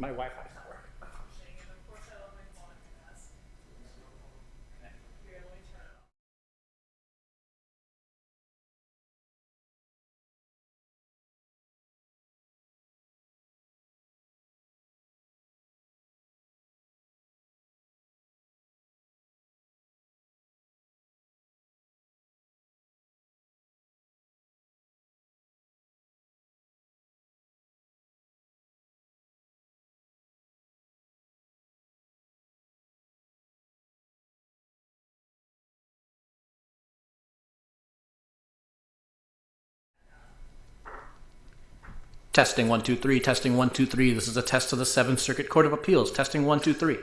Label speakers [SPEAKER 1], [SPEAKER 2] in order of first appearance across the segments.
[SPEAKER 1] My Wi-Fi's not working.
[SPEAKER 2] functioning, and of course I love my phone at my desk.
[SPEAKER 1] Okay.
[SPEAKER 2] Here, let me turn it off.
[SPEAKER 1] Testing 1 2 3. Testing 1 2 3. This is a test to the Seventh Circuit Court of Appeals. Testing 1 2 3.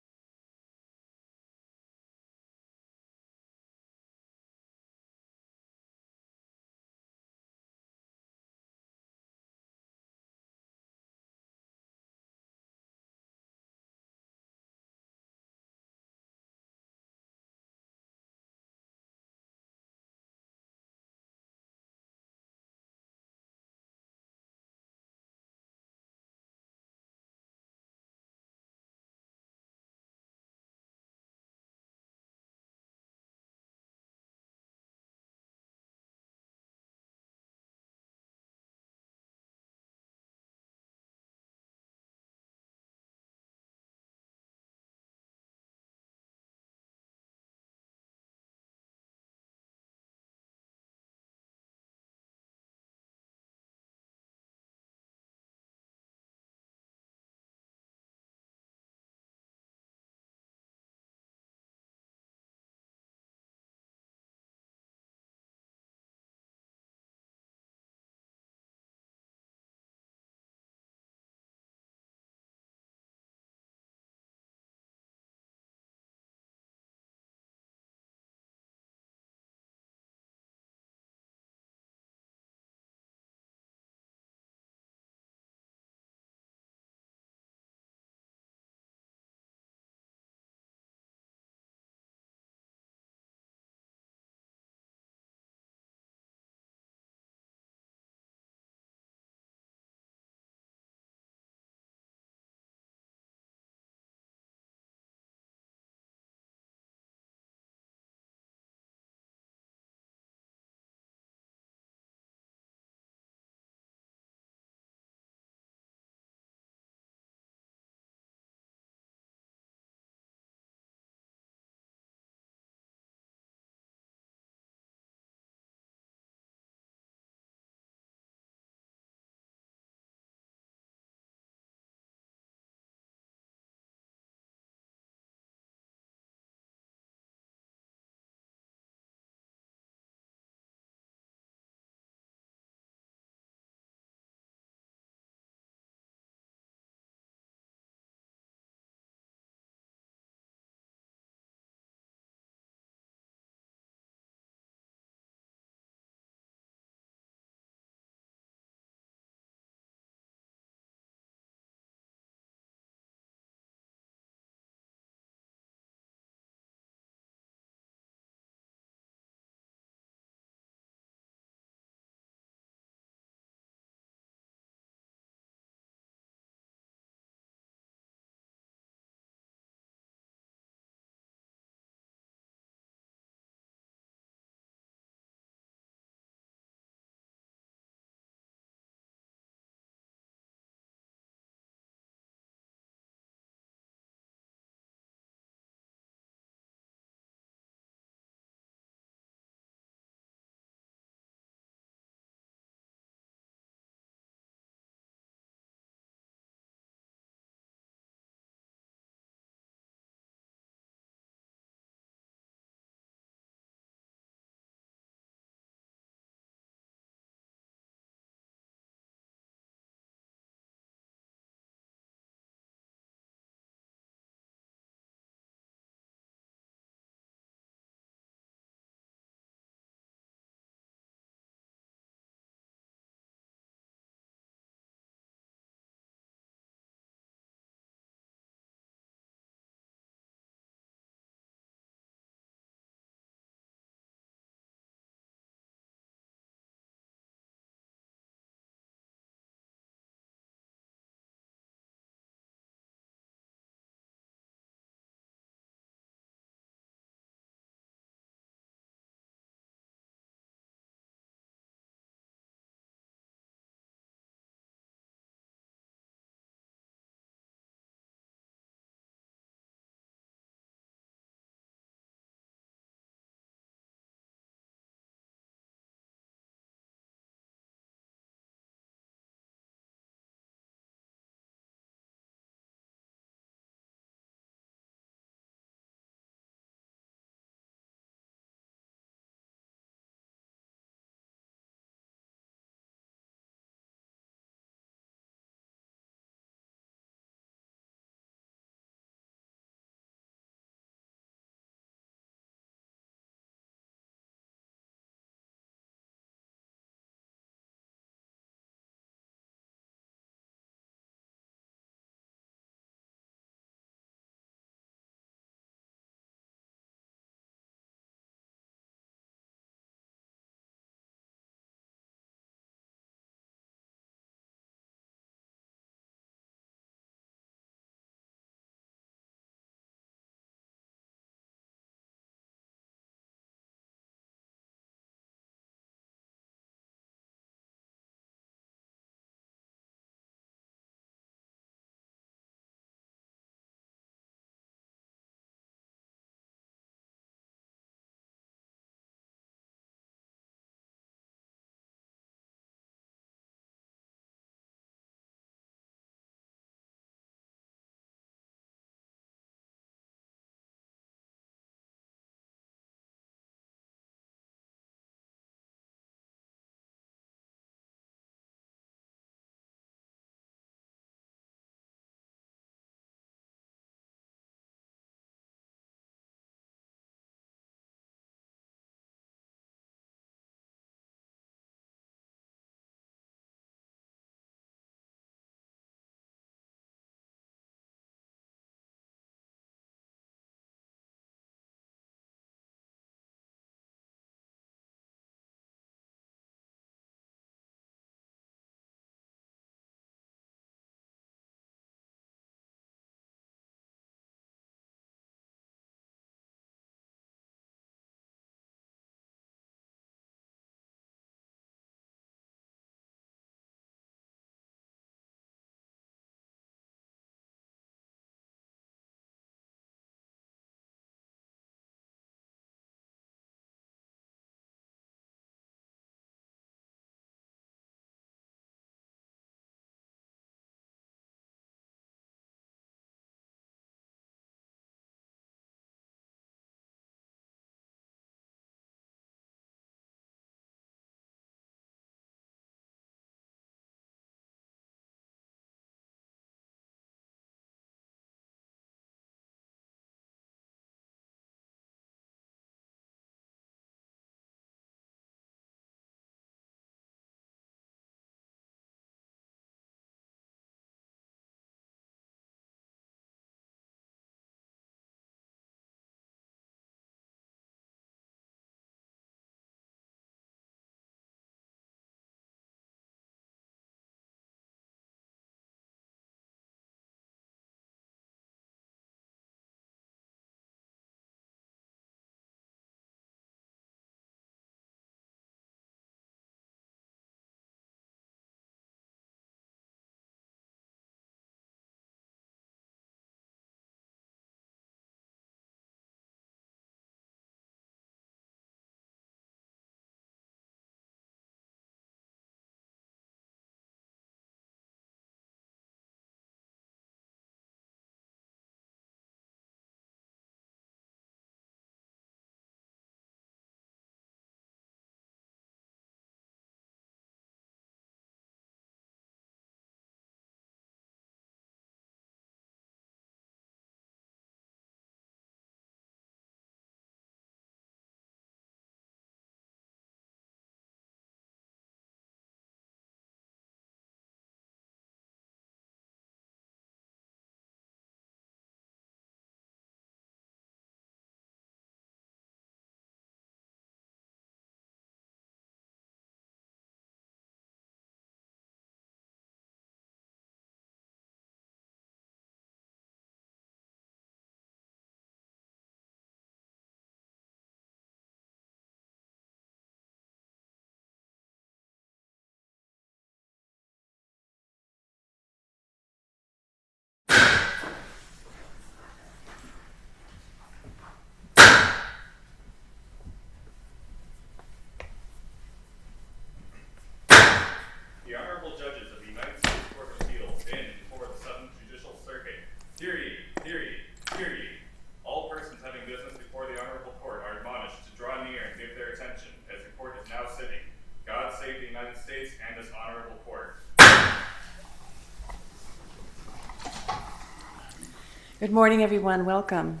[SPEAKER 3] Good morning, everyone. Welcome.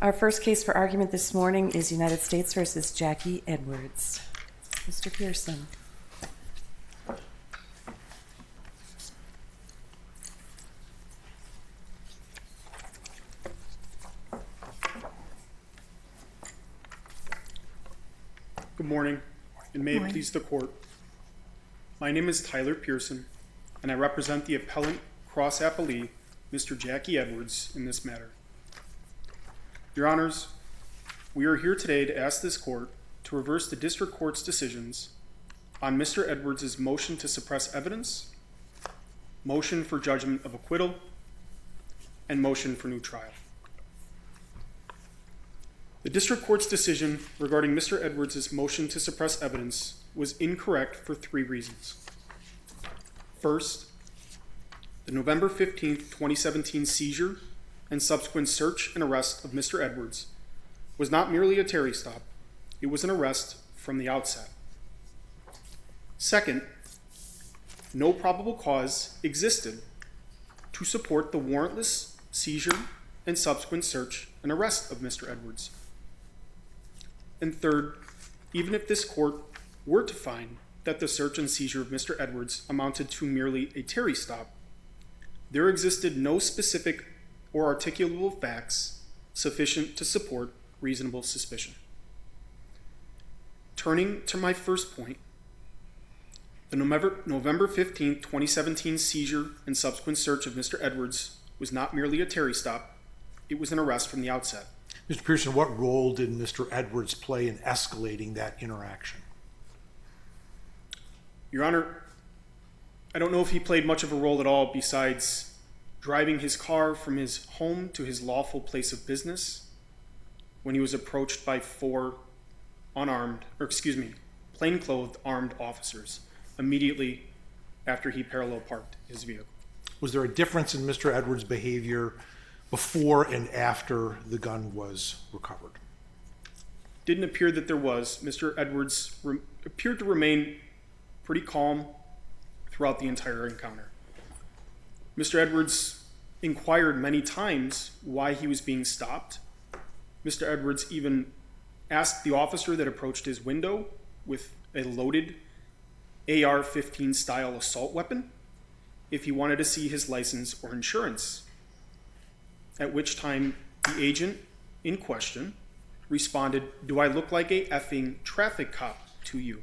[SPEAKER 3] Our first case for argument this morning is United States versus Jackie Edwards. Mr. Pearson.
[SPEAKER 4] Good morning, and may it please the court. My name is Tyler Pearson, and I represent the appellant cross appellee, Mr. Jackie Edwards, in this matter. Your Honors, we are here today to ask this court to reverse the district court's decisions on Mr. Edwards' motion to suppress evidence, motion for judgment of acquittal, and motion for new trial. The district court's decision regarding Mr. Edwards' motion to suppress evidence was incorrect for 3 reasons. First, the November 15, 2017 seizure and subsequent search and arrest of Mr. Edwards was not merely a Terry stop, it was an arrest from the outset. Second, no probable cause existed to support the warrantless seizure and subsequent search and arrest of Mr. Edwards. And third, even if this court were to find that the search and seizure of Mr. Edwards amounted to merely a Terry stop, there existed no specific or articulable facts sufficient to support reasonable suspicion. Turning to my first point, the November 15, 2017 seizure and subsequent search of Mr. Edwards was not merely a Terry stop, it was an arrest from the outset.
[SPEAKER 5] Mr. Pearson, what role did Mr. Edwards play in escalating that interaction?
[SPEAKER 4] Your Honor, I don't know if he played much of a role at all besides driving his car from his home to his lawful place of business when he was approached by 4 plainclothed armed officers immediately after he parallel parked his vehicle.
[SPEAKER 5] Was there a difference in Mr. Edwards' behavior before and after the gun was recovered?
[SPEAKER 4] Didn't appear that there was. Mr. Edwards appeared to remain pretty calm throughout the entire encounter. Mr. Edwards inquired many times why he was being stopped. Mr. Edwards even asked the officer that approached his window with a loaded AR-15 style assault weapon if he wanted to see his license or insurance, at which time the agent in question responded, "Do I look like a effing traffic cop to you?"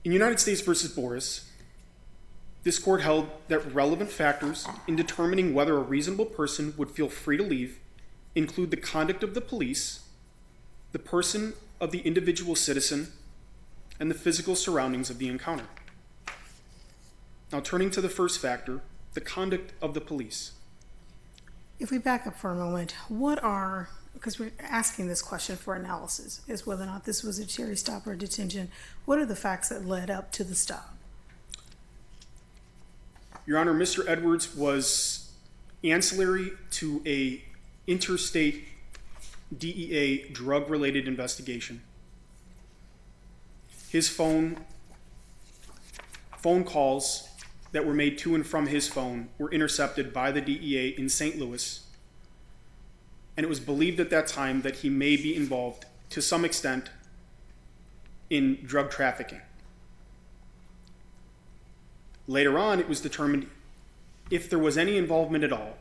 [SPEAKER 4] In United States versus Boris, this court held that relevant factors in determining whether a reasonable person would feel free to leave include the conduct of the police, the person of the individual citizen, and the physical surroundings of the encounter. Now, turning to the first factor, the conduct of the police.
[SPEAKER 6] If we back up for a moment, because we're asking this question for analysis, is whether or not this was a Terry stop or detention, what are the facts that led up to the stop?
[SPEAKER 4] Your Honor, Mr. Edwards was ancillary to a interstate DEA drug-related investigation. His phone calls that were made to and from his phone were intercepted by the DEA in St. Louis, and it was believed at that time that he may be involved to some extent in drug trafficking. Later on, it was determined if there was any involvement at all,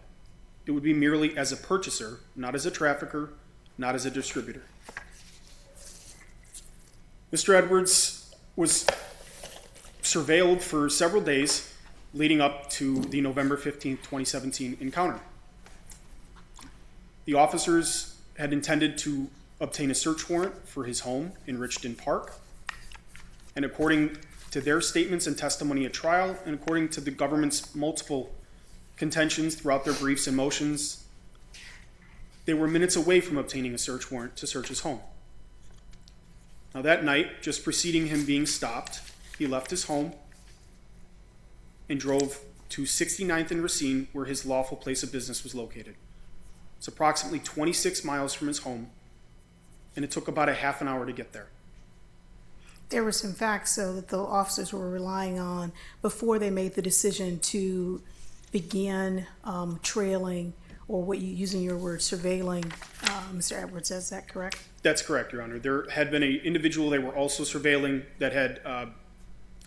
[SPEAKER 4] it would be merely as a purchaser, not as a trafficker, not as a distributor. Mr. Edwards was surveilled for several days leading up to the November 15, 2017 encounter. The officers had intended to obtain a search warrant for his home in Richton Park, and according to their statements and testimony at trial, and according to the government's multiple contentions throughout their briefs and motions, they were minutes away from obtaining a search warrant to search his home. Now that night, just preceding him being stopped, he left his home and drove to 69th and Racine, where his lawful place of business was located. It's approximately 26 miles from his home, and it took about a half an hour to get there.
[SPEAKER 6] There were some facts, though, that the officers were relying on before they made the decision to begin trailing, or what you, using your word, surveilling Mr. Edwards. Is that correct?
[SPEAKER 4] That's correct, Your Honor. There had been an individual they were also surveilling that had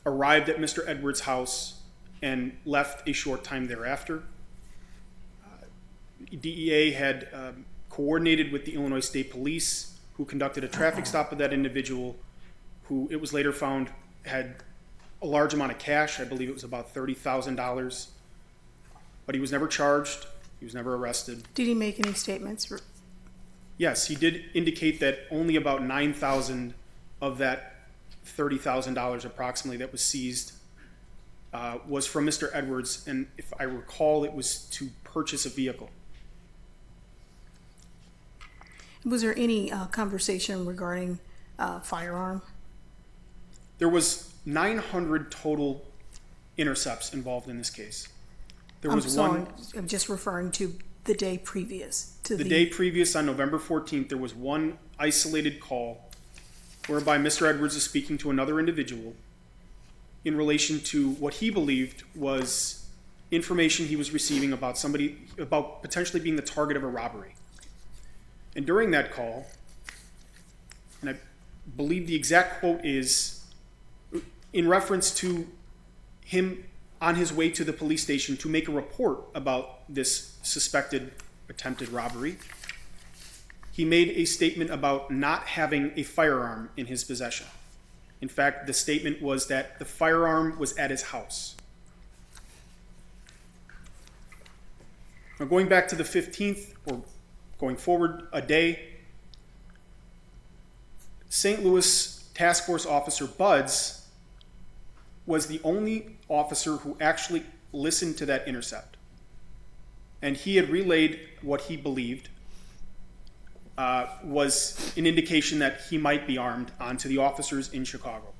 [SPEAKER 4] arrived at Mr. Edwards' house and left a short time thereafter. DEA had coordinated with the Illinois State Police, who conducted a traffic stop of that individual, who it was later found had a large amount of cash. I believe it was about $30,000. But he was never charged. He was never arrested.
[SPEAKER 6] Did he make any statements?
[SPEAKER 4] Yes, he did indicate that only about $9,000 of that $30,000 approximately that was seized was from Mr. Edwards, and if I recall, it was to purchase a vehicle.
[SPEAKER 6] Was there any conversation regarding firearm?
[SPEAKER 4] There was 900 total intercepts involved in this case. There was
[SPEAKER 6] I'm just referring to the day previous to
[SPEAKER 4] the day previous on November 14th. There was one isolated call whereby Mr. Edwards is speaking to another individual in relation to what he believed was information he was receiving about somebody, about potentially being the target of a robbery. And during that call, and I believe the exact quote is in reference to him on his way to the police station to make a report about this suspected attempted robbery, he made a statement about not having a firearm in his possession. In fact, the statement was that the firearm was at his house. Now, going back to the 15th, or going forward a day, St. Louis Task Force Officer Buds was the only officer who actually listened to that intercept. And he had relayed what he believed was an indication that he might be armed onto the officers in Chicago.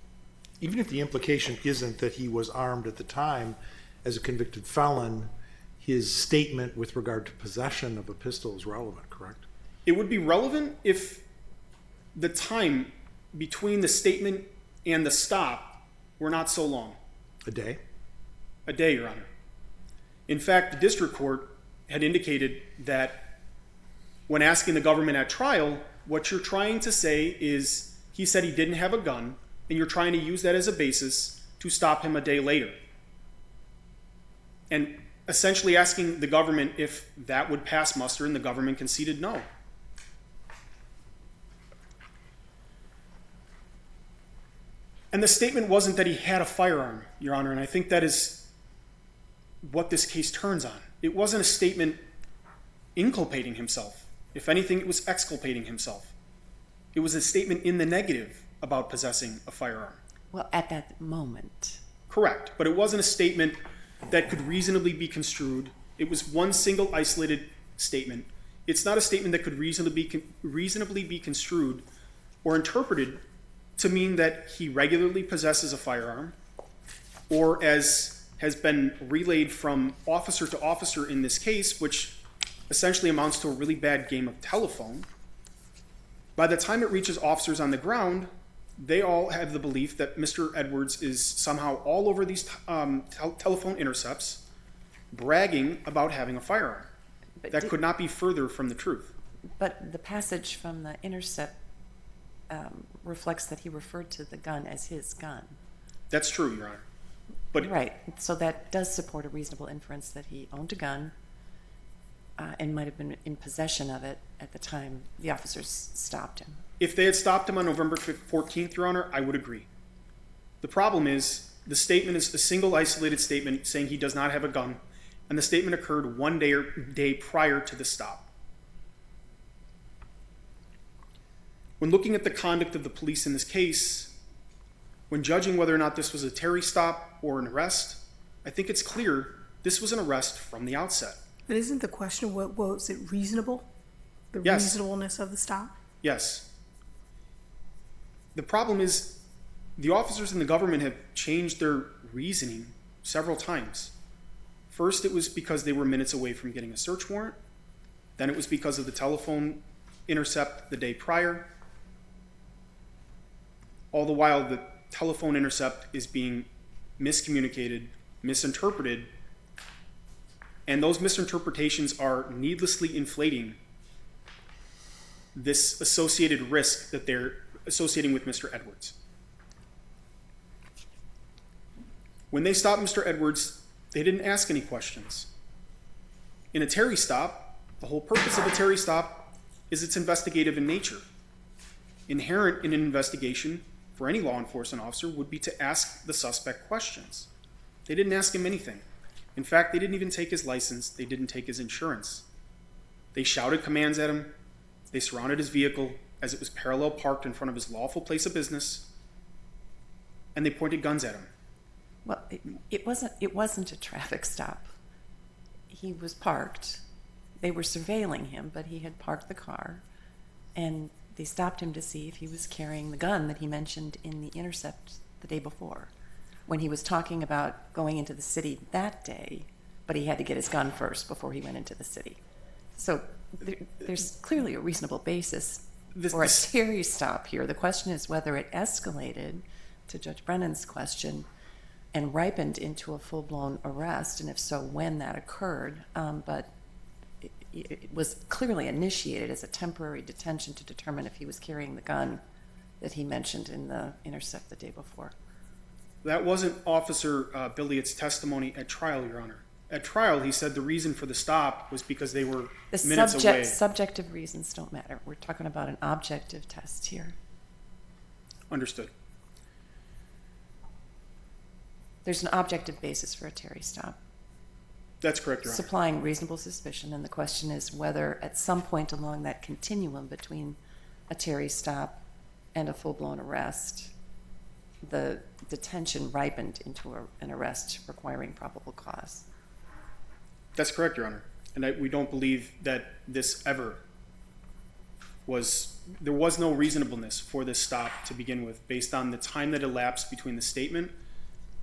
[SPEAKER 5] Even if the implication isn't that he was armed at the time as a convicted felon, his statement with regard to possession of a pistol is relevant, correct?
[SPEAKER 4] It would be relevant if the time between the statement and the stop were not so long.
[SPEAKER 5] A day?
[SPEAKER 4] A day, Your Honor. In fact, the district court had indicated that when asking the government at trial, what you're trying to say is he said he didn't have a gun, and you're trying to use that as a basis to stop him a day later. And essentially asking the government if that would pass muster, and the government conceded no. And the statement wasn't that he had a firearm, Your Honor, and I think that is what this case turns on. It wasn't a statement inculpating himself. If anything, it was exculpating himself. It was a statement in the negative about possessing a firearm.
[SPEAKER 3] Well, at that moment.
[SPEAKER 4] Correct, but it wasn't a statement that could reasonably be construed. It was one single isolated statement. It's not a statement that could reasonably be construed or interpreted to mean that he regularly possesses a firearm, or as has been relayed from officer to officer in this case, which essentially amounts to a really bad game of telephone. By the time it reaches officers on the ground, they all have the belief that Mr. Edwards is somehow all over these telephone intercepts, bragging about having a firearm. That could not be further from the truth.
[SPEAKER 3] But the passage from the intercept reflects that he referred to the gun as his gun.
[SPEAKER 4] That's true, Your Honor. But
[SPEAKER 3] Right, so that does support a reasonable inference that he owned a gun and might have been in possession of it at the time the officers stopped him.
[SPEAKER 4] if they had stopped him on November 14th, Your Honor, I would agree. The problem is the statement is a single isolated statement saying he does not have a gun, and the statement occurred one day prior to the stop. When looking at the conduct of the police in this case, when judging whether or not this was a Terry stop or an arrest, I think it's clear this was an arrest from the outset.
[SPEAKER 6] But isn't the question, was it reasonable? The
[SPEAKER 4] Yes.
[SPEAKER 6] reasonableness of the stop?
[SPEAKER 4] Yes. The problem is the officers in the government have changed their reasoning several times. First, it was because they were minutes away from getting a search warrant. Then it was because of the telephone intercept the day prior. All the while, the telephone intercept is being miscommunicated, misinterpreted, and those misinterpretations are needlessly inflating this associated risk that they're associating with Mr. Edwards. When they stopped Mr. Edwards, they didn't ask any questions. In a Terry stop, the whole purpose of a Terry stop is it's investigative in nature. Inherent in an investigation for any law enforcement officer would be to ask the suspect questions. They didn't ask him anything. In fact, they didn't even take his license. They didn't take his insurance. They shouted commands at him. They surrounded his vehicle as it was parallel parked in front of his lawful place of business, and they pointed guns at him.
[SPEAKER 3] Well, it wasn't a traffic stop. He was parked. They were surveilling him, but he had parked the car, and they stopped him to see if he was carrying the gun that he mentioned in the intercept the day before, when he was talking about going into the city that day, but he had to get his gun first before he went into the city. So there's clearly a reasonable basis for a Terry stop here. The question is whether it escalated, to Judge Brennan's question, and ripened into a full-blown arrest, and if so, when that occurred. But it was clearly initiated as a temporary detention to determine if he was carrying the gun that he mentioned in the intercept the day before.
[SPEAKER 4] That wasn't Officer Billiott's testimony at trial, Your Honor. At trial, he said the reason for the stop was because they were minutes away.
[SPEAKER 3] Subjective reasons don't matter. We're talking about an objective test here.
[SPEAKER 4] Understood.
[SPEAKER 3] There's an objective basis for a Terry stop.
[SPEAKER 4] That's correct, Your Honor.
[SPEAKER 3] Supplying reasonable suspicion, and the question is whether at some point along that continuum between a Terry stop and a full-blown arrest, the detention ripened into an arrest requiring probable cause.
[SPEAKER 4] That's correct, Your Honor. And we don't believe that this ever was, there was no reasonableness for this stop to begin with, based on the time that elapsed between the statement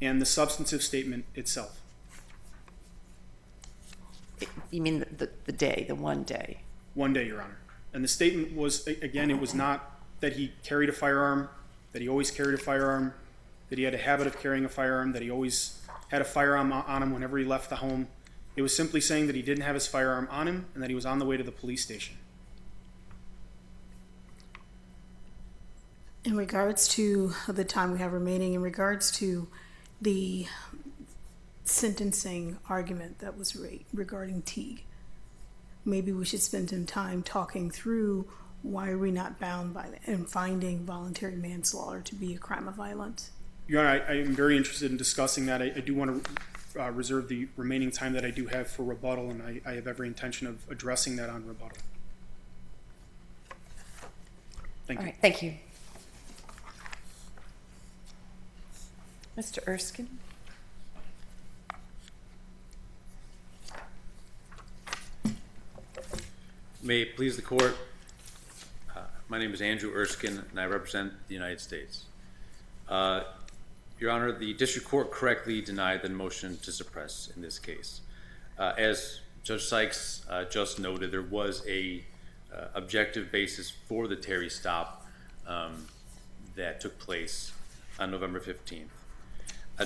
[SPEAKER 4] and the substantive statement itself.
[SPEAKER 3] You mean the day, the one day?
[SPEAKER 4] 1 day, Your Honor. And the statement was, again, it was not that he carried a firearm, that he always carried a firearm, that he had a habit of carrying a firearm, that he always had a firearm on him whenever he left the home. It was simply saying that he didn't have his firearm on him and that he was on the way to the police station.
[SPEAKER 6] In regards to the time we have remaining, in regards to the sentencing argument that was regarding Teague, maybe we should spend some time talking through why are we not bound by that and finding voluntary manslaughter to be a crime of violence.
[SPEAKER 4] Your Honor, I am very interested in discussing that. I do want to reserve the remaining time that I do have for rebuttal, and I have every intention of addressing that on rebuttal. Thank you.
[SPEAKER 3] All right, thank you. Mr. Erskine?
[SPEAKER 7] May it please the court, my name is Andrew Erskine and I represent the United States. Your Honor, the district court correctly denied the motion to suppress in this case. As Judge Sykes just noted, there was a objective basis for the Terry stop that took place on November 15th.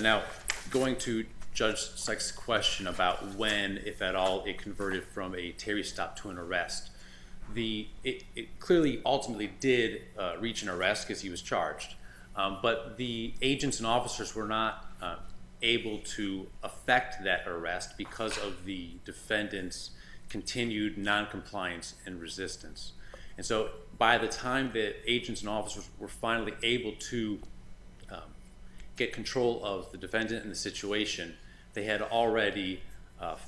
[SPEAKER 7] Now, going to Judge Sykes' question about when, if at all, it converted from a Terry stop to an arrest, it clearly ultimately did reach an arrest because he was charged. But the agents and officers were not able to effect that arrest because of the defendant's continued noncompliance and resistance. And so by the time that agents and officers were finally able to get control of the defendant and the situation, they had already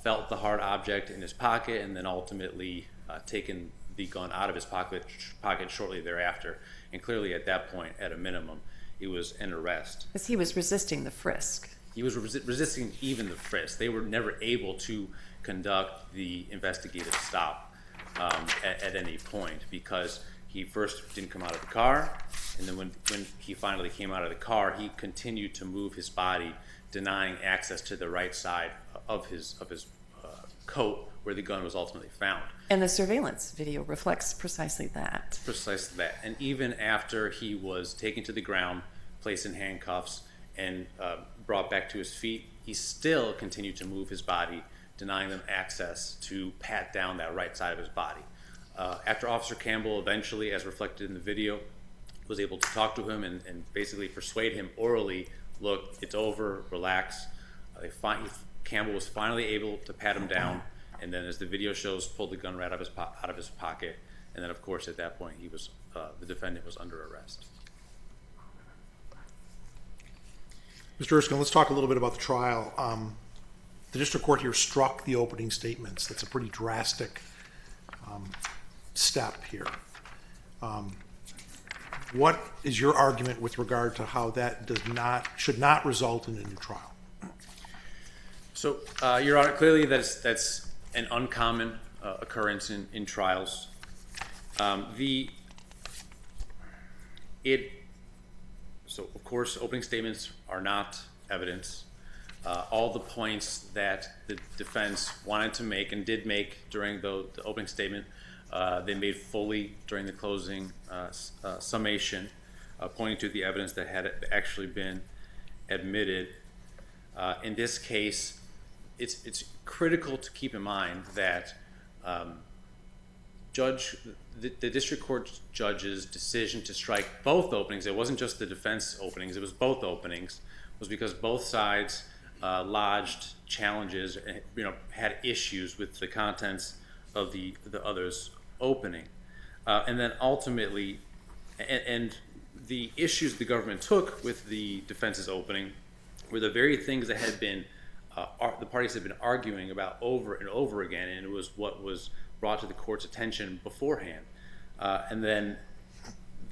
[SPEAKER 7] felt the hard object in his pocket and then ultimately taken the gun out of his pocket shortly thereafter. And clearly at that point, at a minimum, it was an arrest.
[SPEAKER 3] Because he was resisting the frisk.
[SPEAKER 7] He was resisting even the frisk. They were never able to conduct the investigative stop at any point because he first didn't come out of the car, and then when he finally came out of the car, he continued to move his body, denying access to the right side of his coat where the gun was ultimately found.
[SPEAKER 3] And the surveillance video reflects precisely that.
[SPEAKER 7] Precisely that. And even after he was taken to the ground, placed in handcuffs, and brought back to his feet, he still continued to move his body, denying them access to pat down that right side of his body. After Officer Campbell eventually, as reflected in the video, was able to talk to him and basically persuade him orally, look, it's over, relax. Campbell was finally able to pat him down, and then, as the video shows, pulled the gun right out of his pocket. And then, of course, at that point, the defendant was under arrest.
[SPEAKER 5] Mr. Erskine, let's talk a little bit about the trial. The district court here struck the opening statements. That's a pretty drastic step here. What is your argument with regard to how that should not result in a new trial?
[SPEAKER 7] So, Your Honor, clearly that's an uncommon occurrence in trials. So, of course, opening statements are not evidence. All the points that the defense wanted to make and did make during the opening statement, they made fully during the closing summation, pointing to the evidence that had actually been admitted. In this case, it's critical to keep in mind that the district court judge's decision to strike both openings, it wasn't just the defense openings, it was both openings, was because both sides lodged challenges and had issues with the contents of the other's opening. And then ultimately, and the issues the government took with the defense's opening were the very things that had been the parties had been arguing about over and over again, and it was what was brought to the court's attention beforehand. And then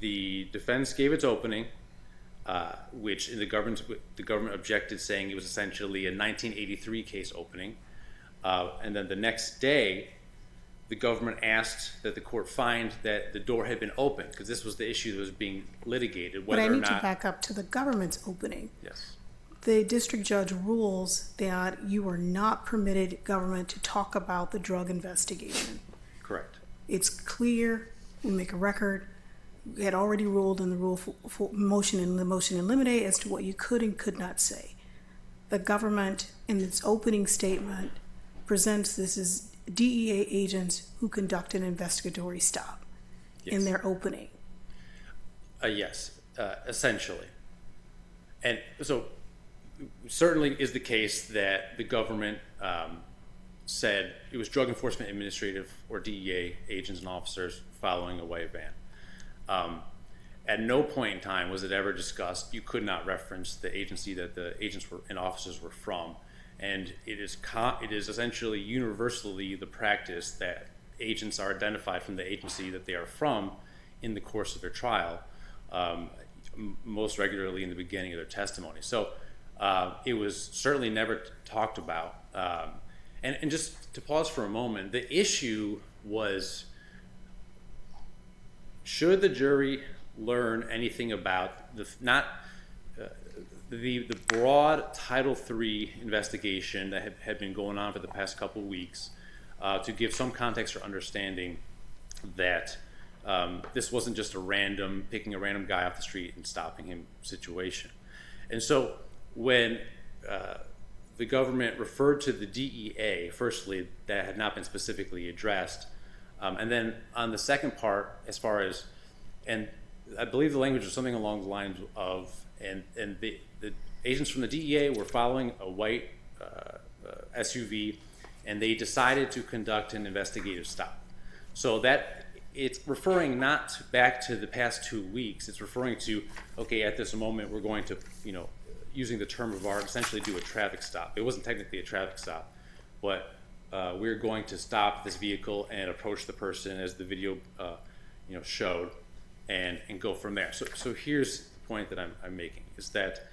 [SPEAKER 7] the defense gave its opening, which the government objected, saying it was essentially a 1983 case opening. And then the next day, the government asked that the court find that the door had been opened, because this was the issue that was being litigated,
[SPEAKER 6] But I need to back up to the government's opening.
[SPEAKER 7] Yes.
[SPEAKER 6] The district judge rules that you are not permitted, government, to talk about the drug investigation.
[SPEAKER 7] Correct.
[SPEAKER 6] It's clear, we make a record, we had already ruled in the rule for motion in limine as to what you could and could not say. The government, in its opening statement, presents this as DEA agents who conduct an investigatory stop in their opening.
[SPEAKER 7] Yes, essentially. And so certainly is the case that the government said it was Drug Enforcement Administrative or DEA agents and officers following a white van. At no point in time was it ever discussed you could not reference the agency that the agents and officers were from. And it is essentially universally the practice that agents are identified from the agency that they are from in the course of their trial, most regularly in the beginning of their testimony. So it was certainly never talked about. And just to pause for a moment, the issue was, should the jury learn anything about the broad Title III investigation that had been going on for the past couple of weeks, to give some context or understanding that this wasn't just picking a random guy off the street and stopping him situation. And so when the government referred to the DEA, firstly, that had not been specifically addressed, and then on the second part, as far as, and I believe the language was something along the lines of, and the agents from the DEA were following a white SUV, and they decided to conduct an investigative stop. So that it's referring not back to the past 2 weeks. It's referring to, okay, at this moment we're going to, using the term of art, essentially do a traffic stop. It wasn't technically a traffic stop, but we're going to stop this vehicle and approach the person as the video, showed, and go from there. So here's the point that I'm making, is that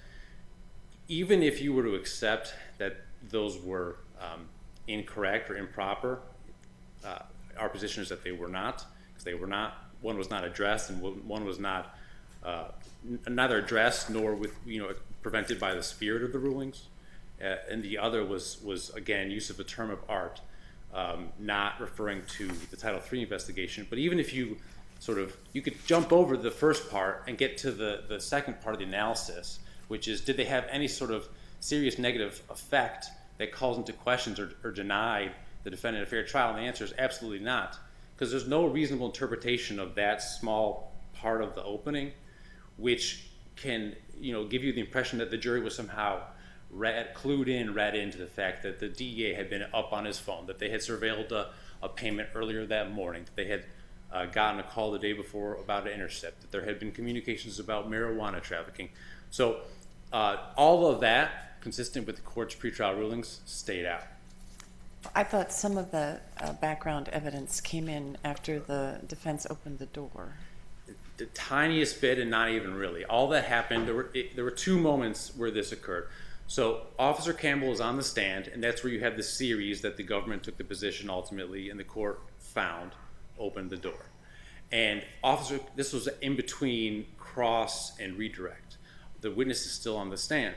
[SPEAKER 7] even if you were to accept that those were incorrect or improper, our position is that they were not, because they were not. One was not addressed, and one was not neither addressed nor prevented by the spirit of the rulings, and the other was again use of a term of art not referring to the Title III investigation. But even if you you could jump over the first part and get to the second part of the analysis, which is, did they have any sort of serious negative effect that calls into questions or deny the defendant a fair trial? And the answer is absolutely not, because there's no reasonable interpretation of that small part of the opening which can give you the impression that the jury was somehow read into the fact that the DEA had been up on his phone, that they had surveilled a payment earlier that morning, that they had gotten a call the day before about an intercept, that there had been communications about marijuana trafficking. So all of that, consistent with the court's pretrial rulings, stayed out.
[SPEAKER 3] I thought some of the background evidence came in after the defense opened the door.
[SPEAKER 7] The tiniest bit, and not even really. All that happened, there were two moments where this occurred. So Officer Campbell is on the stand, and that's where you have the series that the government took the position ultimately, and the court found opened the door. And this was in between cross and redirect. The witness is still on the stand.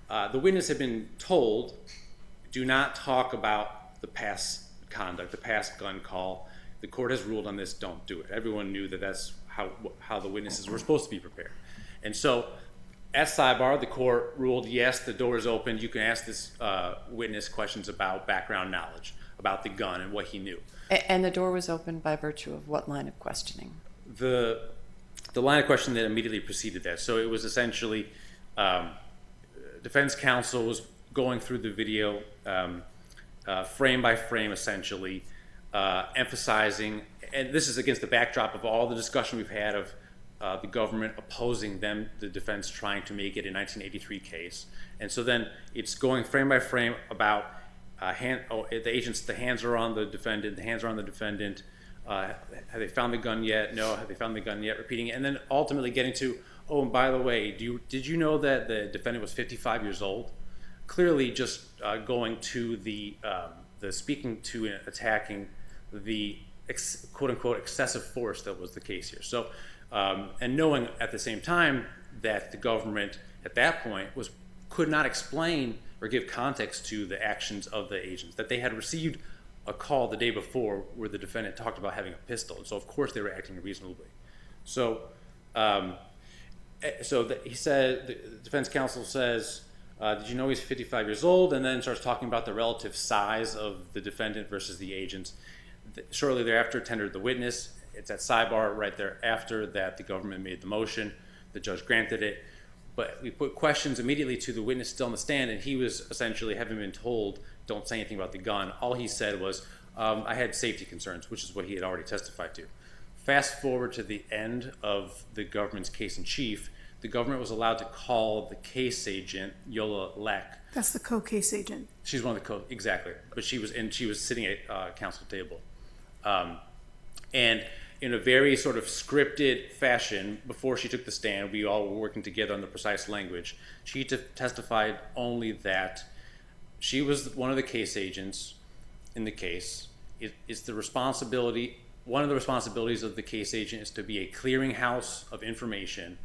[SPEAKER 7] The witness had been told, do not talk about the past conduct, the past gun call. The court has ruled on this, don't do it. Everyone knew that that's how the witnesses were supposed to be prepared. And so at sidebar, the court ruled, yes, the door is open. You can ask this witness questions about background knowledge, about the gun and what he knew.
[SPEAKER 3] And the door was opened by virtue of what line of questioning?
[SPEAKER 7] The line of questioning that immediately preceded that. So it was essentially defense counsel was going through the video frame by frame, essentially, emphasizing, and this is against the backdrop of all the discussion we've had of the government opposing the defense trying to make it a 1983 case. And so then it's going frame by frame about the agents, the hands are on the defendant, have they found the gun yet? No, have they found the gun yet? Repeating it, and then ultimately getting to, oh, and by the way, did you know that the defendant was 55 years old? Clearly just going to the speaking to and attacking the quote-unquote excessive force that was the case here. So, and knowing at the same time that the government at that point could not explain or give context to the actions of the agents, that they had received a call the day before where the defendant talked about having a pistol. And so of course they were acting reasonably. So, he said, the defense counsel says, did you know he's 55 years old? And then starts talking about the relative size of the defendant versus the agents. Shortly thereafter, tendered the witness. It's at sidebar right there after that the government made the motion. The judge granted it. But we put questions immediately to the witness still on the stand, and he was essentially, having been told, don't say anything about the gun. All he said was, I had safety concerns, which is what he had already testified to. Fast forward to the end of the government's case in chief, the government was allowed to call the case agent, Yola Leck.
[SPEAKER 6] That's the co-case agent.
[SPEAKER 7] She's one of the exactly. But she was sitting at counsel table. And in a very sort of scripted fashion, before she took the stand, we all were working together on the precise language. She testified only that she was one of the case agents in the case. It's the responsibility, one of the responsibilities of the case agent is to be a clearinghouse of information.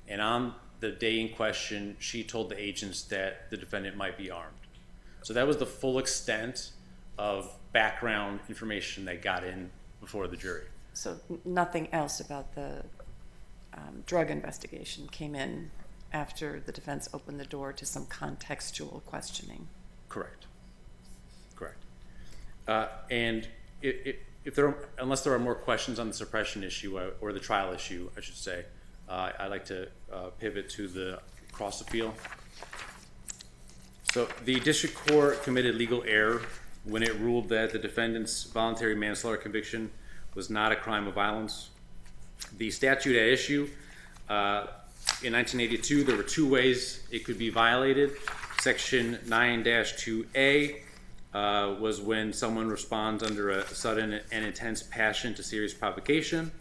[SPEAKER 7] And on the day in question, she told the agents that the defendant might be armed. So that was the full extent of background information that got in before the jury.
[SPEAKER 3] So nothing else about the drug investigation came in after the defense opened the door to some contextual questioning?
[SPEAKER 7] Correct. And unless there are more questions on the suppression issue or the trial issue, I should say, I'd like to pivot to the cross appeal. So the district court committed legal error when it ruled that the defendant's voluntary manslaughter conviction was not a crime of violence. The statute at issue, in 1982, there were two ways it could be violated. Section 9-2A was when someone responds under a sudden and intense passion to serious provocation.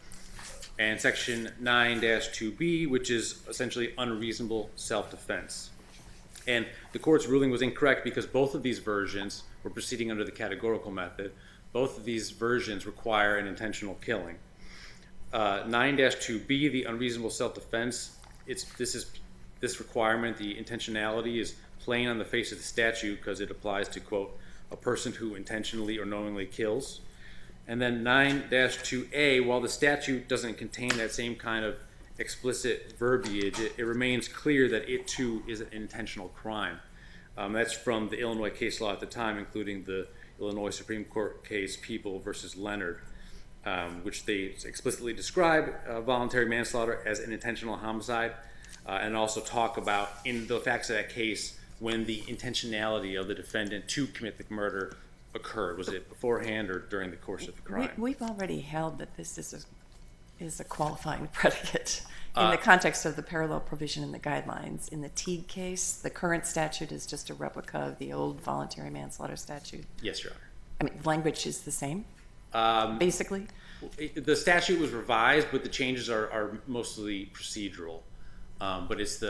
[SPEAKER 7] And Section 9-2B, which is essentially unreasonable self-defense. And the court's ruling was incorrect because both of these versions were proceeding under the categorical method. Both of these versions require an intentional killing. 9-2B, the unreasonable self-defense, this requirement, the intentionality, is plain on the face of the statute because it applies to, quote, a person who intentionally or knowingly kills. And then 9-2A, while the statute doesn't contain that same kind of explicit verbiage, it remains clear that it too is an intentional crime. That's from the Illinois case law at the time, including the Illinois Supreme Court case People versus Leonard, which they explicitly describe voluntary manslaughter as an intentional homicide, and also talk about, in the facts of that case, when the intentionality of the defendant to commit the murder occurred. Was it beforehand or during the course of the crime?
[SPEAKER 3] We've already held that this is a qualifying predicate in the context of the parallel provision in the guidelines. In the Teague case, the current statute is just a replica of the old voluntary manslaughter statute.
[SPEAKER 7] Yes, Your Honor.
[SPEAKER 3] I mean, language is the same, basically.
[SPEAKER 7] The statute was revised, but the changes are mostly procedural. But it's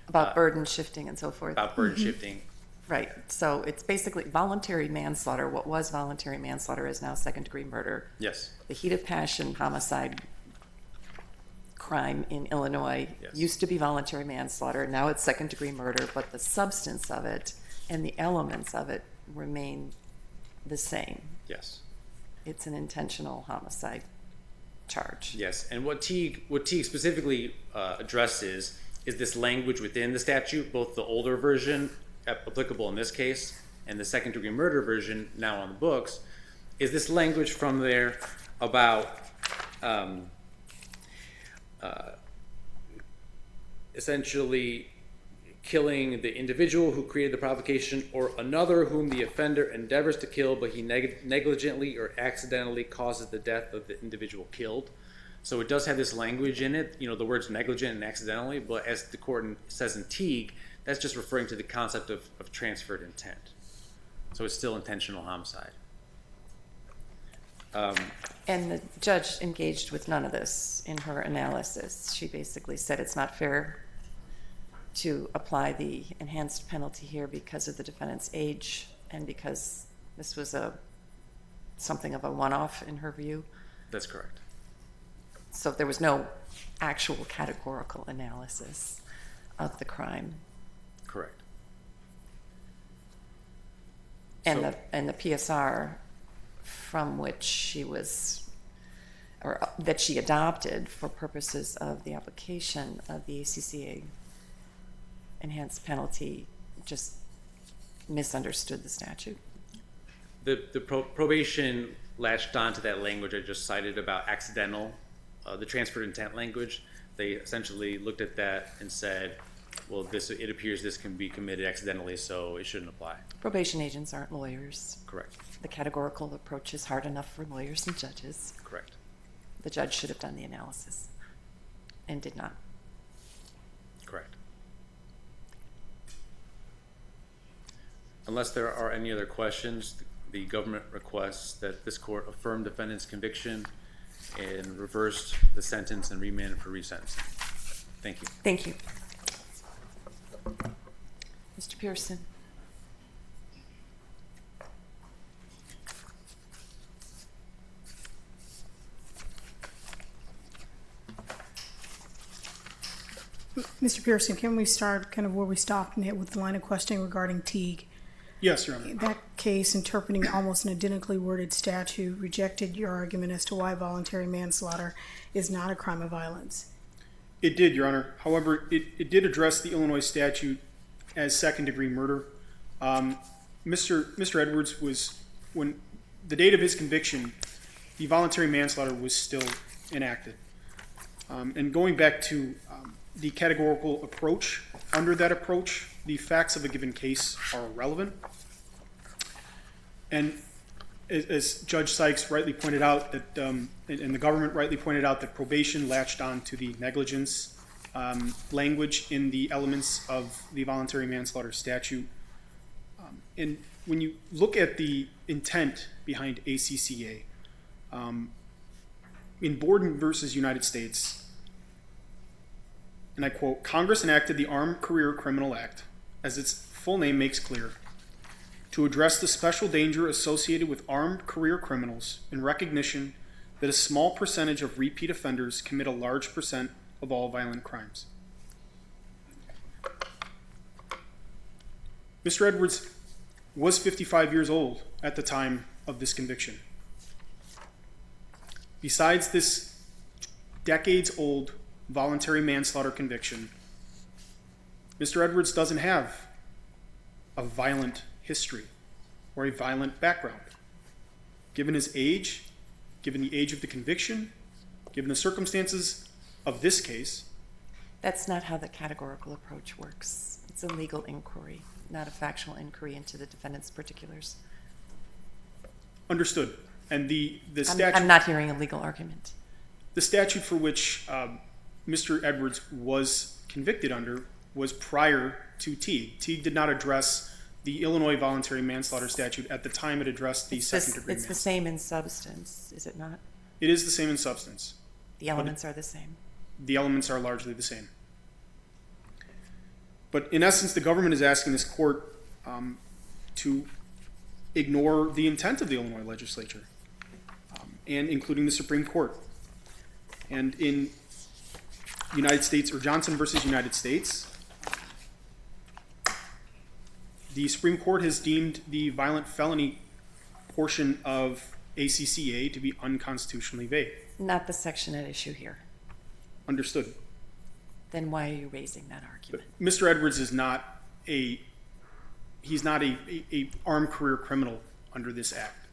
[SPEAKER 3] About burden shifting and so forth.
[SPEAKER 7] about burden shifting.
[SPEAKER 3] Right. So it's basically voluntary manslaughter. What was voluntary manslaughter is now second-degree murder.
[SPEAKER 7] Yes.
[SPEAKER 3] The heat of passion homicide crime in Illinois
[SPEAKER 7] Yes.
[SPEAKER 3] used to be voluntary manslaughter. Now it's second-degree murder, but the substance of it and the elements of it remain the same.
[SPEAKER 7] Yes.
[SPEAKER 3] It's an intentional homicide charge.
[SPEAKER 7] Yes. And what Teague specifically addresses is this language within the statute, both the older version applicable in this case and the second-degree murder version now on the books, is this language from there about essentially killing the individual who created the provocation or another whom the offender endeavors to kill, but he negligently or accidentally causes the death of the individual killed. So it does have this language in it, the words negligent and accidentally, but as the court says in Teague, that's just referring to the concept of transferred intent. So it's still intentional homicide.
[SPEAKER 3] And the judge engaged with none of this in her analysis. She basically said it's not fair to apply the enhanced penalty here because of the defendant's age and because this was something of a one-off in her view.
[SPEAKER 7] That's correct.
[SPEAKER 3] So there was no actual categorical analysis of the crime.
[SPEAKER 7] Correct.
[SPEAKER 3] And
[SPEAKER 7] So-
[SPEAKER 3] the PSR from which she was, or that she adopted for purposes of the application of the ACCA enhanced penalty just misunderstood the statute.
[SPEAKER 7] The probation latched onto that language I just cited about accidental, the transferred intent language. They essentially looked at that and said, well, it appears this can be committed accidentally, so it shouldn't apply.
[SPEAKER 3] Probation agents aren't lawyers.
[SPEAKER 7] Correct.
[SPEAKER 3] The categorical approach is hard enough for lawyers and judges.
[SPEAKER 7] Correct.
[SPEAKER 3] The judge should have done the analysis and did not.
[SPEAKER 7] Correct. Unless there are any other questions, the government requests that this court affirm defendant's conviction and reverse the sentence and remand for resentencing. Thank you.
[SPEAKER 3] Thank you. Mr. Pearson.
[SPEAKER 6] Mr. Pearson, can we start kind of where we stopped with the line of questioning regarding Teague?
[SPEAKER 4] Yes, Your Honor.
[SPEAKER 6] That case, interpreting almost an identically worded statute, rejected your argument as to why voluntary manslaughter is not a crime of violence.
[SPEAKER 4] It did, Your Honor. However, it did address the Illinois statute as second-degree murder. Mr. Edwards was, when the date of his conviction, the voluntary manslaughter was still enacted. And going back to the categorical approach, under that approach, the facts of a given case are irrelevant. And as Judge Sykes rightly pointed out, that and the government rightly pointed out, that probation latched on to the negligence language in the elements of the voluntary manslaughter statute. And when you look at the intent behind ACCA, in Borden versus United States, and I quote, Congress enacted the Armed Career Criminal Act, as its full name makes clear, to address the special danger associated with armed career criminals in recognition that a small percentage of repeat offenders commit a large percent of all violent crimes. Mr. Edwards was 55 years old at the time of this conviction. Besides this decades-old voluntary manslaughter conviction, Mr. Edwards doesn't have a violent history or a violent background. Given his age, given the age of the conviction, given the circumstances of this case,
[SPEAKER 3] That's not how the categorical approach works. It's a legal inquiry, not a factual inquiry into the defendant's particulars.
[SPEAKER 4] understood. And the
[SPEAKER 3] I'm
[SPEAKER 4] statute,
[SPEAKER 3] not hearing a legal argument.
[SPEAKER 4] the statute for which Mr. Edwards was convicted under was prior to Teague. Teague did not address the Illinois voluntary manslaughter statute at the time it addressed the second-degree
[SPEAKER 3] It's the
[SPEAKER 4] manslaughter.
[SPEAKER 3] same in substance, is it not?
[SPEAKER 4] It is the same in substance.
[SPEAKER 3] The elements are the same.
[SPEAKER 4] The elements are largely the same. But in essence, the government is asking this court to ignore the intent of the Illinois legislature, and including the Supreme Court. And in United States, or Johnson versus United States, the Supreme Court has deemed the violent felony portion of ACCA to be unconstitutionally vague.
[SPEAKER 3] Not the section at issue here.
[SPEAKER 4] Understood.
[SPEAKER 3] Then why are you raising that argument?
[SPEAKER 4] Mr. Edwards is not a armed career criminal under this act.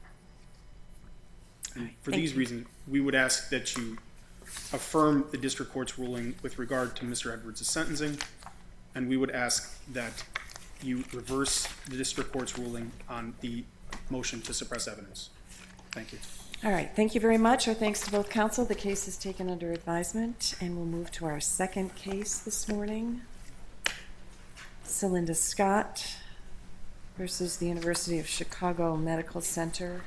[SPEAKER 4] And
[SPEAKER 3] right,
[SPEAKER 4] for
[SPEAKER 3] thank
[SPEAKER 4] these
[SPEAKER 3] you.
[SPEAKER 4] reasons, we would ask that you affirm the district court's ruling with regard to Mr. Edwards' sentencing, and we would ask that you reverse the district court's ruling on the motion to suppress evidence. Thank you.
[SPEAKER 3] All right, thank you very much. Our thanks to both counsel. The case is taken under advisement, and we'll move to our second case this morning. Celinda Scott versus the University of Chicago Medical Center.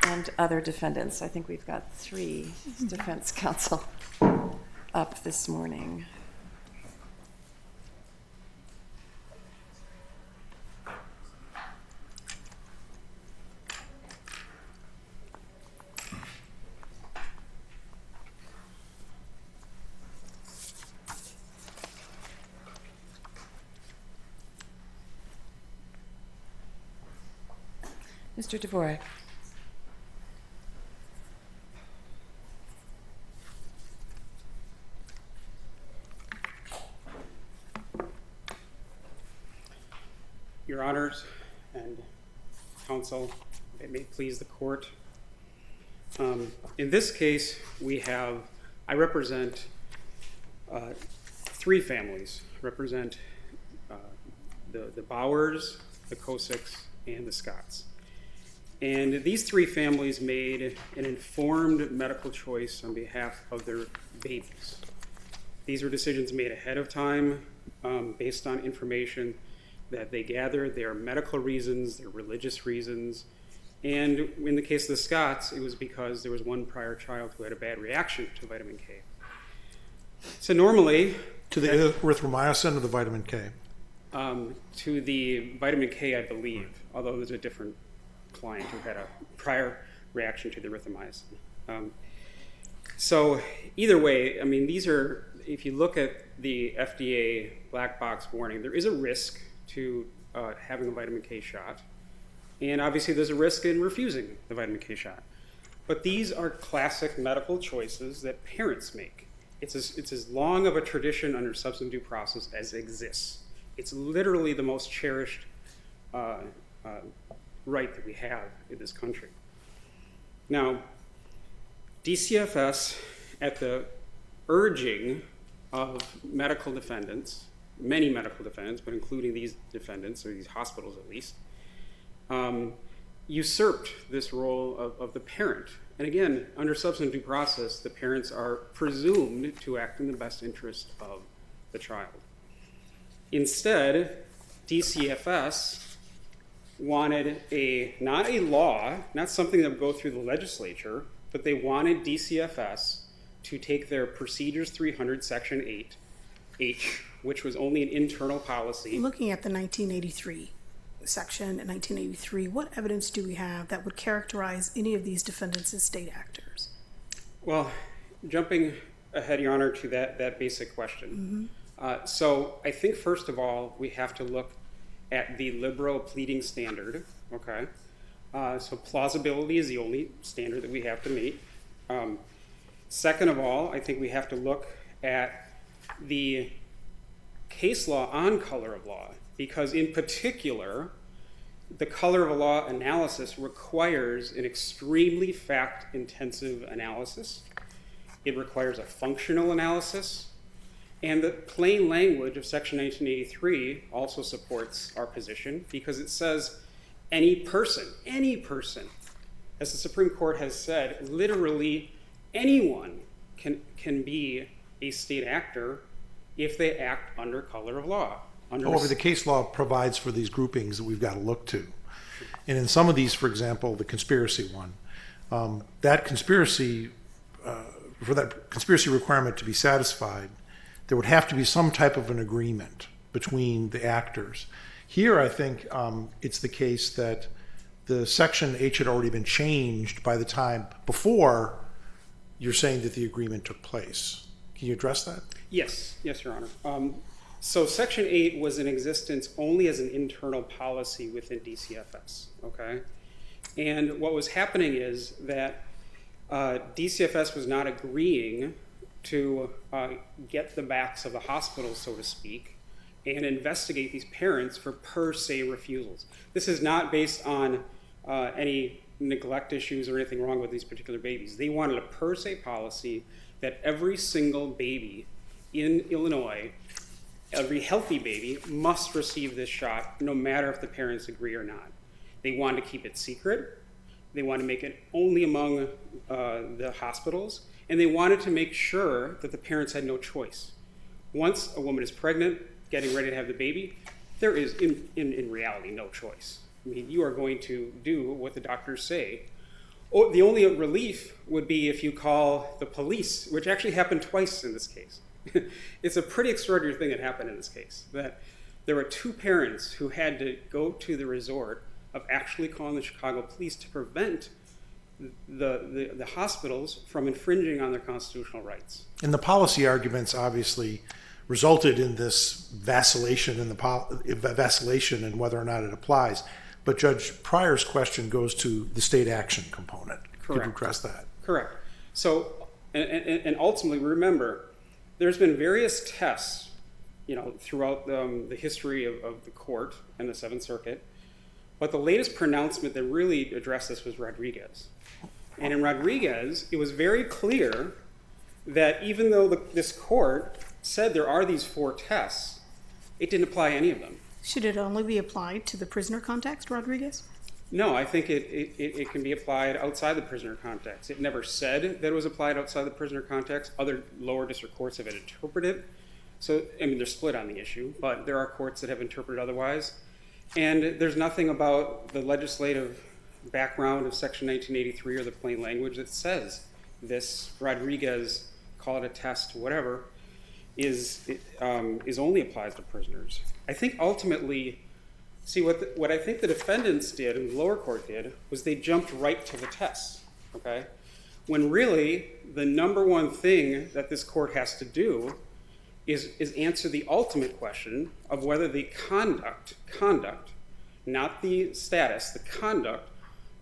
[SPEAKER 3] And other defendants. I think we've got 3 defense counsel up this morning. Mr. Dvorak.
[SPEAKER 8] Your Honors and Counsel, if it may please the Court. In this case, I represent 3 families. I represent the Bowers, the Kosiks, and the Scotts. And these 3 families made an informed medical choice on behalf of their babies. These were decisions made ahead of time based on information that they gathered, their medical reasons, their religious reasons. And in the case of the Scotts, it was because there was one prior child who had a bad reaction to vitamin K. So normally...
[SPEAKER 5] To the erythromycin or the vitamin K?
[SPEAKER 8] To the vitamin K, I believe, although there's a different client who had a prior reaction to the erythromycin. So either way, I mean, these are, if you look at the FDA black box warning, there is a risk to having a vitamin K shot. And obviously there's a risk in refusing the vitamin K shot. But these are classic medical choices that parents make. It's as long of a tradition under substance due process as exists. It's literally the most cherished right that we have in this country. Now, DCFS, at the urging of medical defendants, many medical defendants, but including these defendants, or these hospitals at least, usurped this role of the parent. And again, under substance due process, the parents are presumed to act in the best interest of the child. Instead, DCFS wanted not a law, not something that would go through the legislature, but they wanted DCFS to take their Procedures 300, Section 8H, which was only an internal policy.
[SPEAKER 6] Looking at the 1983 section in 1983, what evidence do we have that would characterize any of these defendants as state actors?
[SPEAKER 8] Well, jumping ahead, Your Honor, to that basic question. So I think, first of all, we have to look at the liberal pleading standard, okay? So plausibility is the only standard that we have to meet. Second of all, I think we have to look at the case law on color of law, because in particular, the color of law analysis requires an extremely fact-intensive analysis. It requires a functional analysis, and the plain language of Section 1983 also supports our position because it says any person, as the Supreme Court has said, literally anyone can be a state actor if they act under color of law.
[SPEAKER 5] However, the case law provides for these groupings that we've got to look to. And in some of these, for example, the conspiracy one, that conspiracy, for that conspiracy requirement to be satisfied, there would have to be some type of an agreement between the actors. Here, I think it's the case that the Section H had already been changed by the time before you're saying that the agreement took place. Can you address that?
[SPEAKER 8] Yes, Your Honor. So Section 8 was in existence only as an internal policy within DCFS, okay? And what was happening is that DCFS was not agreeing to get the backs of the hospital, so to speak, and investigate these parents for per se refusals. This is not based on any neglect issues or anything wrong with these particular babies. They wanted a per se policy that every single baby in Illinois, every healthy baby, must receive this shot no matter if the parents agree or not. They wanted to keep it secret. They wanted to make it only among the hospitals, and they wanted to make sure that the parents had no choice. Once a woman is pregnant, getting ready to have the baby, there is, in reality, no choice. I mean, you are going to do what the doctors say. The only relief would be if you call the police, which actually happened twice in this case. It's a pretty extraordinary thing that happened in this case, that there were two parents who had to go to the resort of actually calling the Chicago police to prevent the hospitals from infringing on their constitutional rights.
[SPEAKER 5] And the policy arguments obviously resulted in this vacillation in whether or not it applies. But Judge Pryor's question goes to the state action component.
[SPEAKER 8] Correct.
[SPEAKER 5] Could you address that?
[SPEAKER 8] Correct. So, and ultimately, remember, there's been various tests, throughout the history of the court and the Seventh Circuit. But the latest pronouncement that really addressed this was Rodriguez. And in Rodriguez, it was very clear that even though this court said there are these 4 tests, it didn't apply any of them.
[SPEAKER 6] Should it only be applied to the prisoner context, Rodriguez?
[SPEAKER 8] No, I think it can be applied outside the prisoner context. It never said that it was applied outside the prisoner context. Other lower district courts have interpreted it. So, they're split on the issue, but there are courts that have interpreted otherwise. And there's nothing about the legislative background of Section 1983 or the plain language that says this Rodriguez, call it a test, whatever, is only applies to prisoners. I think ultimately, what I think the defendants did and the lower court did was they jumped right to the tests, okay? When really the number one thing that this court has to do is answer the ultimate question of whether the conduct, not the status, the conduct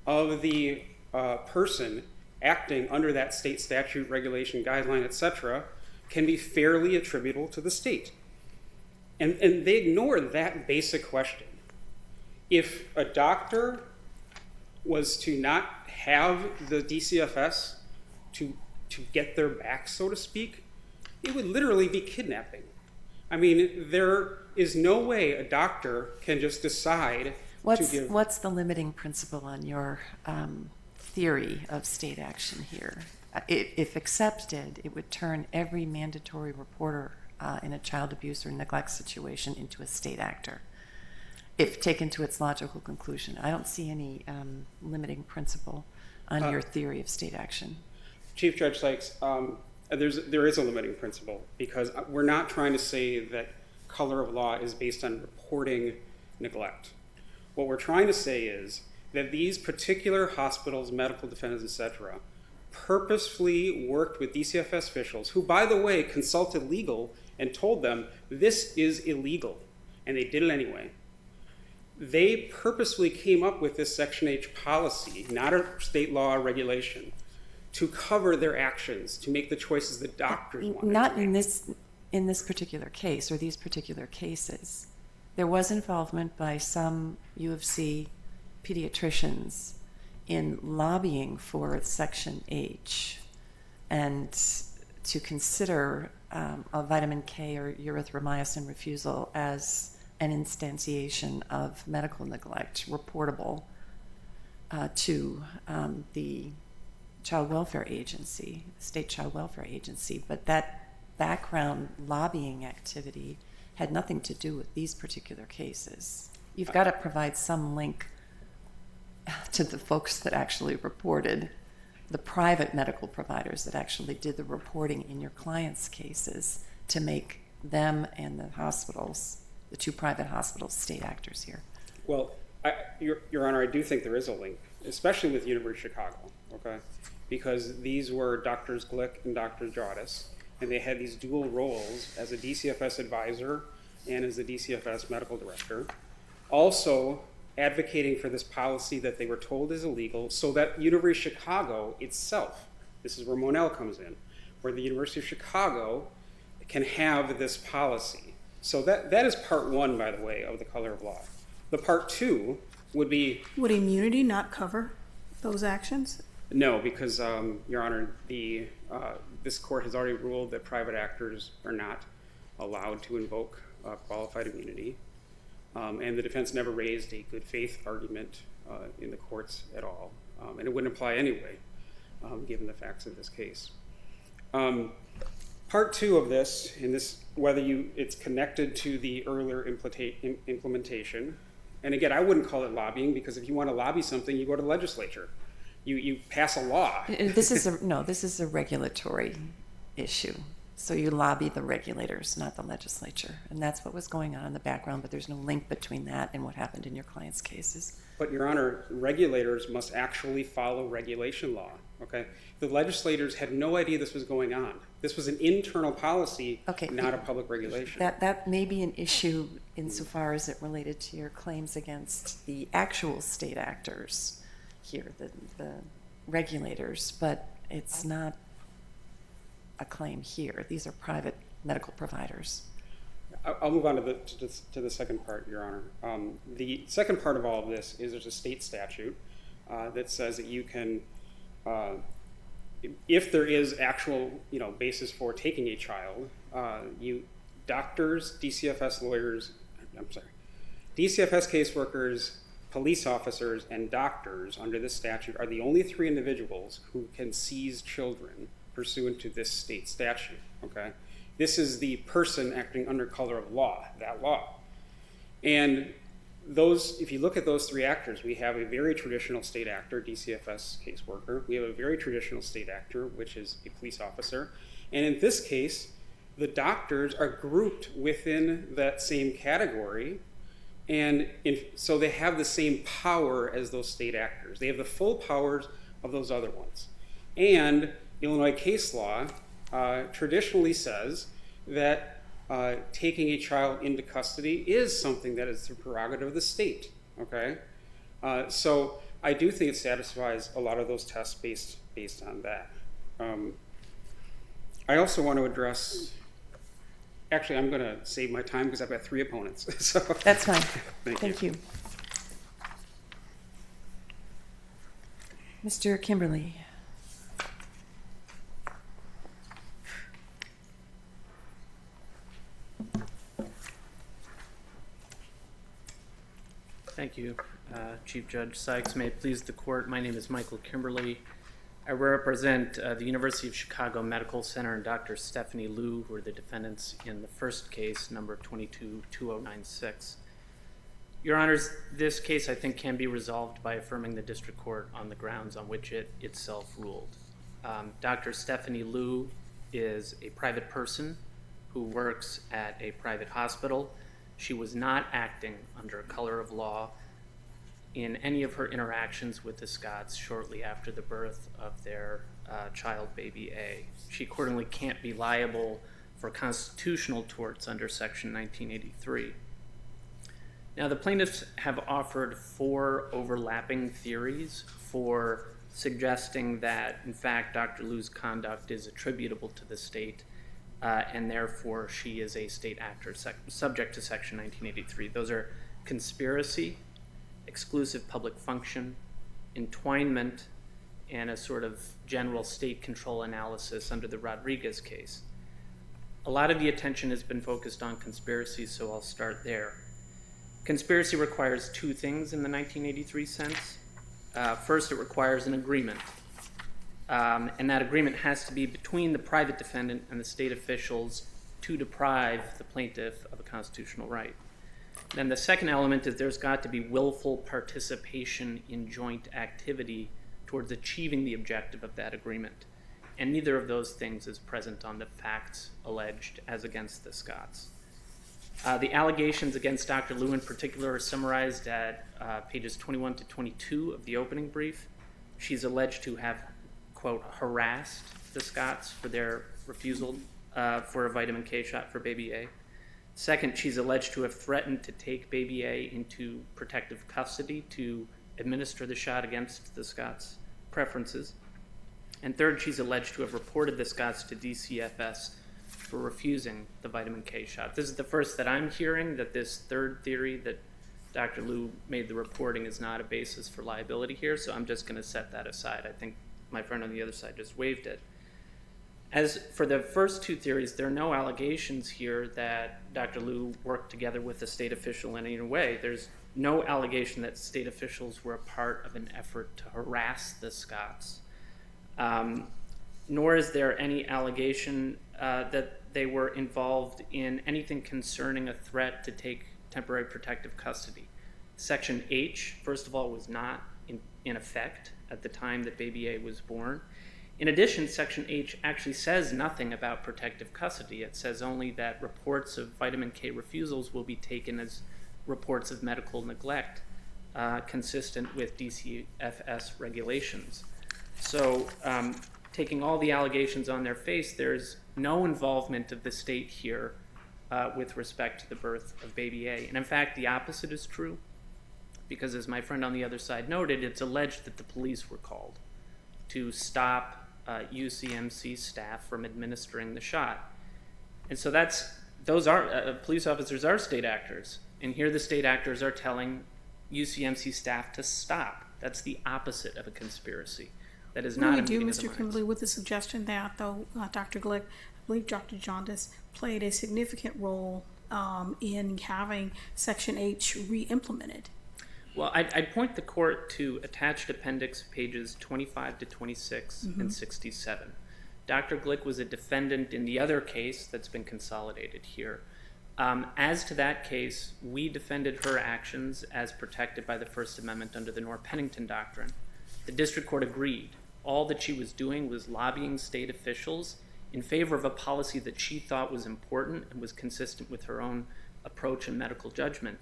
[SPEAKER 8] of the person acting under that state statute, regulation, guideline, etc., can be fairly attributable to the state. And they ignore that basic question. If a doctor was to not have the DCFS to get their back, so to speak, it would literally be kidnapping. There is no way a doctor can just decide to give...
[SPEAKER 3] What's the limiting principle on your theory of state action here? If accepted, it would turn every mandatory reporter in a child abuse or neglect situation into a state actor, if taken to its logical conclusion. I don't see any limiting principle on your theory of state action.
[SPEAKER 8] Chief Judge Sykes, there is a limiting principle, because we're not trying to say that color of law is based on reporting neglect. What we're trying to say is that these particular hospitals, medical defendants, etc., purposefully worked with DCFS officials, who, by the way, consulted legal and told them this is illegal, and they did it anyway. They purposefully came up with this Section H policy, not a state law or regulation, to cover their actions, to make the choices that doctors wanted
[SPEAKER 3] Not
[SPEAKER 8] to
[SPEAKER 3] in
[SPEAKER 8] make.
[SPEAKER 3] this particular case or these particular cases. There was involvement by some U of C pediatricians in lobbying for Section H and to consider a vitamin K or erythromycin refusal as an instantiation of medical neglect reportable to the Child Welfare Agency, State Child Welfare Agency. But that background lobbying activity had nothing to do with these particular cases. You've got to provide some link to the folks that actually reported, the private medical providers that actually did the reporting in your clients' cases to make them and the hospitals, the two private hospitals, state actors here.
[SPEAKER 8] Well, Your Honor, I do think there is a link, especially with University of Chicago, okay? Because these were Drs. Glick and Dr. Jodis, and they had these dual roles as a DCFS advisor and as the DCFS medical director, also advocating for this policy that they were told is illegal, so that University of Chicago itself, this is where Monell comes in, where the University of Chicago can have this policy. So that is part one, by the way, of the color of law. The part two would be...
[SPEAKER 6] Would immunity not cover those actions?
[SPEAKER 8] No, because, Your Honor, this court has already ruled that private actors are not allowed to invoke qualified immunity. And the defense never raised a good faith argument in the courts at all. And it wouldn't apply anyway, given the facts of this case. Part two of this, whether it's connected to the earlier implementation, and again, I wouldn't call it lobbying, because if you want to lobby something, you go to the legislature. You pass a law.
[SPEAKER 3] This is a regulatory issue. So you lobby the regulators, not the legislature. And that's what was going on in the background, but there's no link between that and what happened in your clients' cases.
[SPEAKER 8] But, Your Honor, regulators must actually follow regulation law, okay? The legislators had no idea this was going on. This was an internal policy, not a public regulation.
[SPEAKER 3] That may be an issue insofar as it related to your claims against the actual state actors here, the regulators, but it's not a claim here. These are private medical providers.
[SPEAKER 8] I'll move on to the second part, Your Honor. The second part of all of this is there's a state statute that says that you can, if there is actual basis for taking a child, doctors, DCFS lawyers, DCFS caseworkers, police officers, and doctors under this statute are the only three individuals who can seize children pursuant to this state statute, okay? This is the person acting under color of law, that law. And if you look at those three actors, we have a very traditional state actor, DCFS caseworker. We have a very traditional state actor, which is a police officer. And in this case, the doctors are grouped within that same category. And so they have the same power as those state actors. They have the full powers of those other ones. And Illinois case law traditionally says that taking a child into custody is something that is the prerogative of the state, okay? So I do think it satisfies a lot of those tests based on that. I also want to address, actually I'm going to save my time because I've got three opponents. So,
[SPEAKER 3] That's fine.
[SPEAKER 8] Thank you.
[SPEAKER 3] Mr. Kimberly.
[SPEAKER 1] Thank you, Chief Judge Sykes. May it please the court, my name is Michael Kimberly. I represent the University of Chicago Medical Center and Dr. Stephanie Liu, who are the defendants in the first case, number 22-2096. Your Honors, this case I think can be resolved by affirming the district court on the grounds on which it itself ruled. Dr. Stephanie Liu is a private person who works at a private hospital. She was not acting under color of law in any of her interactions with the Scotts shortly after the birth of their child, baby A. She accordingly can't be liable for constitutional torts under Section 1983. Now, the plaintiffs have offered 4 overlapping theories for suggesting that, in fact, Dr. Liu's conduct is attributable to the state, and therefore she is a state actor subject to Section 1983. Those are conspiracy, exclusive public function, entwinement, and a sort of general state control analysis under the Rodriguez case. A lot of the attention has been focused on conspiracy, so I'll start there. Conspiracy requires 2 things in the 1983 sense. First, it requires an agreement, and that agreement has to be between the private defendant and the state officials to deprive the plaintiff of a constitutional right. Then the second element is there's got to be willful participation in joint activity towards achieving the objective of that agreement. And neither of those things is present on the facts alleged as against the Scotts. The allegations against Dr. Liu in particular are summarized at pages 21 to 22 of the opening brief. She's alleged to have, quote, harassed the Scotts for their refusal for a vitamin K shot for baby A. Second, she's alleged to have threatened to take baby A into protective custody to administer the shot against the Scotts' preferences. And third, she's alleged to have reported the Scotts to DCFS for refusing the vitamin K shot. This is the first that I'm hearing, that this third theory that Dr. Liu made the reporting is not a basis for liability here, so I'm just going to set that aside. I think my friend on the other side just waived it. As for the first 2 theories, there are no allegations here that Dr. Liu worked together with a state official in any way. There's no allegation that state officials were a part of an effort to harass the Scotts. Nor is there any allegation that they were involved in anything concerning a threat to take temporary protective custody. Section H, first of all, was not in effect at the time that baby A was born. In addition, Section H actually says nothing about protective custody. It says only that reports of vitamin K refusals will be taken as reports of medical neglect, consistent with DCFS regulations. So, taking all the allegations on their face, there's no involvement of the state here with respect to the birth of baby A. And in fact, the opposite is true, because as my friend on the other side noted, it's alleged that the police were called to stop UCMC staff from administering the shot. And so those are, police officers are state actors. And here the state actors are telling UCMC staff to stop. That's the opposite of a conspiracy. That is not a meeting of the
[SPEAKER 6] Mr.
[SPEAKER 1] minds.
[SPEAKER 6] Kimberly, with the suggestion that, though, Dr. Glick, I believe Dr. Jaundice played a significant role in having Section H re-implemented.
[SPEAKER 1] Well, I'd point the court to attached appendix pages 25 to 26 and 67. Dr. Glick was a defendant in the other case that's been consolidated here. As to that case, we defended her actions as protected by the First Amendment under the Noor-Pennington Doctrine. The district court agreed. All that she was doing was lobbying state officials in favor of a policy that she thought was important and was consistent with her own approach and medical judgment.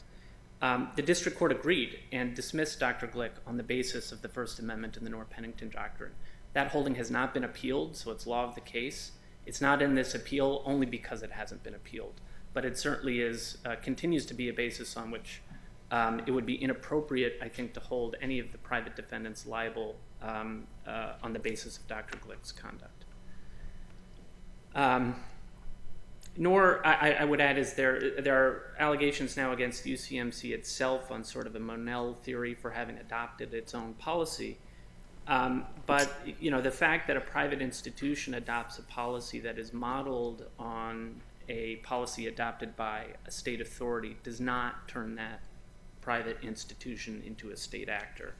[SPEAKER 1] The district court agreed and dismissed Dr. Glick on the basis of the First Amendment and the Noor-Pennington Doctrine. That holding has not been appealed, so it's law of the case. It's not in this appeal only because it hasn't been appealed, but it certainly is continues to be a basis on which it would be inappropriate, I think, to hold any of the private defendants liable on the basis of Dr. Glick's conduct. Nor, I would add, is there are allegations now against UCMC itself on sort of a Monell theory for having adopted its own policy. But the fact that a private institution adopts a policy that is modeled on a policy adopted by a state authority does not turn that private institution into a state actor.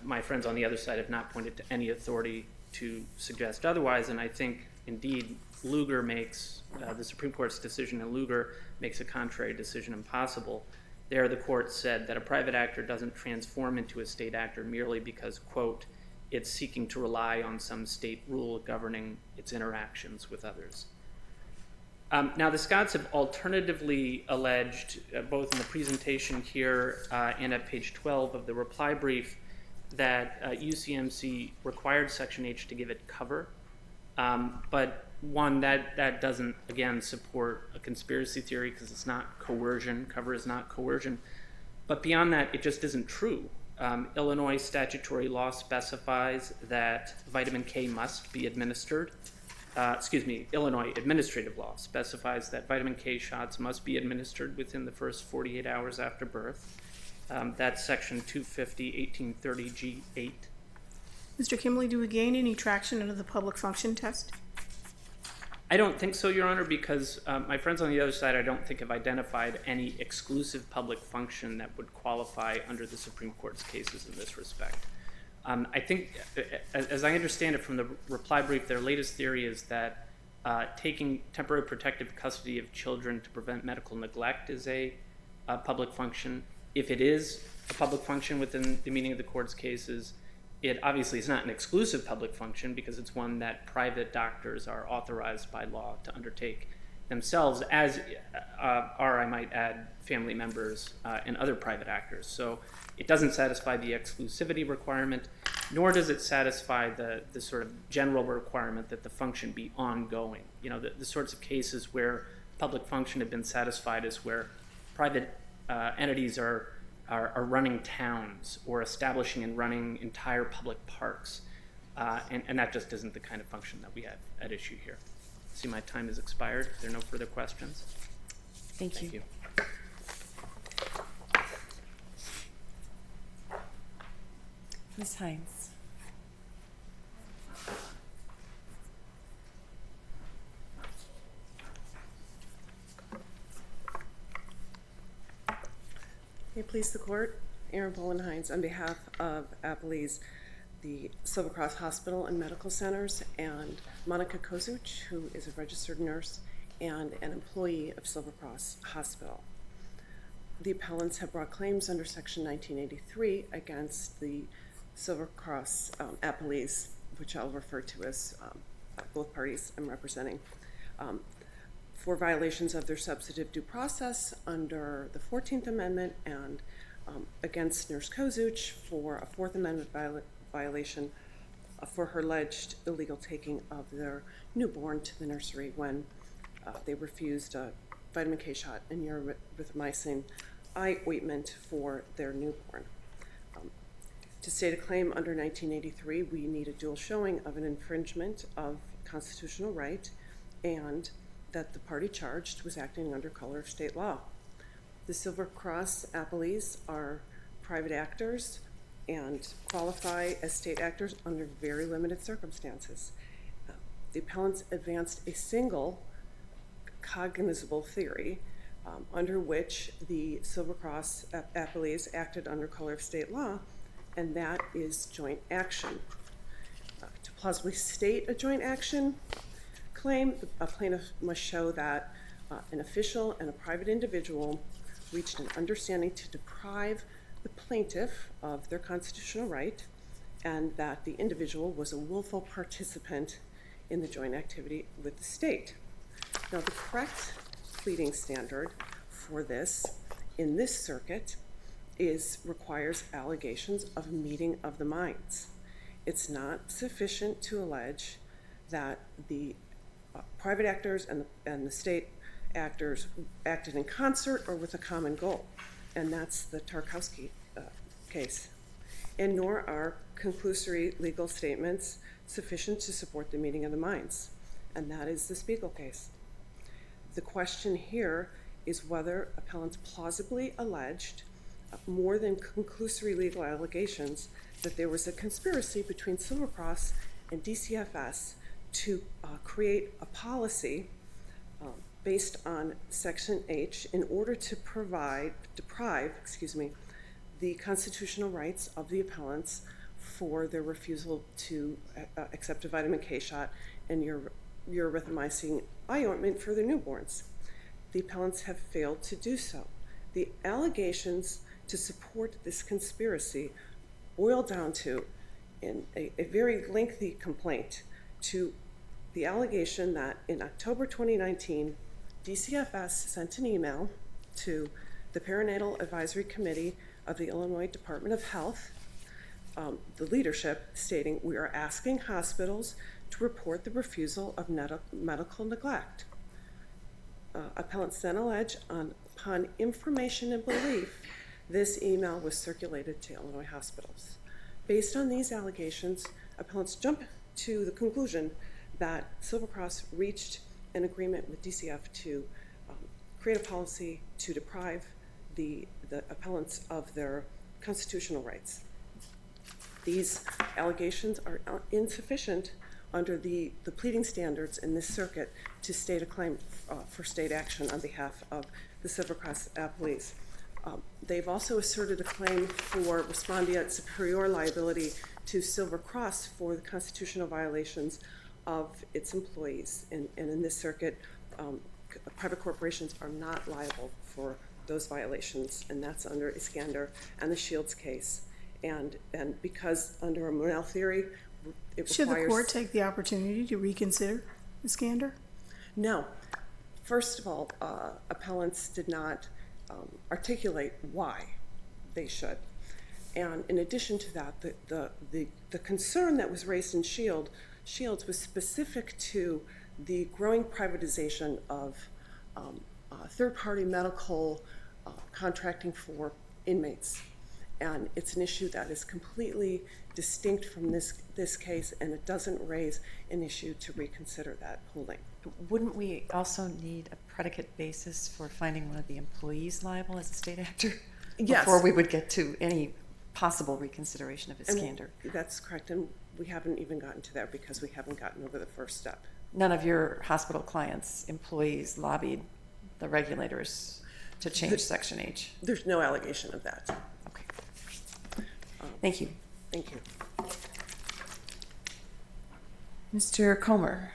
[SPEAKER 1] My friends on the other side have not pointed to any authority to suggest otherwise, and I think, indeed, Lugar makes, the Supreme Court's decision in Lugar makes a contrary decision impossible. There, the court said that a private actor doesn't transform into a state actor merely because, quote, it's seeking to rely on some state rule governing its interactions with others. Now, the Scotts have alternatively alleged, both in the presentation here and at page 12 of the reply brief, that UCMC required Section H to give it cover, but one, that doesn't, again, support a conspiracy theory because it's not coercion. Cover is not coercion. But beyond that, it just isn't true. Illinois statutory law specifies that vitamin K must be administered. Illinois administrative law specifies that vitamin K shots must be administered within the first 48 hours after birth. That's Section 250, 1830 G8.
[SPEAKER 6] Mr. Kimberly, do we gain any traction under the public function test?
[SPEAKER 1] I don't think so, Your Honor, because my friends on the other side, I don't think have identified any exclusive public function that would qualify under the Supreme Court's cases in this respect. I think, as I understand it from the reply brief, their latest theory is that taking temporary protective custody of children to prevent medical neglect is a public function. If it is a public function within the meaning of the court's cases, it obviously is not an exclusive public function because it's one that private doctors are authorized by law to undertake themselves, as are, I might add, family members and other private actors. So it doesn't satisfy the exclusivity requirement, nor does it satisfy the sort of general requirement that the function be ongoing. You know, the sorts of cases where public function have been satisfied is where private entities are running towns or establishing and running entire public parks. And that just isn't the kind of function that we have at issue here. See, my time has expired. If there are no further questions.
[SPEAKER 3] Thank you.
[SPEAKER 1] Thank you.
[SPEAKER 3] Ms. Hines.
[SPEAKER 9] May it please the court, Aaron Bowen-Hines on behalf of Appellees, the Silver Cross Hospital and Medical Centers, and Monica Kozuch, who is a registered nurse and an employee of Silver Cross Hospital. The appellants have brought claims under Section 1983 against the Silver Cross appellees, which I'll refer to as both parties I'm representing, for violations of their substantive due process under the 14th Amendment and against Nurse Kozuch for a Fourth Amendment violation for her alleged illegal taking of their newborn to the nursery when they refused a vitamin K shot and erythromycin eye ointment for their newborn. To state a claim under 1983, we need a dual showing of an infringement of constitutional right and that the party charged was acting under color of state law. The Silver Cross appellees are private actors and qualify as state actors under very limited circumstances. The appellants advanced a single cognizable theory under which the Silver Cross appellees acted under color of state law, and that is joint action. To plausibly state a joint action claim, a plaintiff must show that an official and a private individual reached an understanding to deprive the plaintiff of their constitutional right and that the individual was a willful participant in the joint activity with the state. Now, the correct pleading standard for this in this circuit requires allegations of a meeting of the minds. It's not sufficient to allege that the private actors and the state actors acted in concert or with a common goal, and that's the Tarkowski case. And nor are conclusory legal statements sufficient to support the meeting of the minds, and that is the Spiegel case. The question here is whether appellants plausibly alleged more than conclusory legal allegations that there was a conspiracy between Silver Cross and DCFS to create a policy based on Section H in order to deprive the constitutional rights of the appellants for their refusal to accept a vitamin K shot and erythromycin eye ointment for their newborns. The appellants have failed to do so. The allegations to support this conspiracy boil down to, in a very lengthy complaint, to the allegation that in October 2019, DCFS sent an email to the Perinatal Advisory Committee of the Illinois Department of Health the leadership stating, "We are asking hospitals to report the refusal of medical neglect." Appellants then allege, upon information and belief, this email was circulated to Illinois hospitals. Based on these allegations, appellants jump to the conclusion that Silver Cross reached an agreement with DCF to create a policy to deprive the appellants of their constitutional rights. These allegations are insufficient under the pleading standards in this circuit to state a claim for state action on behalf of the Silver Cross appellees. They've also asserted a claim for respondeat superior liability to Silver Cross for the constitutional violations of its employees. And in this circuit, private corporations are not liable for those violations, and that's under Iskander and the Shields case. And because under a Monell theory, it requires...
[SPEAKER 6] Should the court take the opportunity to reconsider Iskander?
[SPEAKER 9] No. First of all, appellants did not articulate why they should. And in addition to that, the concern that was raised in Shields was specific to the growing privatization of third-party medical contracting for inmates. And it's an issue that is completely distinct from this case, and it doesn't raise an issue to reconsider that holding.
[SPEAKER 3] Wouldn't we also need a predicate basis for finding one of the employees liable as a state actor?
[SPEAKER 9] Yes.
[SPEAKER 3] Before we would get to any possible reconsideration of Iskander.
[SPEAKER 9] That's correct, and we haven't even gotten to that because we haven't gotten over the first step.
[SPEAKER 3] None of your hospital clients' employees lobbied the regulators to change Section H.
[SPEAKER 9] There's no allegation of that.
[SPEAKER 3] Okay. Thank you.
[SPEAKER 9] Thank you.
[SPEAKER 3] Mr. Comer.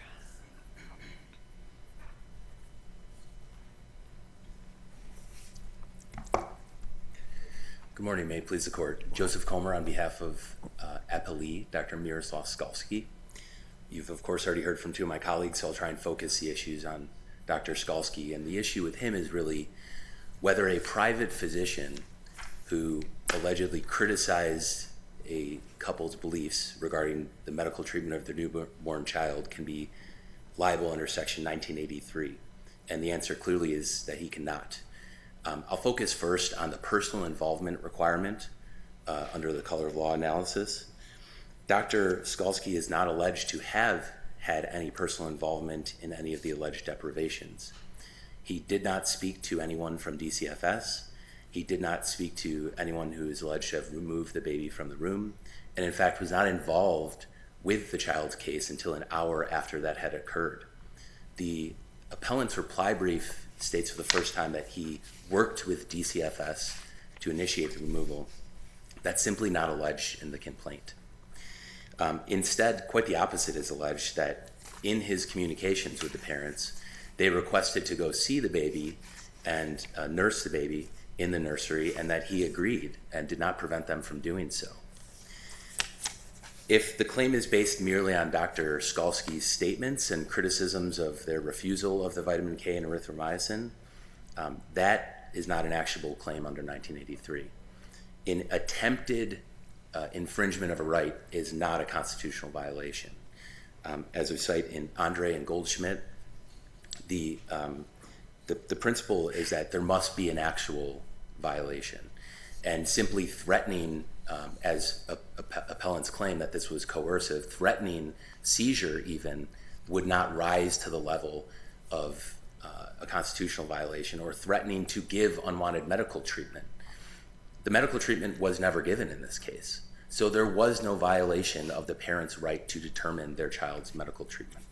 [SPEAKER 10] Good morning, may it please the court. Joseph Comer on behalf of Appellee, Dr. Miroslav Skalski. You've of course already heard from two of my colleagues, so I'll try and focus the issues on Dr. Skalski. And the issue with him is really whether a private physician who allegedly criticized a couple's beliefs regarding the medical treatment of their newborn child can be liable under Section 1983. And the answer clearly is that he cannot. I'll focus first on the personal involvement requirement under the color of law analysis. Dr. Skalski is not alleged to have had any personal involvement in any of the alleged deprivations. He did not speak to anyone from DCFS. He did not speak to anyone who is alleged to have removed the baby from the room, and in fact was not involved with the child's case until an hour after that had occurred. The appellant's reply brief states for the first time that he worked with DCFS to initiate the removal. That's simply not alleged in the complaint. Instead, quite the opposite is alleged, that in his communications with the parents, they requested to go see the baby and nurse the baby in the nursery, and that he agreed and did not prevent them from doing so. If the claim is based merely on Dr. Skalski's statements and criticisms of their refusal of the vitamin K and erythromycin, that is not an actionable claim under 1983. An attempted infringement of a right is not a constitutional violation. As we cite in Andre and Goldschmidt, the principle is that there must be an actual violation, and simply threatening, as appellants claim that this was coercive, threatening seizure even would not rise to the level of a constitutional violation, or threatening to give unwanted medical treatment. The medical treatment was never given in this case, so there was no violation of the parent's right to determine their child's medical treatment.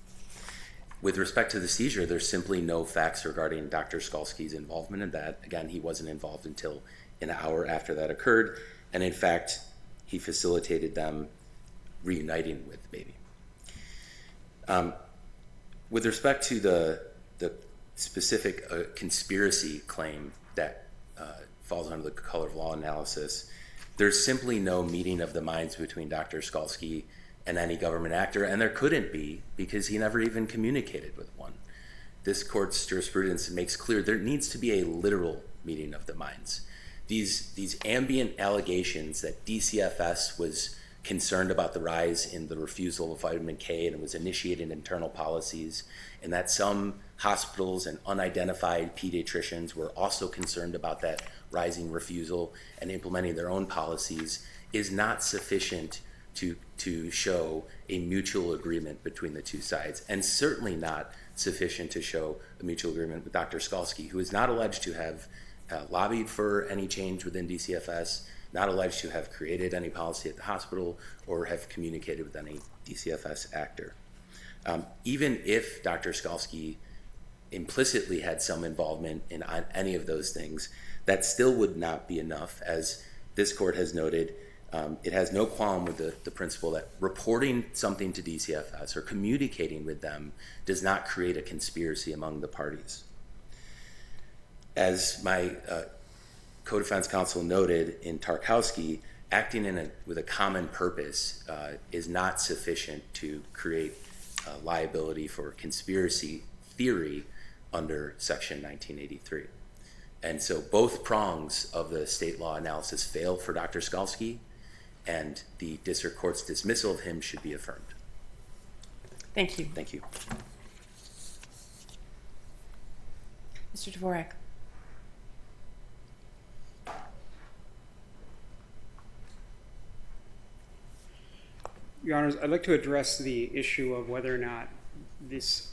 [SPEAKER 10] With respect to the seizure, there's simply no facts regarding Dr. Skalski's involvement in that. Again, he wasn't involved until an hour after that occurred, and in fact, he facilitated them reuniting with the baby. With respect to the specific conspiracy claim that falls under the color of law analysis, there's simply no meeting of the minds between Dr. Skalski and any government actor, and there couldn't be because he never even communicated with one. This court's jurisprudence makes clear there needs to be a literal meeting of the minds. These ambient allegations that DCFS was concerned about the rise in the refusal of vitamin K, and it was initiating internal policies, and that some hospitals and unidentified pediatricians were also concerned about that rising refusal and implementing their own policies, is not sufficient to show a mutual agreement between the two sides, and certainly not sufficient to show a mutual agreement with Dr. Skalski, who is not alleged to have lobbied for any change within DCFS, not alleged to have created any policy at the hospital, or have communicated with any DCFS actor. Even if Dr. Skalski implicitly had some involvement in any of those things, that still would not be enough. As this court has noted, it has no qualm with the principle that reporting something to DCFS or communicating with them does not create a conspiracy among the parties. As my co-defense counsel noted in Tarkowski, acting with a common purpose is not sufficient to create liability for conspiracy theory under Section 1983. And so both prongs of the state law analysis fail for Dr. Skalski, and the district court's dismissal of him should be affirmed.
[SPEAKER 3] Thank you.
[SPEAKER 10] Thank you.
[SPEAKER 3] Mr. Dvorak.
[SPEAKER 8] Your Honors, I'd like to address the issue of whether or not this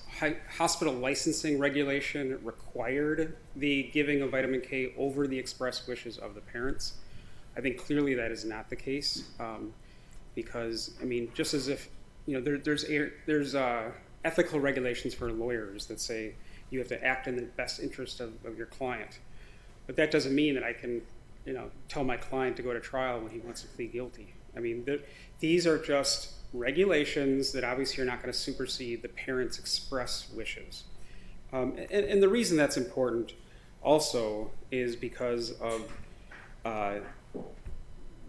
[SPEAKER 8] hospital licensing regulation required the giving of vitamin K over the express wishes of the parents. I think clearly that is not the case, because, I mean, just as if, you know, there's ethical regulations for lawyers that say you have to act in the best interest of your client. But that doesn't mean that I can, you know, tell my client to go to trial when he wants to plead guilty. I mean, these are just regulations that obviously are not going to supersede the parents' express wishes. And the reason that's important also is because of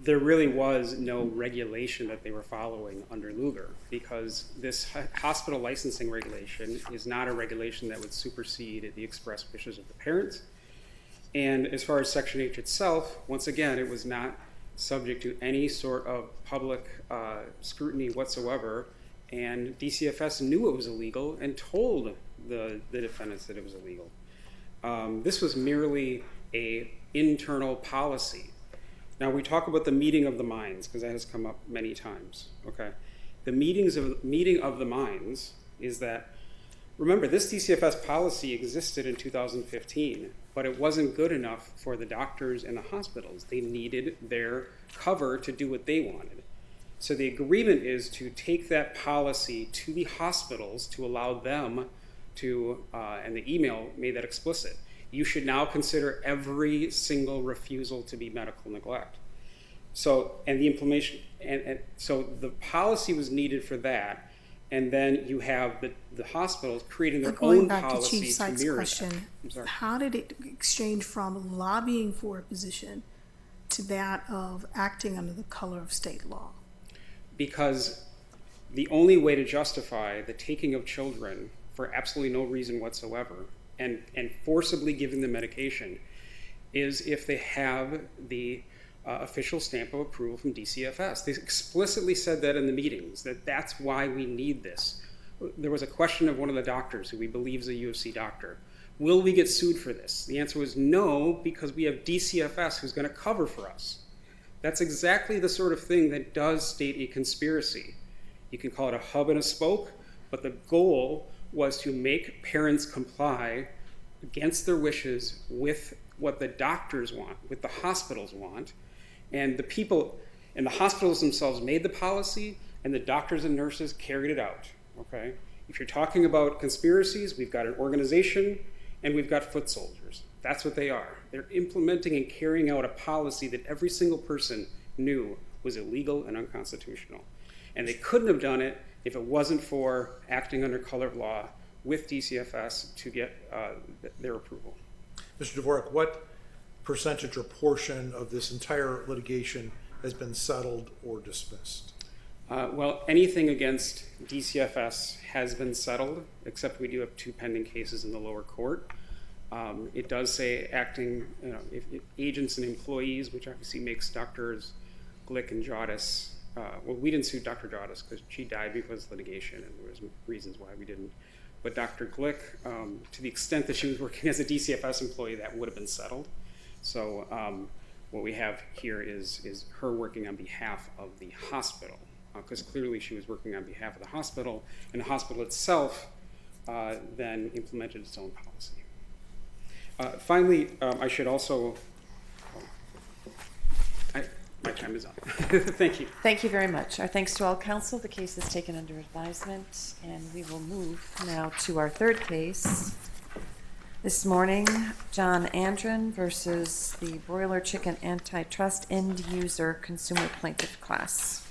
[SPEAKER 8] there really was no regulation that they were following under Lugar, because this hospital licensing regulation is not a regulation that would supersede the express wishes of the parents. And as far as Section H itself, once again, it was not subject to any sort of public scrutiny whatsoever, and DCFS knew it was illegal and told the defendants that it was illegal. This was merely an internal policy. Now, we talk about the meeting of the minds, because that has come up many times. Okay, the meeting of the minds is that, remember, this DCFS policy existed in 2015, but it wasn't good enough for the doctors and the hospitals. They needed their cover to do what they wanted. So the agreement is to take that policy to the hospitals to allow them to, and the email made that explicit, you should now consider every single refusal to be medical neglect. So, and the implementation, and so the policy was needed for that, and then you have the hospitals creating their own policy to mirror
[SPEAKER 6] question,
[SPEAKER 8] that.
[SPEAKER 6] how did it exchange from lobbying for a position to that of acting under the color of state law?
[SPEAKER 8] Because the only way to justify the taking of children for absolutely no reason whatsoever and forcibly giving them medication is if they have the official stamp of approval from DCFS. They explicitly said that in the meetings, that that's why we need this. There was a question of one of the doctors who we believe is a UFC doctor. Will we get sued for this? The answer was no, because we have DCFS who's going to cover for us. That's exactly the sort of thing that does state a conspiracy. You can call it a hub and a spoke, but the goal was to make parents comply against their wishes with what the doctors want, what the hospitals want, and the people and the hospitals themselves made the policy, and the doctors and nurses carried it out. Okay? If you're talking about conspiracies, we've got an organization and we've got foot soldiers. That's what they are. They're implementing and carrying out a policy that every single person knew was illegal and unconstitutional. And they couldn't have done it if it wasn't for acting under color of law with DCFS to get their approval.
[SPEAKER 5] Mr. Dvorak, what percentage or portion of this entire litigation has been settled or dismissed?
[SPEAKER 8] Well, anything against DCFS has been settled, except we do have 2 pending cases in the lower court. It does say acting, if agents and employees, which obviously makes Drs. Glick and Jodis well, we didn't sue Dr. Jaudas because she died because of litigation, and there was reasons why we didn't. But Dr. Glick, to the extent that she was working as a DCFS employee, that would have been settled. So what we have here is her working on behalf of the hospital, because clearly she was working on behalf of the hospital, and the hospital itself then implemented its own policy. Finally, I should also, my time is up. Thank you.
[SPEAKER 3] Thank you very much. Our thanks to all counsel. The case is taken under advisement, and we will move now to our third case. This morning, John Andren versus the Broiler Chicken Antitrust End User Consumer Plaintiff Class.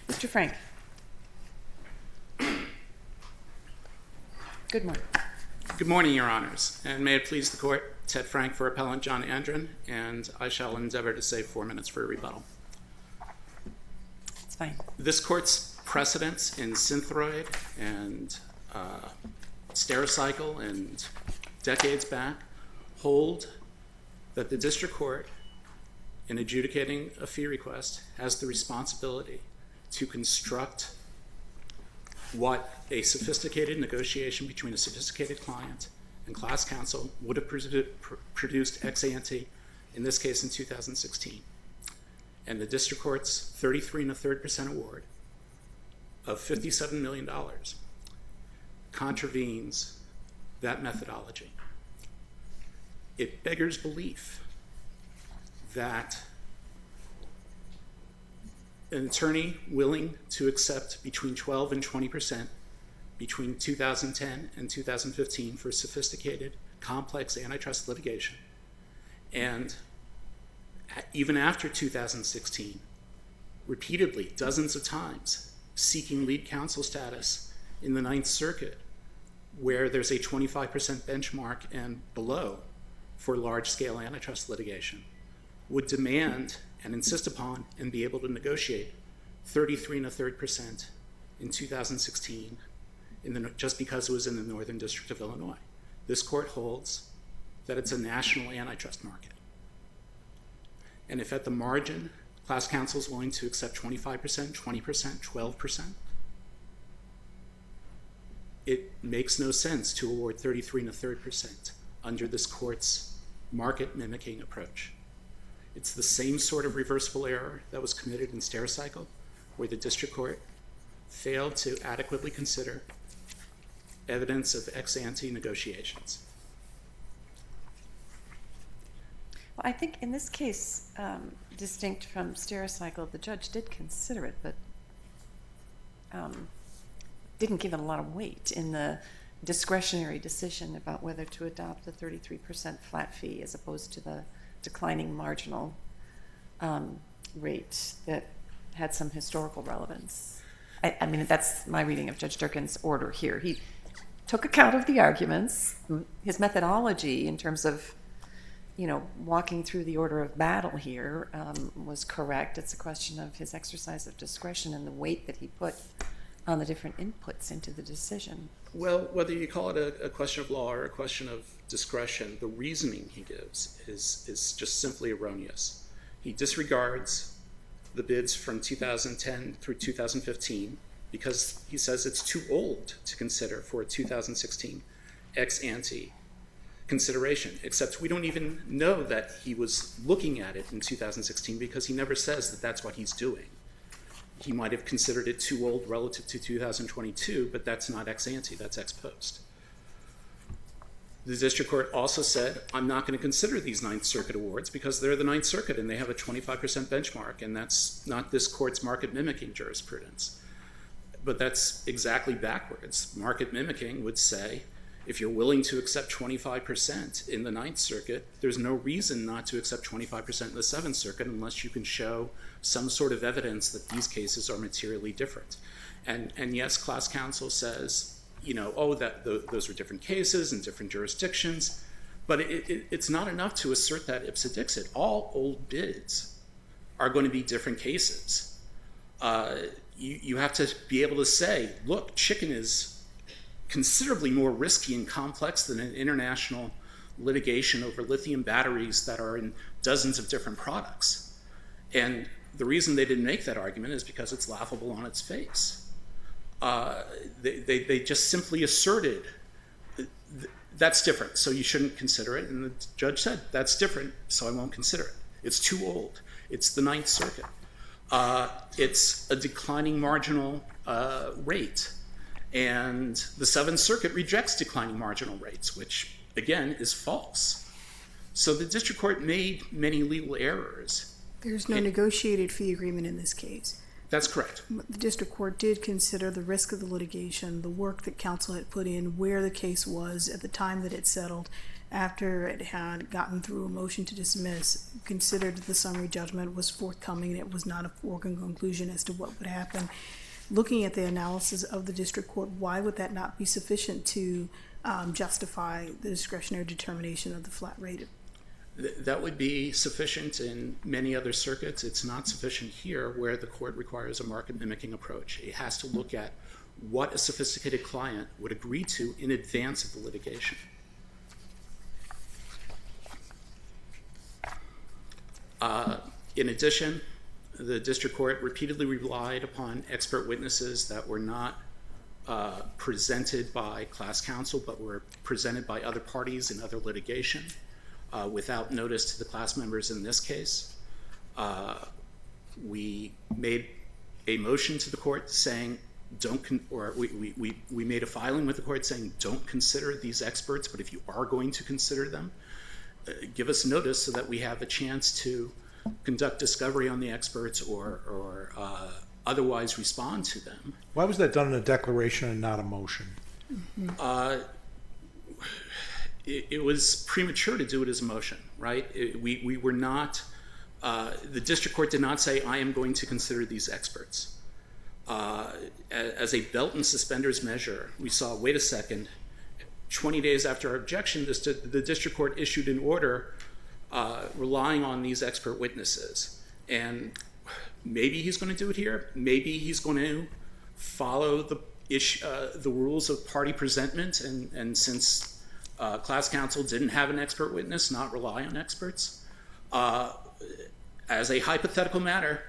[SPEAKER 3] Mr. Frank. Good morning.
[SPEAKER 11] Good morning, Your Honors, and may it please the Court, Ted Frank for Appellant John Andren, and I shall endeavor to save 4 minutes for a rebuttal.
[SPEAKER 3] It's fine.
[SPEAKER 11] This Court's precedents in Synthroid and Stericycle and decades back hold that the District Court, in adjudicating a fee request, has the responsibility to construct what a sophisticated negotiation between a sophisticated client and class counsel would have produced ex ante, in this case in 2016. And the District Court's 33 1/3% award of $57 million contravenes that methodology. It beggars belief that an attorney willing to accept between 12 and 20% between 2010 and 2015 for sophisticated, complex antitrust litigation, and even after 2016, repeatedly, dozens of times, seeking lead counsel status in the Ninth Circuit, where there's a 25% benchmark and below for large-scale antitrust litigation, would demand and insist upon and be able to negotiate 33 1/3% in 2016 just because it was in the Northern District of Illinois. This Court holds that it's a national antitrust market. And if at the margin, class counsel is willing to accept 25%, 20%, 12%, it makes no sense to award 33 1/3% under this Court's market mimicking approach. It's the same sort of reversible error that was committed in Stericycle, where the District Court failed to adequately consider evidence of ex ante negotiations.
[SPEAKER 3] Well, I think in this case, distinct from Stericycle, the judge did consider it, but didn't give it a lot of weight in the discretionary decision about whether to adopt the 33% flat fee as opposed to the declining marginal rate that had some historical relevance. I mean, that's my reading of Judge Durkin's order here. He took account of the arguments. His methodology in terms of, walking through the order of battle here was correct. It's a question of his exercise of discretion and the weight that he put on the different inputs into the decision.
[SPEAKER 11] Well, whether you call it a question of law or a question of discretion, the reasoning he gives is just simply erroneous. He disregards the bids from 2010 through 2015 because he says it's too old to consider for a 2016 ex ante consideration, except we don't even know that he was looking at it in 2016 because he never says that that's what he's doing. He might have considered it too old relative to 2022, but that's not ex ante, that's ex post. The District Court also said, I'm not going to consider these Ninth Circuit awards because they're the Ninth Circuit and they have a 25% benchmark, and that's not this court's market mimicking jurisprudence. But that's exactly backwards. Market mimicking would say, if you're willing to accept 25% in the Ninth Circuit, there's no reason not to accept 25% in the Seventh Circuit unless you can show some sort of evidence that these cases are materially different. And yes, class counsel says, those are different cases and different jurisdictions, but it's not enough to assert that ipse dixit. All old bids are going to be different cases. you have to be able to say, look, chicken is considerably more risky and complex than an international litigation over lithium batteries that are in dozens of different products. And the reason they didn't make that argument is because it's laughable on its face. They just simply asserted that's different, so you shouldn't consider it. And the judge said, that's different, so I won't consider it. It's too old. It's the Ninth Circuit. It's a declining marginal rate. And the Seventh Circuit rejects declining marginal rates, which, again, is false. So the district court made many legal errors.
[SPEAKER 6] There's no negotiated fee agreement in this case.
[SPEAKER 11] That's correct.
[SPEAKER 6] The district court did consider the risk of the litigation, the work that counsel had put in, where the case was at the time that it settled, after it had gotten through a motion to dismiss, considered the summary judgment was forthcoming and it was not a foregone conclusion as to what would happen. Looking at the analysis of the district court, why would that not be sufficient to justify the discretionary determination of the flat rate?
[SPEAKER 11] That would be sufficient in many other circuits. It's not sufficient here where the court requires a market mimicking approach. It has to look at what a sophisticated client would agree to in advance of the litigation. In addition, the district court repeatedly relied upon expert witnesses that were not presented by class counsel but were presented by other parties in other litigation. Without notice to the class members in this case. We made a motion to the court saying, we made a filing with the court saying, don't consider these experts, but if you are going to consider them, give us notice so that we have a chance to conduct discovery on the experts or otherwise respond to them.
[SPEAKER 5] Why was that done in a declaration and not a motion?
[SPEAKER 11] It was premature to do it as a motion, right? We were not, the district court did not say, I am going to consider these experts. As a belt and suspenders measure, we saw, wait a second, 20 days after our objection, the district court issued an order relying on these expert witnesses. And maybe he's going to do it here. Maybe he's going to follow the rules of party presentment, and since class counsel didn't have an expert witness, not rely on experts. As a hypothetical matter,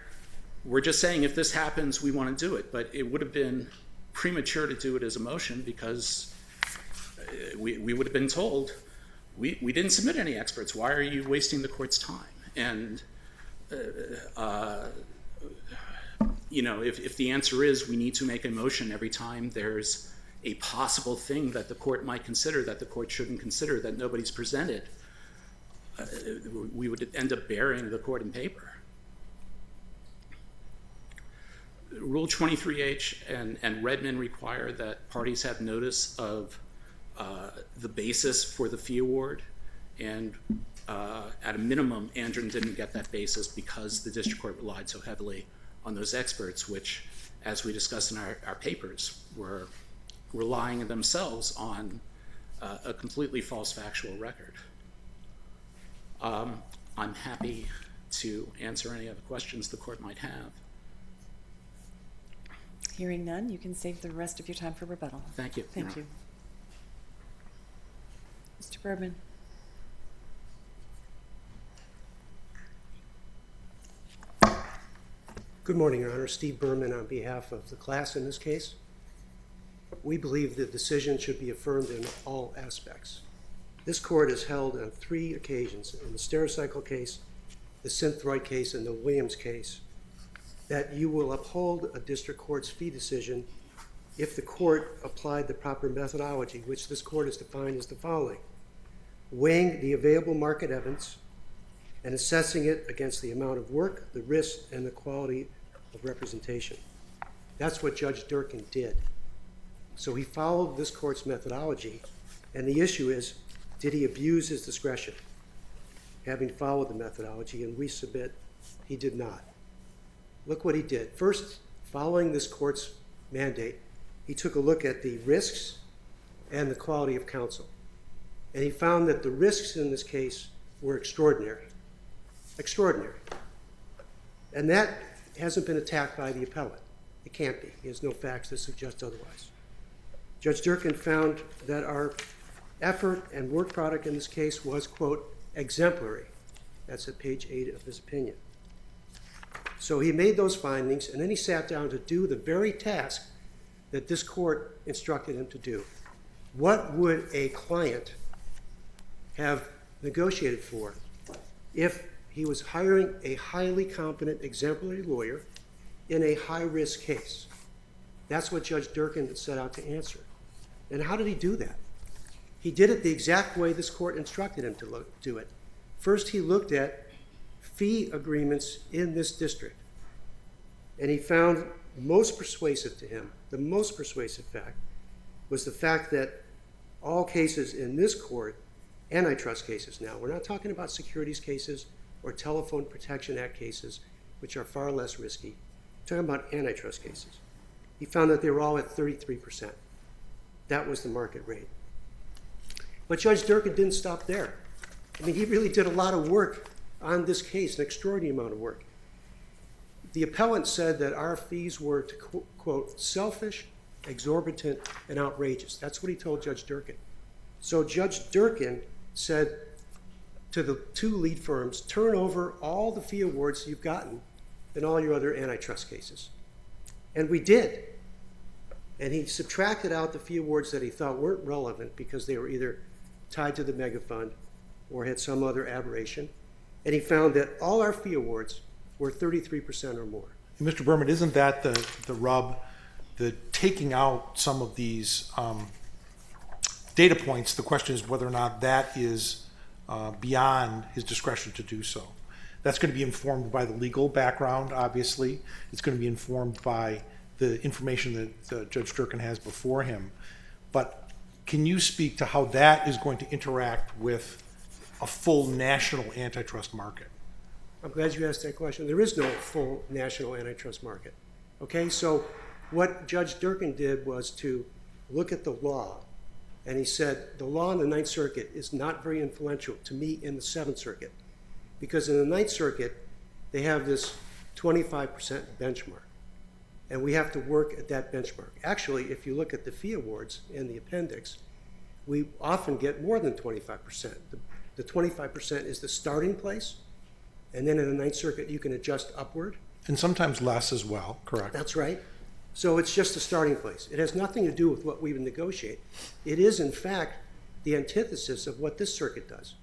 [SPEAKER 11] we're just saying if this happens, we want to do it. But it would have been premature to do it as a motion because we would have been told, we didn't submit any experts. Why are you wasting the court's time? And if the answer is we need to make a motion every time there's a possible thing that the court might consider that the court shouldn't consider that nobody's presented, we would end up burying the court in paper. Rule 23H and Redmond require that parties have notice of the basis for the fee award, and at a minimum, Andrew didn't get that basis because the district court relied so heavily on those experts, which, as we discussed in our papers, were relying themselves on a completely false factual record. I'm happy to answer any other questions the court might have.
[SPEAKER 3] Hearing none, you can save the rest of your time for rebuttal.
[SPEAKER 11] Thank you.
[SPEAKER 3] Thank you. Mr. Berman.
[SPEAKER 12] Good morning, Your Honor. Steve Berman on behalf of the class in this case. We believe the decision should be affirmed in all aspects. This court has held on 3 occasions, in the Stericycle case, the Synthroid case, and the Williams case, that you will uphold a district court's fee decision if the court applied the proper methodology, which this court has defined as the following: weighing the available market evidence and assessing it against the amount of work, the risk, and the quality of representation. That's what Judge Durkin did. So he followed this court's methodology, and the issue is, did he abuse his discretion, having followed the methodology? And we submit he did not. Look what he did. First, following this court's mandate, he took a look at the risks and the quality of counsel. And he found that the risks in this case were extraordinary. Extraordinary. And that hasn't been attacked by the appellant. It can't be. He has no facts to suggest otherwise. Judge Durkin found that our effort and work product in this case was, quote, exemplary. That's at page 8 of his opinion. So he made those findings, and then he sat down to do the very task that this court instructed him to do. What would a client have negotiated for if he was hiring a highly competent, exemplary lawyer in a high-risk case? That's what Judge Durkin set out to answer. And how did he do that? He did it the exact way this court instructed him to do it. First, he looked at fee agreements in this district, and he found most persuasive to him, the most persuasive fact, was the fact that all cases in this court, antitrust cases now, we're not talking about securities cases or Telephone Protection Act cases, which are far less risky. We're talking about antitrust cases. He found that they were all at 33%. That was the market rate. But Judge Durkin didn't stop there. I mean, he really did a lot of work on this case, an extraordinary amount of work. The appellant said that our fees were, to quote, selfish, exorbitant, and outrageous. That's what he told Judge Durkin. So Judge Durkin said to the two lead firms, turn over all the fee awards you've gotten in all your other antitrust cases. And we did. And he subtracted out the fee awards that he thought weren't relevant because they were either tied to the mega fund or had some other aberration. And he found that all our fee awards were 33% or more.
[SPEAKER 5] Mr. Berman, isn't that the rub, the taking out some of these data points? The question is whether or not that is beyond his discretion to do so. That's going to be informed by the legal background, obviously. It's going to be informed by the information that Judge Durkin has before him. But can you speak to how that is going to interact with a full national antitrust market?
[SPEAKER 12] I'm glad you asked that question. There is no full national antitrust market. Okay, so what Judge Durkin did was to look at the law, and he said the law in the Ninth Circuit is not very influential to me in the Seventh Circuit, because in the Ninth Circuit, they have this 25% benchmark, and we have to work at that benchmark. Actually, if you look at the fee awards in the appendix, we often get more than 25%. The 25% is the starting place, and then in the Ninth Circuit, you can adjust upward.
[SPEAKER 5] And sometimes less as well, correct?
[SPEAKER 12] That's right. So it's just a starting place. It has nothing to do with what we would negotiate. It is, in fact, the antithesis of what this circuit does.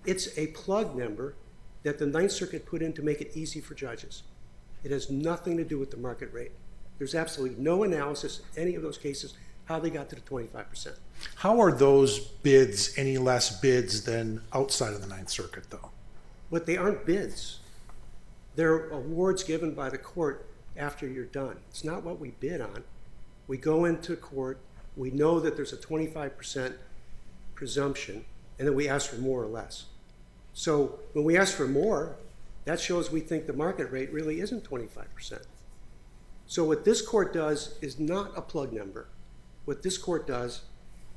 [SPEAKER 12] It's a plug number that the Ninth Circuit put in to make it easy for judges. It has nothing to do with the market rate. There's absolutely no analysis in any of those cases how they got to the 25%.
[SPEAKER 5] How are those bids any less bids than outside of the Ninth Circuit, though?
[SPEAKER 12] But they aren't bids. They're awards given by the court after you're done. It's not what we bid on. We go into court, we know that there's a 25% presumption, and then we ask for more or less. So when we ask for more, that shows we think the market rate really isn't 25%. So what this court does is not a plug number. What this court does,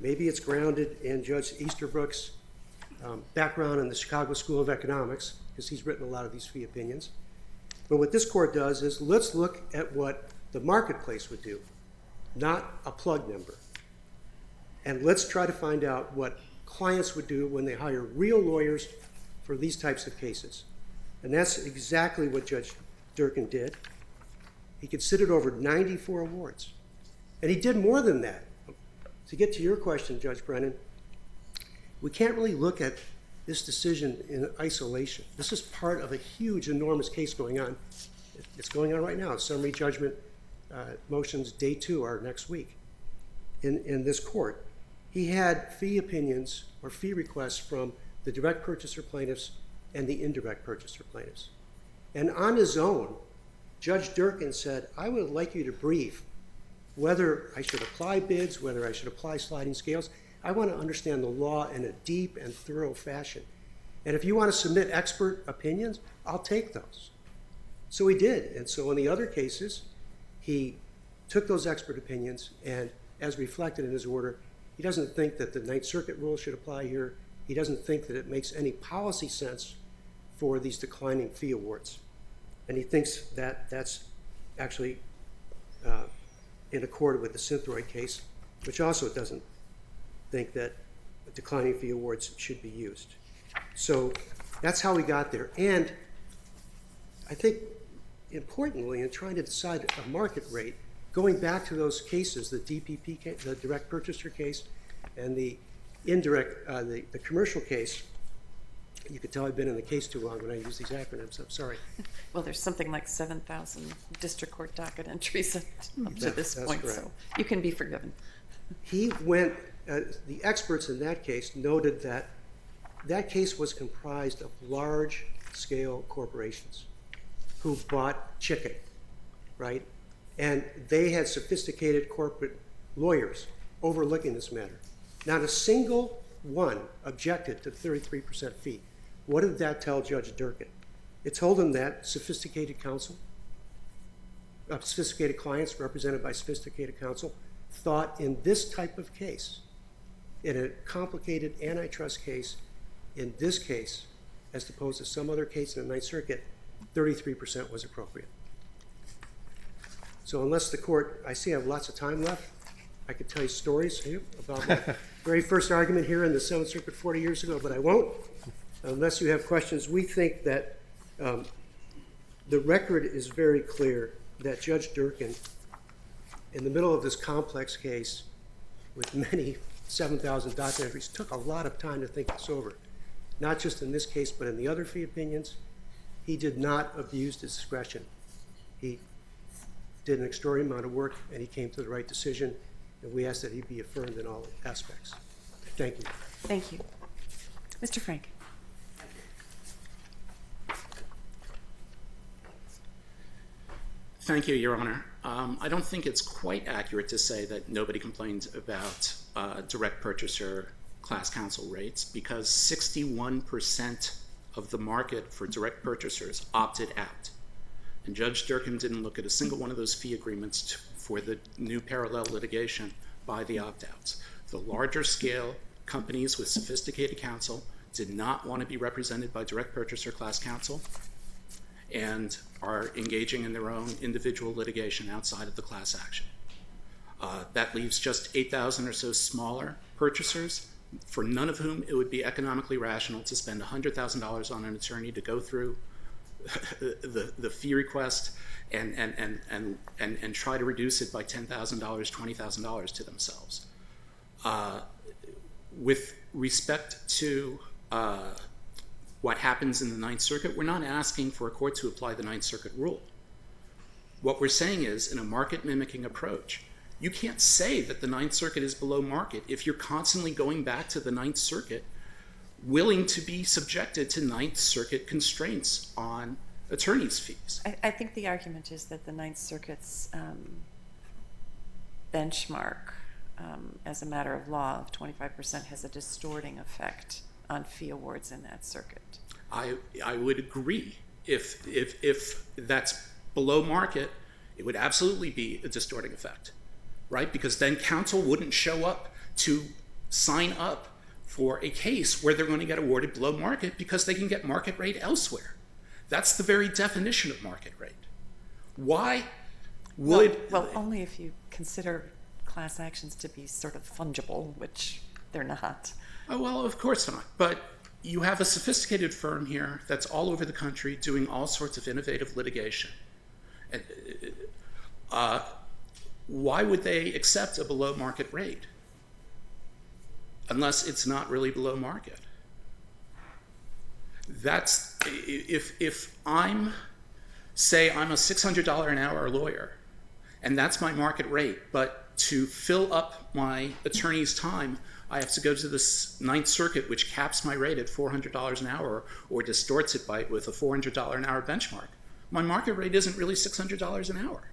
[SPEAKER 12] maybe it's grounded in Judge Easterbrook's background in the Chicago School of Economics, because he's written a lot of these fee opinions. But what this court does is let's look at what the marketplace would do, not a plug number. And let's try to find out what clients would do when they hire real lawyers for these types of cases. And that's exactly what Judge Durkin did. He considered over 94 awards. And he did more than that. To get to your question, Judge Brennan, we can't really look at this decision in isolation. This is part of a huge, enormous case going on. It's going on right now. Summary judgment motions, day 2 are next week in this court. He had fee opinions or fee requests from the direct purchaser plaintiffs and the indirect purchaser plaintiffs. And on his own, Judge Durkin said, I would like you to brief whether I should apply bids, whether I should apply sliding scales. I want to understand the law in a deep and thorough fashion. And if you want to submit expert opinions, I'll take those. So he did. And so in the other cases, he took those expert opinions, and as reflected in his order, he doesn't think that the Ninth Circuit rule should apply here. He doesn't think that it makes any policy sense for these declining fee awards. and he thinks that that's actually in accord with the Synthroid case, which also doesn't think that declining fee awards should be used. So that's how we got there. And I think importantly, in trying to decide a market rate, going back to those cases, the DPP case, the direct purchaser case, and the indirect, the commercial case, you could tell I've been in the case too long when I use these acronyms. I'm sorry.
[SPEAKER 3] Well, there's something like 7,000 district court docket entries up to this
[SPEAKER 12] That's
[SPEAKER 3] point,
[SPEAKER 12] correct.
[SPEAKER 3] so you can be forgiven.
[SPEAKER 12] He went, the experts in that case noted that that case was comprised of large-scale corporations who bought chicken, right? And they had sophisticated corporate lawyers overlooking this matter. Not a single one objected to the 33% fee. What did that tell Judge Durkin? It told him that sophisticated counsel, sophisticated clients represented by sophisticated counsel, thought in this type of case, in a complicated antitrust case, in this case, as opposed to some other case in the Ninth Circuit, 33% was appropriate. So unless the court, I see I have lots of time left, I could tell you stories here about my very first argument here in the Seventh Circuit 40 years ago, but I won't. Unless you have questions, we think that the record is very clear that Judge Durkin, in the middle of this complex case with many 7,000 docket entries, took a lot of time to think this over. Not just in this case, but in the other fee opinions. He did not abuse discretion. He did an extraordinary amount of work, and he came to the right decision, and we ask that he be affirmed in all aspects. Thank you.
[SPEAKER 3] Thank you. Mr. Frank.
[SPEAKER 11] Thank you, Your Honor. I don't think it's quite accurate to say that nobody complained about direct purchaser class counsel rates, because 61% of the market for direct purchasers opted out. And Judge Durkin didn't look at a single one of those fee agreements for the new parallel litigation by the opt-outs. The larger scale companies with sophisticated counsel did not want to be represented by direct purchaser class counsel and are engaging in their own individual litigation outside of the class action. That leaves just 8,000 or so smaller purchasers, for none of whom it would be economically rational to spend $100,000 on an attorney to go through the fee request and try to reduce it by $10,000, $20,000 to themselves. With respect to what happens in the Ninth Circuit, we're not asking for a court to apply the Ninth Circuit rule. What we're saying is, in a market-mimicking approach, you can't say that the Ninth Circuit is below market if you're constantly going back to the Ninth Circuit, willing to be subjected to Ninth Circuit constraints on attorneys' fees.
[SPEAKER 3] I think the argument is that the Ninth Circuit's benchmark as a matter of law of 25% has a distorting effect on fee awards in that circuit.
[SPEAKER 11] I would agree. If that's below market, it would absolutely be a distorting effect, right? Because then counsel wouldn't show up to sign up for a case where they're going to get awarded below market because they can get market rate elsewhere. That's the very definition of market rate. Why would...
[SPEAKER 3] Well, only if you consider class actions to be sort of fungible, which they're not.
[SPEAKER 11] Oh, well, of course not. But you have a sophisticated firm here that's all over the country doing all sorts of innovative litigation. Why would they accept a below market rate unless it's not really below market? That's, if I'm, say I'm a $600 an hour lawyer, and that's my market rate, but to fill up my attorney's time, I have to go to the Ninth Circuit, which caps my rate at $400 an hour or distorts it with a $400 an hour benchmark. My market rate isn't really $600 an hour.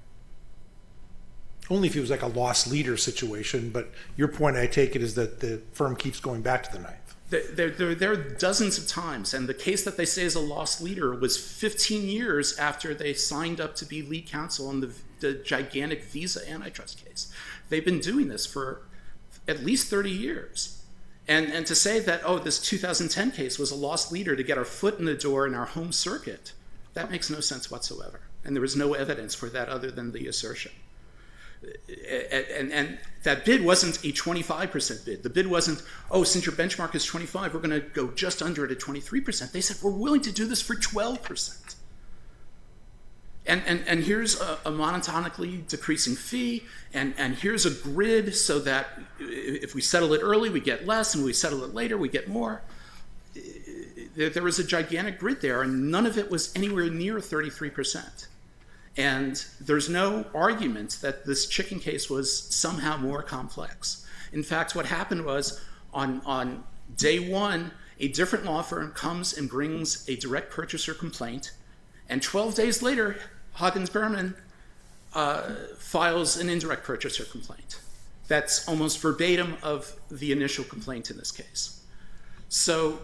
[SPEAKER 5] Only if it was like a lost leader situation, but your point, I take it, is that the firm keeps going back to the Ninth.
[SPEAKER 11] There are dozens of times, and the case that they say is a lost leader was 15 years after they signed up to be lead counsel on the gigantic Visa antitrust case. They've been doing this for at least 30 years. And to say that, oh, this 2010 case was a lost leader to get our foot in the door in our home circuit, That makes no sense whatsoever. And there was no evidence for that other than the assertion. And that bid wasn't a 25% bid. The bid wasn't, oh, since your benchmark is 25, we're going to go just under it at 23%. They said, we're willing to do this for 12%. And here's a monotonically decreasing fee, and here's a grid so that if we settle it early, we get less, and we settle it later, we get more. There was a gigantic grid there, and none of it was anywhere near 33%. And there's no argument that this chicken case was somehow more complex. In fact, what happened was on day one, a different law firm comes and brings a direct purchaser complaint, and 12 days later, Huggins Berman files an indirect purchaser complaint. That's almost verbatim of the initial complaint in this case. So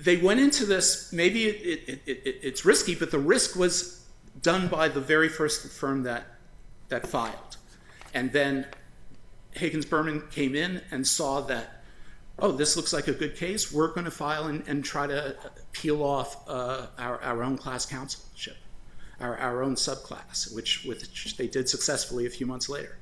[SPEAKER 11] they went into this, maybe it's risky, but the risk was done by the very first firm that filed. And then Huggins Berman came in and saw that, oh, this looks like a good case. We're going to file and try to peel off our own class counselship, our own subclass, which they did successfully a few months later.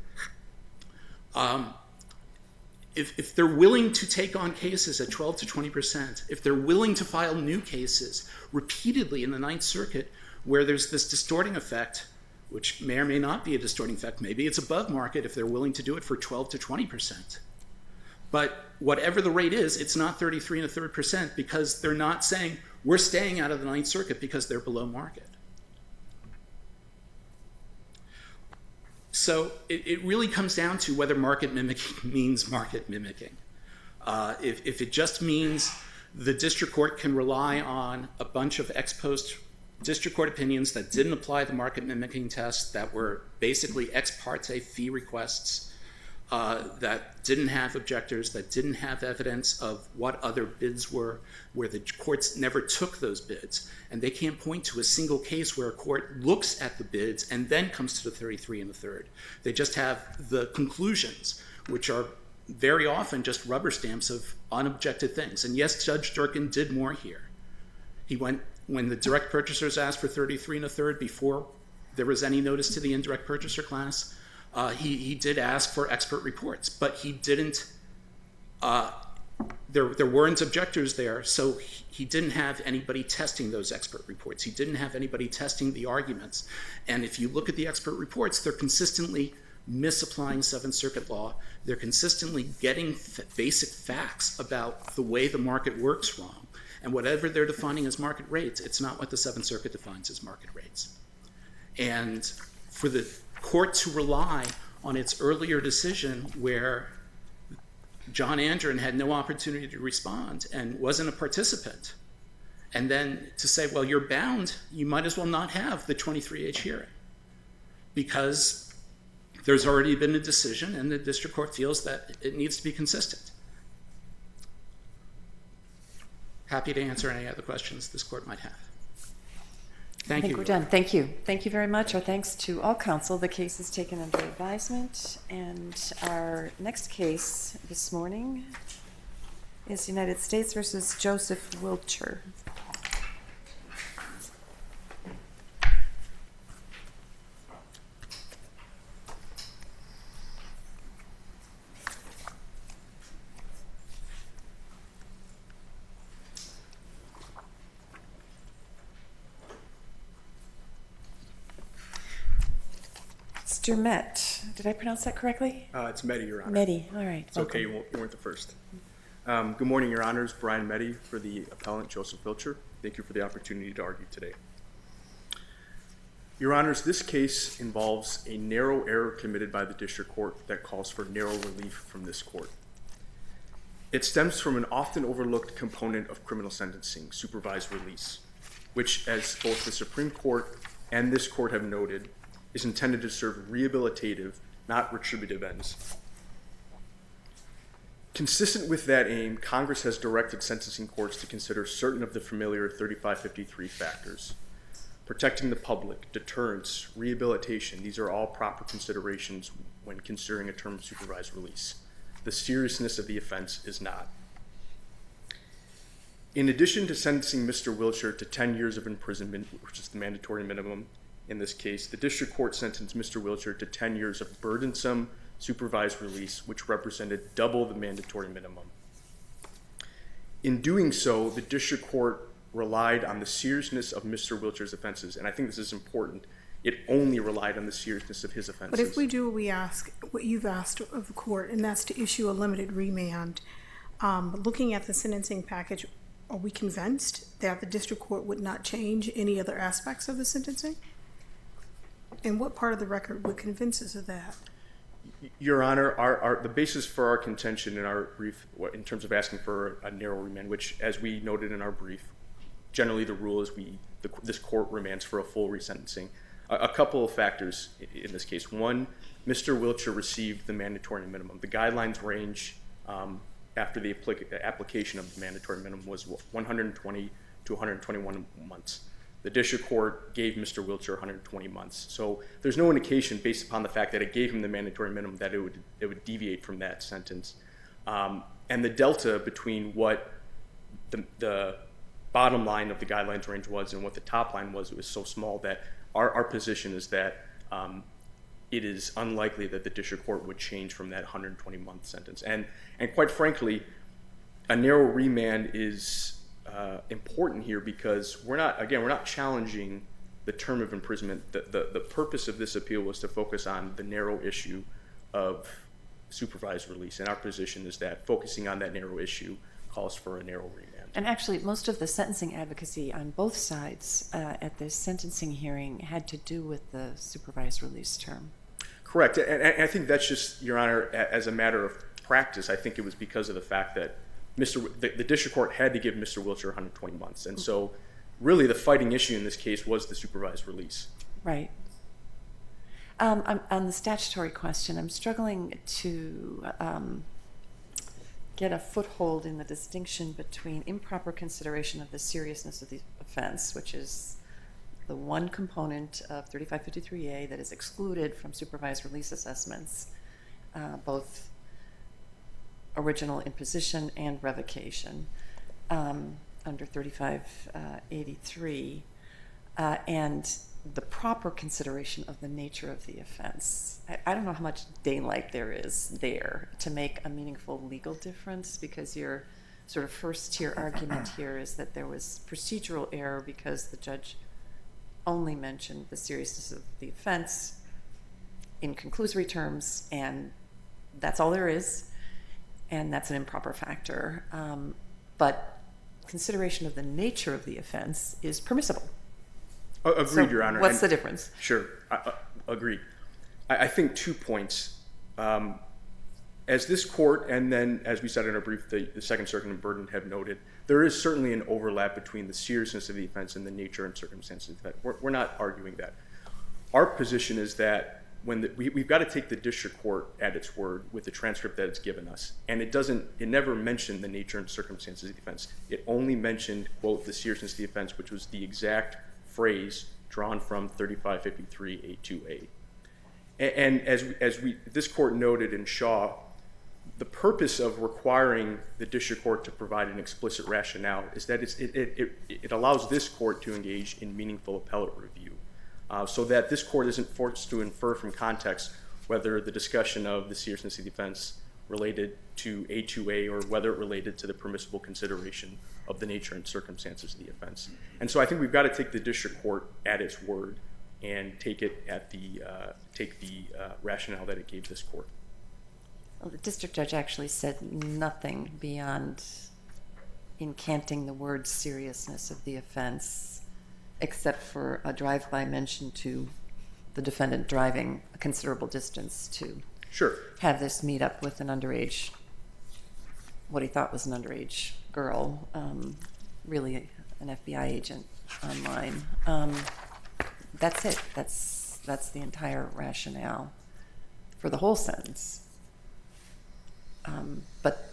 [SPEAKER 11] If they're willing to take on cases at 12 to 20%, if they're willing to file new cases repeatedly in the Ninth Circuit where there's this distorting effect, which may or may not be a distorting effect, maybe it's above market if they're willing to do it for 12 to 20%. But whatever the rate is, it's not 33 1/3% because they're not saying we're staying out of the Ninth Circuit because they're below market. So it really comes down to whether market mimicking means market mimicking. If it just means the district court can rely on a bunch of ex post district court opinions that didn't apply the market mimicking test, that were basically ex parte fee requests, that didn't have objectors, that didn't have evidence of what other bids were, where the courts never took those bids. And they can't point to a single case where a court looks at the bids and then comes to the 33 1/3. They just have the conclusions, which are very often just rubber stamps of unobjected things. And yes, Judge Durkin did more here. He went, when the direct purchasers asked for 33 1/3 before there was any notice to the indirect purchaser class, he did ask for expert reports, but he didn't, there weren't objectors there, so he didn't have anybody testing those expert reports. He didn't have anybody testing the arguments. And if you look at the expert reports, they're consistently misapplying Seventh Circuit law. They're consistently getting basic facts about the way the market works wrong. And whatever they're defining as market rates, it's not what the Seventh Circuit defines as market rates. And for the court to rely on its earlier decision where John Andren had no opportunity to respond and wasn't a participant, and then to say, well, you're bound, you might as well not have the 23H hearing because there's already been a decision and the district court feels that it needs to be consistent. Happy to answer any other questions this court might have. Thank you.
[SPEAKER 3] I think we're done. Thank you. Thank you very much. Our thanks to all counsel. The case is taken under advisement. And our next case this morning is United States versus Joseph Wilcher. Mr. Met, did I pronounce that correctly?
[SPEAKER 13] It's Mehdi, Your Honor.
[SPEAKER 3] Mehdi, all right.
[SPEAKER 13] It's okay, you weren't the first. Good morning, Your Honors. Brian Mehdi for the appellant, Joseph Wilcher. Thank you for the opportunity to argue today. Your Honors, this case involves a narrow error committed by the district court that calls for narrow relief from this court. It stems from an often overlooked component of criminal sentencing, supervised release, which, as both the Supreme Court and this court have noted, is intended to serve rehabilitative, not retributive ends. Consistent with that aim, Congress has directed sentencing courts to consider certain of the familiar 3553 factors. Protecting the public, deterrence, rehabilitation, these are all proper considerations when considering a term of supervised release. The seriousness of the offense is not. In addition to sentencing Mr. Wiltshire to 10 years of imprisonment, which is the mandatory minimum in this case, the district court sentenced Mr. Wiltshire to 10 years of burdensome supervised release, which represented double the mandatory minimum. In doing so, the district court relied on the seriousness of Mr. Wiltshire's offenses, and I think this is important. It only relied on the seriousness of his offenses.
[SPEAKER 6] But if we do what you've asked of the court, and that's to issue a limited remand, looking at the sentencing package, are we convinced that the district court would not change any other aspects of the sentencing? And what part of the record would convince us of that?
[SPEAKER 13] Your Honor, the basis for our contention in our brief, in terms of asking for a narrow remand, which, as we noted in our brief, generally the rule is this court remands for a full resentencing. A couple of factors in this case. One, Mr. Wiltshire received the mandatory minimum. The guidelines range after the application of the mandatory minimum was 120 to 121 months. The district court gave Mr. Wiltshire 120 months. So there's no indication, based upon the fact that it gave him the mandatory minimum, that it would deviate from that sentence. And the delta between what the bottom line of the guidelines range was and what the top line was so small that our position is that it is unlikely that the district court would change from that 120-month sentence. And quite frankly, a narrow remand is important here because we're not challenging the term of imprisonment. The purpose of this appeal was to focus on the narrow issue of supervised release, and our position is that focusing on that narrow issue calls for a narrow remand.
[SPEAKER 3] And actually, most of the sentencing advocacy on both sides at this sentencing hearing had to do with the supervised release term.
[SPEAKER 13] Correct, and I think that's just, Your Honor, as a matter of practice, I think it was because of the fact that the district court had to give Mr. Wiltshire 120 months, and so really the fighting issue in this case was the supervised release.
[SPEAKER 3] Right. On the statutory question, I'm struggling to get a foothold in the distinction between improper consideration of the seriousness of the offense, which is the one component of 3553A that is excluded from supervised release assessments, both original imposition and revocation under 3583, and the proper consideration of the nature of the offense. I don't know how much daylight there is there to make a meaningful legal difference, because your sort of first tier argument here is that there was procedural error because the judge only mentioned the seriousness of the offense in conclusory terms, and that's all there is, and that's an improper factor. But consideration of the nature of the offense is permissible.
[SPEAKER 13] Agreed,
[SPEAKER 3] So
[SPEAKER 13] Your Honor.
[SPEAKER 3] what's the difference?
[SPEAKER 13] Sure, agreed. I think 2 points. As this court, and then as we said in our brief, the Second Circuit and Burden have noted, there is certainly an overlap between the seriousness of the offense and the nature and circumstances. We're not arguing that. Our position is that we've got to take the district court at its word with the transcript that it's given us, and it never mentioned the nature and circumstances of the offense. It only mentioned, quote, the seriousness of the offense, which was the exact phrase drawn from 3553A2A. And as this court noted in Shaw, the purpose of requiring the district court to provide an explicit rationale is that it allows this court to engage in meaningful appellate review, so that this court isn't forced to infer from context whether the discussion of the seriousness of the offense related to A2A or whether it related to the permissible consideration of the nature and circumstances of the offense. And so I think we've got to take the district court at its word and take the rationale that it gave this court.
[SPEAKER 3] Well, the district judge actually said nothing beyond incanting the word seriousness of the offense, except for a drive-by mention to the defendant driving a considerable distance to have this meet up with an underage, what he thought was an underage girl, really an FBI agent online. That's it. That's the entire rationale for the whole sentence. But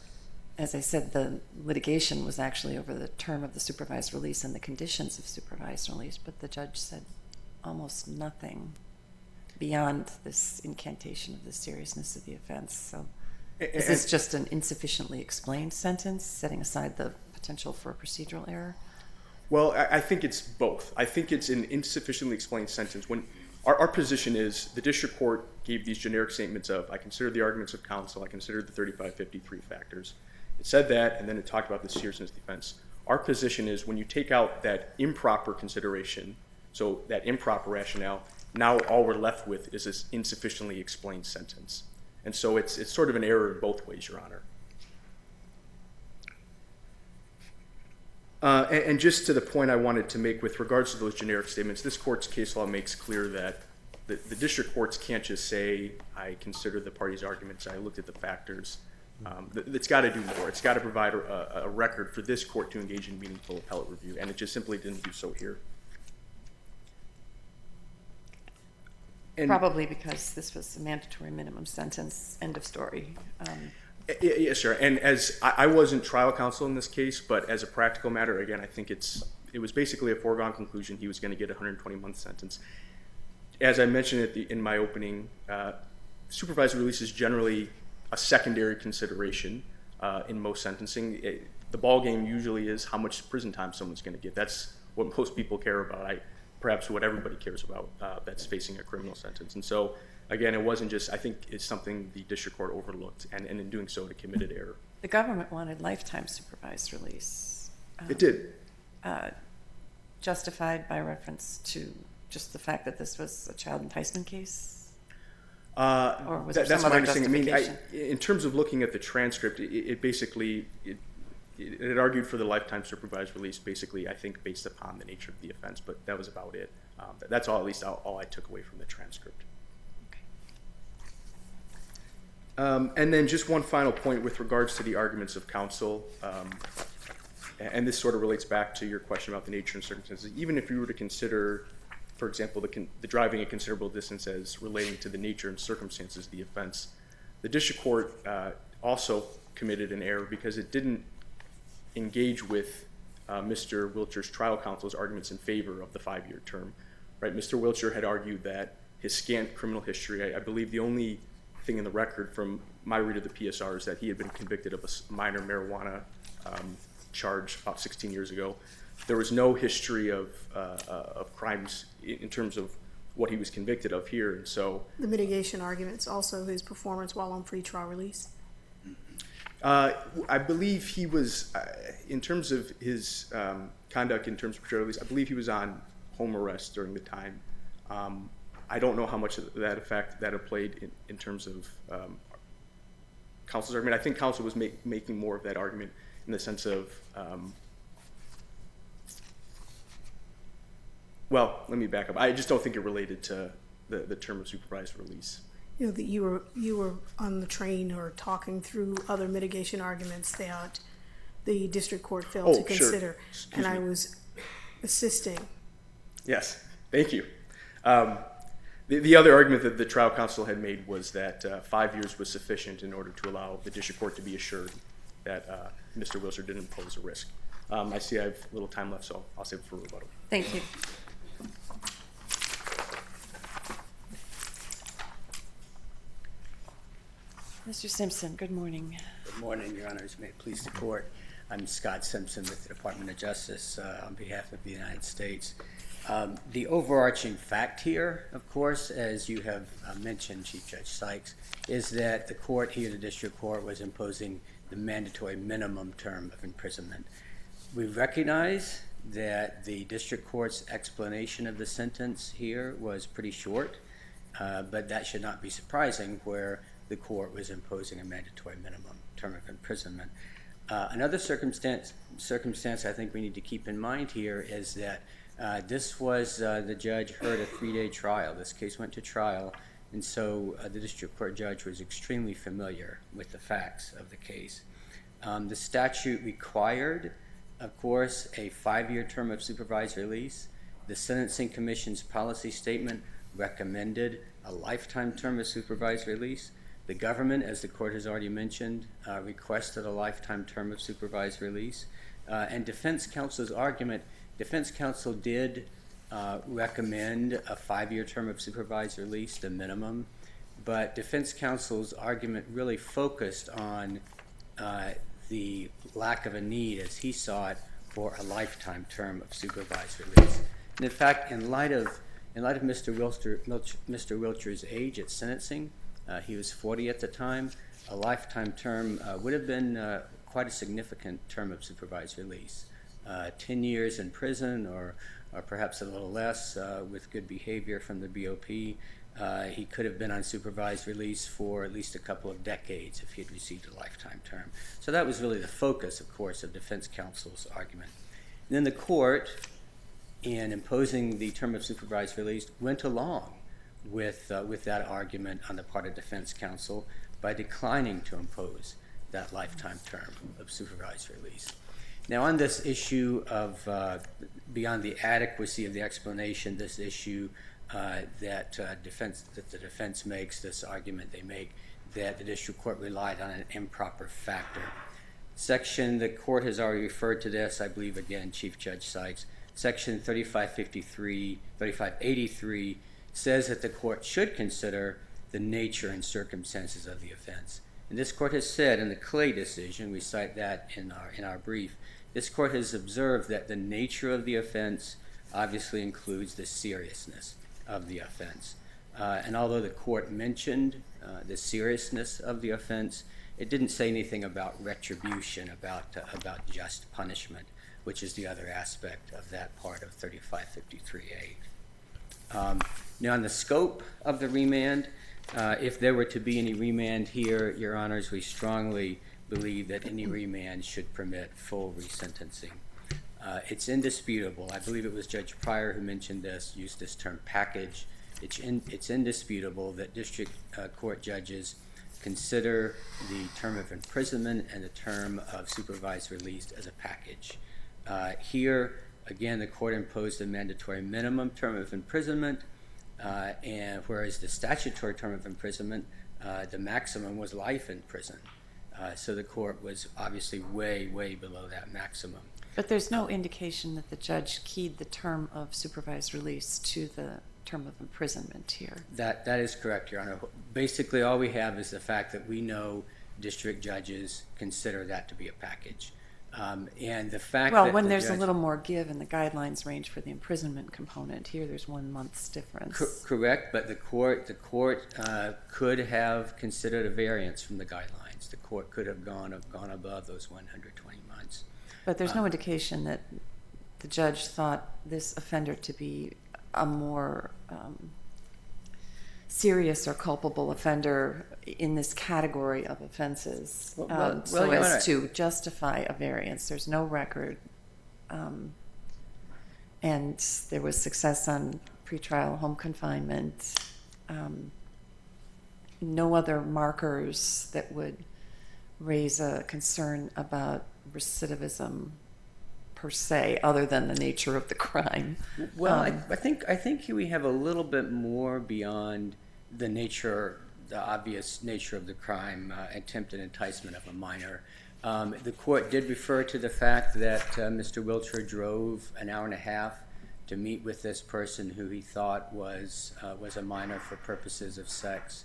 [SPEAKER 3] as I said, the litigation was actually over the term of the supervised release and the conditions of supervised release, but the judge said almost nothing beyond this incantation of the seriousness of the offense. So is this just an insufficiently explained sentence, setting aside the potential for a procedural error?
[SPEAKER 13] Well, I think it's both. I think it's an insufficiently explained sentence. When our position is the district court gave these generic statements of, I considered the arguments of counsel, I considered the 3553 factors. It said that, and then it talked about the seriousness defense. Our position is when you take out that improper consideration, so that improper rationale, now all we're left with is this insufficiently explained sentence. And so it's sort of an error in both ways, Your Honor. And just to the point I wanted to make with regards to those generic statements, this court's case law makes clear that the district courts can't just say, I considered the parties' arguments, I looked at the factors. It's got to do more. It's got to provide a record for this court to engage in meaningful appellate review, and it just simply didn't do so here. And
[SPEAKER 3] Probably because this was a mandatory minimum sentence, end of story.
[SPEAKER 13] Yes, sir. And as I wasn't trial counsel in this case, but as a practical matter, again, I think it was basically a foregone conclusion he was going to get a 120-month sentence. As I mentioned in my opening, supervised release is generally a secondary consideration in most sentencing. The ball game usually is how much prison time someone's going to get. That's what most people care about. Perhaps what everybody cares about that's facing a criminal sentence. And so, again, it wasn't just, I think it's something the district court overlooked, and in doing so, it committed error.
[SPEAKER 3] The government wanted lifetime supervised release.
[SPEAKER 13] It did.
[SPEAKER 3] Justified by reference to just the fact that this was a child enticement case?
[SPEAKER 13] Or
[SPEAKER 3] was there
[SPEAKER 13] that's
[SPEAKER 3] some
[SPEAKER 13] my
[SPEAKER 3] other
[SPEAKER 13] understanding.
[SPEAKER 3] justification?
[SPEAKER 13] In terms of looking at the transcript, it basically, it argued for the lifetime supervised release, basically, I think, based upon the nature of the offense, but that was about it. That's all, at least all I took away from the transcript. And then just one final point with regards to the arguments of counsel, and this sort of relates back to your question about the nature and circumstances. Even if you were to consider, for example, the driving a considerable distance as relating to the nature and circumstances of the offense, the district court also committed an error because it didn't engage with Mr. Wiltshire's trial counsel's arguments in favor of the 5-year term. Right? Mr. Wiltshire had argued that his scant criminal history, I believe the only thing in the record from my read of the PSR is that he had been convicted of a minor marijuana charge about 16 years ago. There was no history of crimes in terms of what he was convicted of here, and so
[SPEAKER 6] The mitigation arguments, also his performance while on pretrial release.
[SPEAKER 13] I believe he was, in terms of his conduct in terms of pretrial release, I believe he was on home arrest during the time. I don't know how much of that effect that it played in terms of counsel's argument. I think counsel was making more of that argument in the sense of, well, let me back up. I just don't think it related to the term of supervised release.
[SPEAKER 6] You know, that you were on the train or talking through other mitigation arguments that the district court failed to consider.
[SPEAKER 13] Excuse
[SPEAKER 6] and
[SPEAKER 13] me.
[SPEAKER 6] I was assisting.
[SPEAKER 13] Yes, thank you. The other argument that the trial counsel had made was that 5 years was sufficient in order to allow the district court to be assured that Mr. Wiltshire didn't pose a risk. I see I have a little time left, so I'll save it for rebuttal.
[SPEAKER 3] Thank you. Mr. Simpson, good morning.
[SPEAKER 14] Good morning, Your Honors. May it please the Court. I'm Scott Simpson with the Department of Justice on behalf of the United States. The overarching fact here, of course, as you have mentioned, Chief Judge Sykes, is that the court here, the district court, was imposing the mandatory minimum term of imprisonment. We recognize that the district court's explanation of the sentence here was pretty short, but that should not be surprising where the court was imposing a mandatory minimum term of imprisonment. Another circumstance I think we need to keep in mind here is that this was, the judge heard a 3-day trial. This case went to trial, and so the district court judge was extremely familiar with the facts of the case. The statute required, of course, a 5-year term of supervised release. The Sentencing Commission's policy statement recommended a lifetime term of supervised release. The government, as the court has already mentioned, requested a lifetime term of supervised release. And defense counsel's argument, defense counsel did recommend a 5-year term of supervised release, the minimum, but defense counsel's argument really focused on the lack of a need, as he saw it, for a lifetime term of supervised release. And in fact, in light of Mr. Wiltshire's age at sentencing, he was 40 at the time, a lifetime term would have been quite a significant term of supervised release. 10 years in prison, or perhaps a little less with good behavior from the BOP. He could have been on supervised release for at least a couple of decades if he had received a lifetime term. So that was really the focus, of course, of defense counsel's argument. And then the court, in imposing the term of supervised release, went along with that argument on the part of defense counsel by declining to impose that lifetime term of supervised release. Now, on this issue of beyond the adequacy of the explanation, this issue that the defense makes, this argument they make, that the district court relied on an improper factor. The court has already referred to this, I believe, again, Chief Judge Sykes. Section 3583 says that the court should consider the nature and circumstances of the offense. And this court has said in the Clay decision, we cite that in our brief, this court has observed that the nature of the offense obviously includes the seriousness of the offense. And although the court mentioned the seriousness of the offense, it didn't say anything about retribution, about just punishment, which is the other aspect of that part of 3553A. Now, on the scope of the remand, if there were to be any remand here, Your Honors, we strongly believe that any remand should permit full resentencing. It's indisputable. I believe it was Judge Pryor who mentioned this, used this term package. It's indisputable that district court judges consider the term of imprisonment and the term of supervised release as a package. Here, again, the court imposed a mandatory minimum term of imprisonment, and whereas the statutory term of imprisonment, the maximum was life in prison. So the court was obviously way, way below that maximum.
[SPEAKER 3] But there's no indication that the judge keyed the term of supervised release to the term of imprisonment here.
[SPEAKER 14] That is correct, Your Honor. Basically, all we have is the fact that we know district judges consider that to be a package. And the fact that
[SPEAKER 3] when
[SPEAKER 14] the
[SPEAKER 3] there's
[SPEAKER 14] judge,
[SPEAKER 3] a little more give in the guidelines range for the imprisonment component, here there's 1 month's difference.
[SPEAKER 14] Correct, but the court could have considered a variance from the guidelines. The court could have gone above those 120 months.
[SPEAKER 3] But there's no indication that the judge thought this offender to be a more serious or culpable offender in this category of offenses, so as to justify a variance. There's no record, and there was success on pretrial home confinement. No other markers that would raise a concern about recidivism per se, other than the nature of the crime.
[SPEAKER 14] Well, I think here we have a little bit more beyond the obvious nature of the crime, attempted enticement of a minor. The court did refer to the fact that Mr. Wiltshire drove an hour and a half to meet with this person who he thought was a minor for purposes of sex.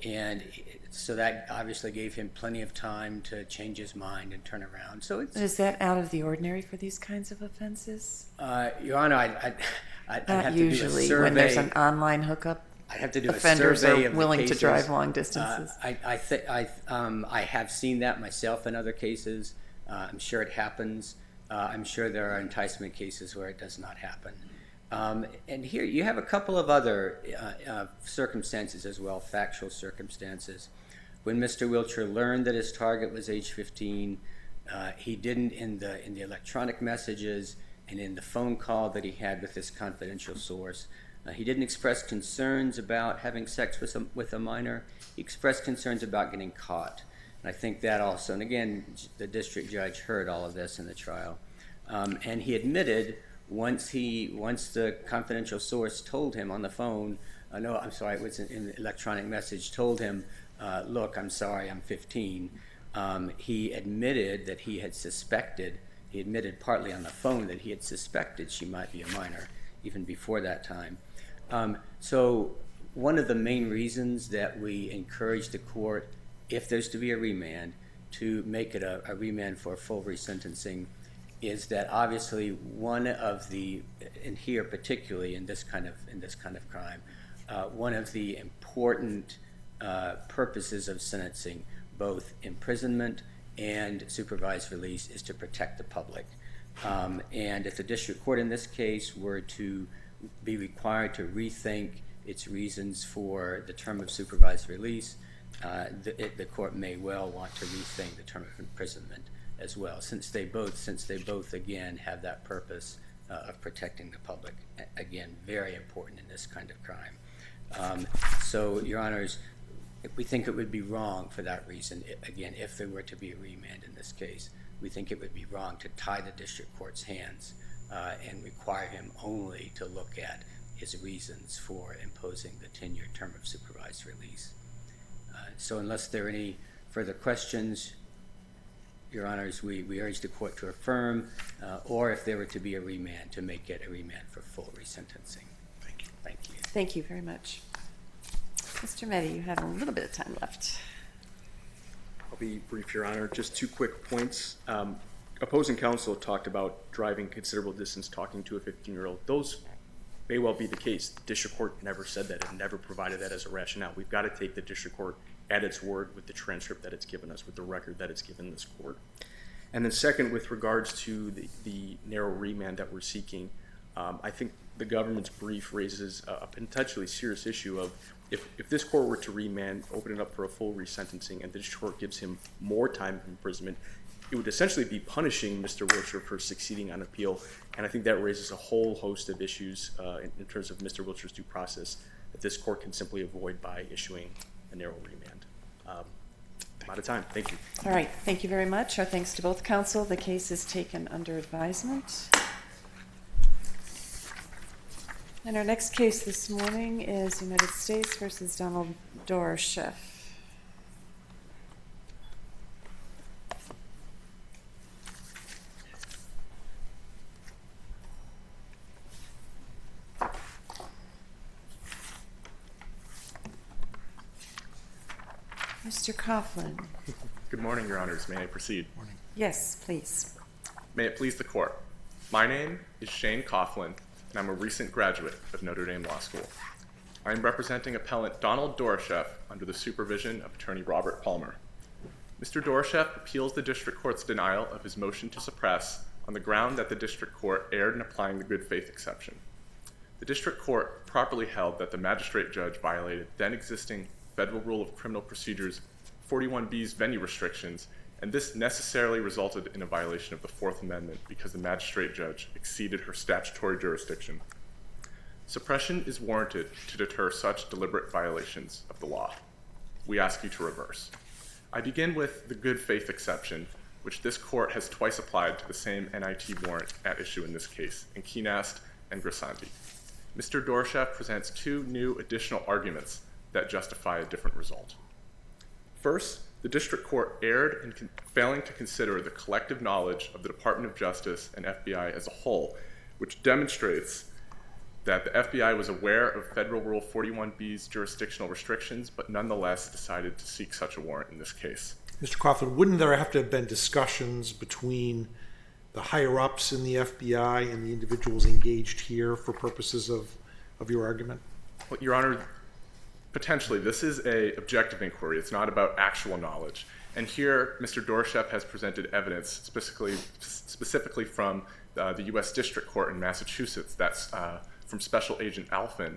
[SPEAKER 14] And so that obviously gave him plenty of time to change his mind and turn around. So
[SPEAKER 3] Is that out of the ordinary for these kinds of offenses?
[SPEAKER 14] Your Honor, I'd have
[SPEAKER 3] usually
[SPEAKER 14] to do a survey.
[SPEAKER 3] When there's an online hookup.
[SPEAKER 14] I'd have to do
[SPEAKER 3] Offenders
[SPEAKER 14] a survey
[SPEAKER 3] are
[SPEAKER 14] of the
[SPEAKER 3] willing
[SPEAKER 14] cases.
[SPEAKER 3] to drive long distances.
[SPEAKER 14] I have seen that myself in other cases. I'm sure it happens. I'm sure there are enticement cases where it does not happen. And here you have a couple of other circumstances as well, factual circumstances. When Mr. Wiltshire learned that his target was age 15, he didn't in the electronic messages and in the phone call that he had with this confidential source. He didn't express concerns about having sex with a minor. He expressed concerns about getting caught. And I think that also, and again, the district judge heard all of this in the trial. And he admitted once the confidential source told him on the phone, it was in the electronic message, told him, look, I'm sorry, I'm 15. He admitted that he admitted partly on the phone that he had suspected she might be a minor even before that time. So one of the main reasons that we encourage the court, if there's to be a remand, to make it a remand for a full resentencing is that obviously one of the, and here particularly in this kind of crime, one of the important purposes of sentencing, both imprisonment and supervised release, is to protect the public. And if the district court in this case were to be required to rethink its reasons for the term of supervised release, the court may well want to rethink the term of imprisonment as well, since they both again have that purpose of protecting the public. Again, very important in this kind of crime. So, Your Honors, we think it would be wrong for that reason. Again, if there were to be a remand in this case, we think it would be wrong to tie the district court's hands and require him only to look at his reasons for imposing the 10-year term of supervised release. So unless there are any further questions, Your Honors, we urge the court to affirm, or if there were to be a remand, to make it a remand for full resentencing.
[SPEAKER 5] Thank you.
[SPEAKER 14] Thank you.
[SPEAKER 3] Thank you very much. Mr. Meddy, you have a little bit of time left.
[SPEAKER 13] I'll be brief, Your Honor. Just 2 quick points. Opposing counsel talked about driving considerable distance, talking to a 15-year-old. Those may well be the case. The district court never said that and never provided that as a rationale. We've got to take the district court at its word with the transcript that it's given us, with the record that it's given this court. And then second, with regards to the narrow remand that we're seeking, I think the government's brief raises a potentially serious issue of if this court were to remand, open it up for a full resentencing, and the district court gives him more time of imprisonment, it would essentially be punishing Mr. Wiltshire for succeeding on appeal. And I think that raises a whole host of issues in terms of Mr. Wiltshire's due process that this court can simply avoid by issuing a narrow remand. I'm out of time. Thank you.
[SPEAKER 3] All right. Thank you very much. Our thanks to both counsel. The case is taken under advisement. And our next case this morning is United States versus Donald Dorosheff. Mr. Coughlin.
[SPEAKER 15] Good morning, Your Honors. May I proceed?
[SPEAKER 3] Yes, please.
[SPEAKER 15] May it please the Court. My name is Shane Coughlin, and I'm a recent graduate of Notre Dame Law School. I am representing appellant Donald Dorosheff under the supervision of attorney Robert Palmer. Mr. Dorosheff appeals the district court's denial of his motion to suppress on the ground that the district court erred in applying the good faith exception. The district court properly held that the magistrate judge violated then existing Federal Rule of Criminal Procedures 41B's venue restrictions, and this necessarily resulted in a violation of the Fourth Amendment because the magistrate judge exceeded her statutory jurisdiction. Suppression is warranted to deter such deliberate violations of the law. We ask you to reverse. I begin with the good faith exception, which this court has twice applied to the same NIT warrant at issue in this case, in Keenast and Grisanti. Mr. Dorosheff presents 2 new additional arguments that justify a different result. First, the district court erred in failing to consider the collective knowledge of the Department of Justice and FBI as a whole, which demonstrates that the FBI was aware of Federal Rule 41B's jurisdictional restrictions, but nonetheless decided to seek such a warrant in this case.
[SPEAKER 5] Mr. Coughlin, wouldn't there have to have been discussions between the higher-ups in the FBI and the individuals engaged here for purposes of your argument?
[SPEAKER 15] Well, Your Honor, potentially. This is an objective inquiry. It's not about actual knowledge. And here, Mr. Dorosheff has presented evidence specifically from the U.S. District Court in Massachusetts, that's from Special Agent Alphen,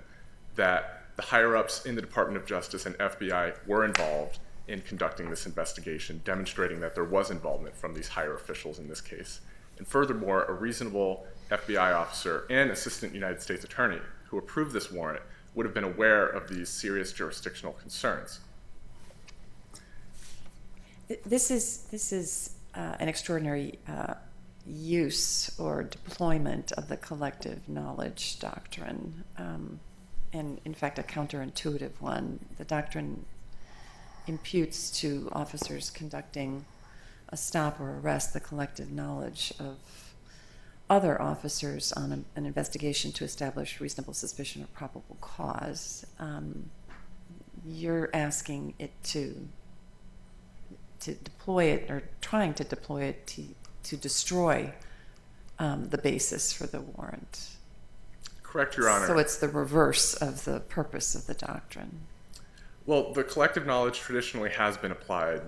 [SPEAKER 15] that the higher-ups in the Department of Justice and FBI were involved in conducting this investigation, demonstrating that there was involvement from these higher officials in this case. And furthermore, a reasonable FBI officer and assistant United States attorney who approved this warrant would have been aware of these serious jurisdictional concerns.
[SPEAKER 3] This is an extraordinary use or deployment of the collective knowledge doctrine, and in fact a counterintuitive one. The doctrine imputes to officers conducting a stop or arrest the collective knowledge of other officers on an investigation to establish reasonable suspicion or probable cause. You're asking it to to deploy it, or trying to deploy it to destroy the basis for the warrant.
[SPEAKER 15] Correct, Your Honor.
[SPEAKER 3] So it's the reverse of the purpose of the doctrine.
[SPEAKER 15] Well, the collective knowledge traditionally has been applied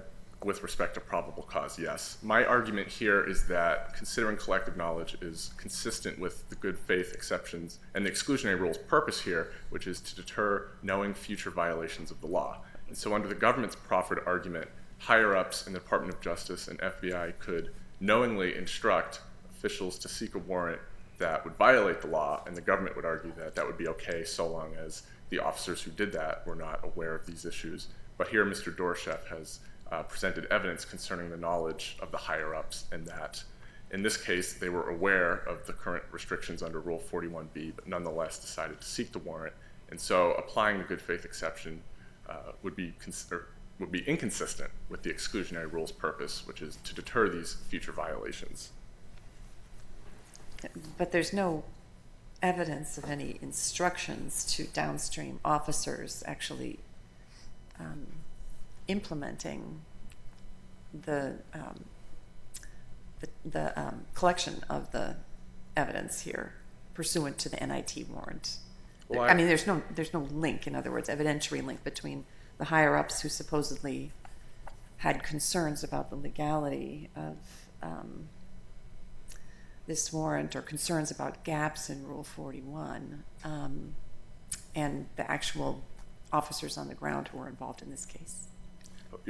[SPEAKER 15] with respect to probable cause, yes. My argument here is that considering collective knowledge is consistent with the good faith exceptions and the exclusionary rule's purpose here, which is to deter knowing future violations of the law. And so under the government's proffered argument, higher-ups in the Department of Justice and FBI could knowingly instruct officials to seek a warrant that would violate the law, and the government would argue that that would be okay so long as the officers who did that were not aware of these issues. But here Mr. Dorshef has presented evidence concerning the knowledge of the higher-ups, and that in this case they were aware of the current restrictions under Rule 41B, but nonetheless decided to seek the warrant. And so applying the good faith exception would be inconsistent with the exclusionary rule's purpose, which is to deter these future violations.
[SPEAKER 3] But there's no evidence of any instructions to downstream officers actually implementing the collection of the evidence here pursuant to the NIT warrant.
[SPEAKER 15] Well,
[SPEAKER 3] I mean, there's no link, in other words, evidentiary link between the higher-ups who supposedly had concerns about the legality of this warrant, or concerns about gaps in Rule 41, and the actual officers on the ground who were involved in this case.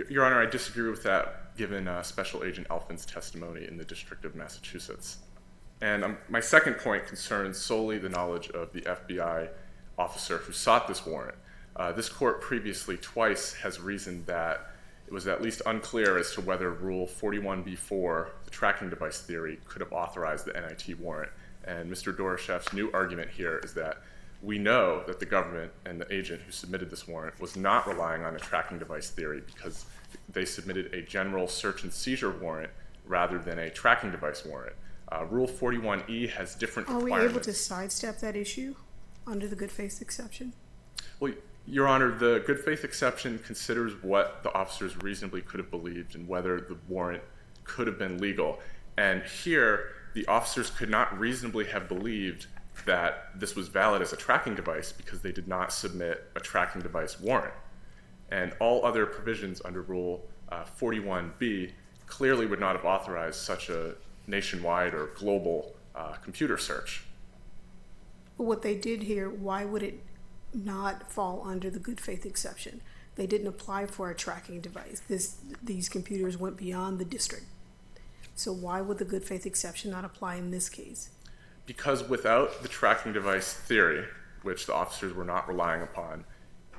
[SPEAKER 15] Your Honor, I disagree with that, given Special Agent Alphin's testimony in the District of Massachusetts. And my second point concerns solely the knowledge of the FBI officer who sought this warrant. This court previously twice has reasoned that it was at least unclear as to whether Rule 41B4, the tracking device theory, could have authorized the NIT warrant. And Mr. Dorshef's new argument here is that we know that the government and the agent who submitted this warrant was not relying on a tracking device theory because they submitted a general search and seizure warrant rather than a tracking device warrant. Rule 41E has different requirements.
[SPEAKER 6] Are we able to sidestep that issue under the good faith exception?
[SPEAKER 15] Well, Your Honor, the good faith exception considers what the officers reasonably could have believed and whether the warrant could have been legal. And here, the officers could not reasonably have believed that this was valid as a tracking device because they did not submit a tracking device warrant. And all other provisions under Rule 41B clearly would not have authorized such a nationwide or global computer search.
[SPEAKER 6] But what they did here, why would it not fall under the good faith exception? They didn't apply for a tracking device. These computers went beyond the district. So why would the good faith exception not apply in this case?
[SPEAKER 15] Because without the tracking device theory, which the officers were not relying upon,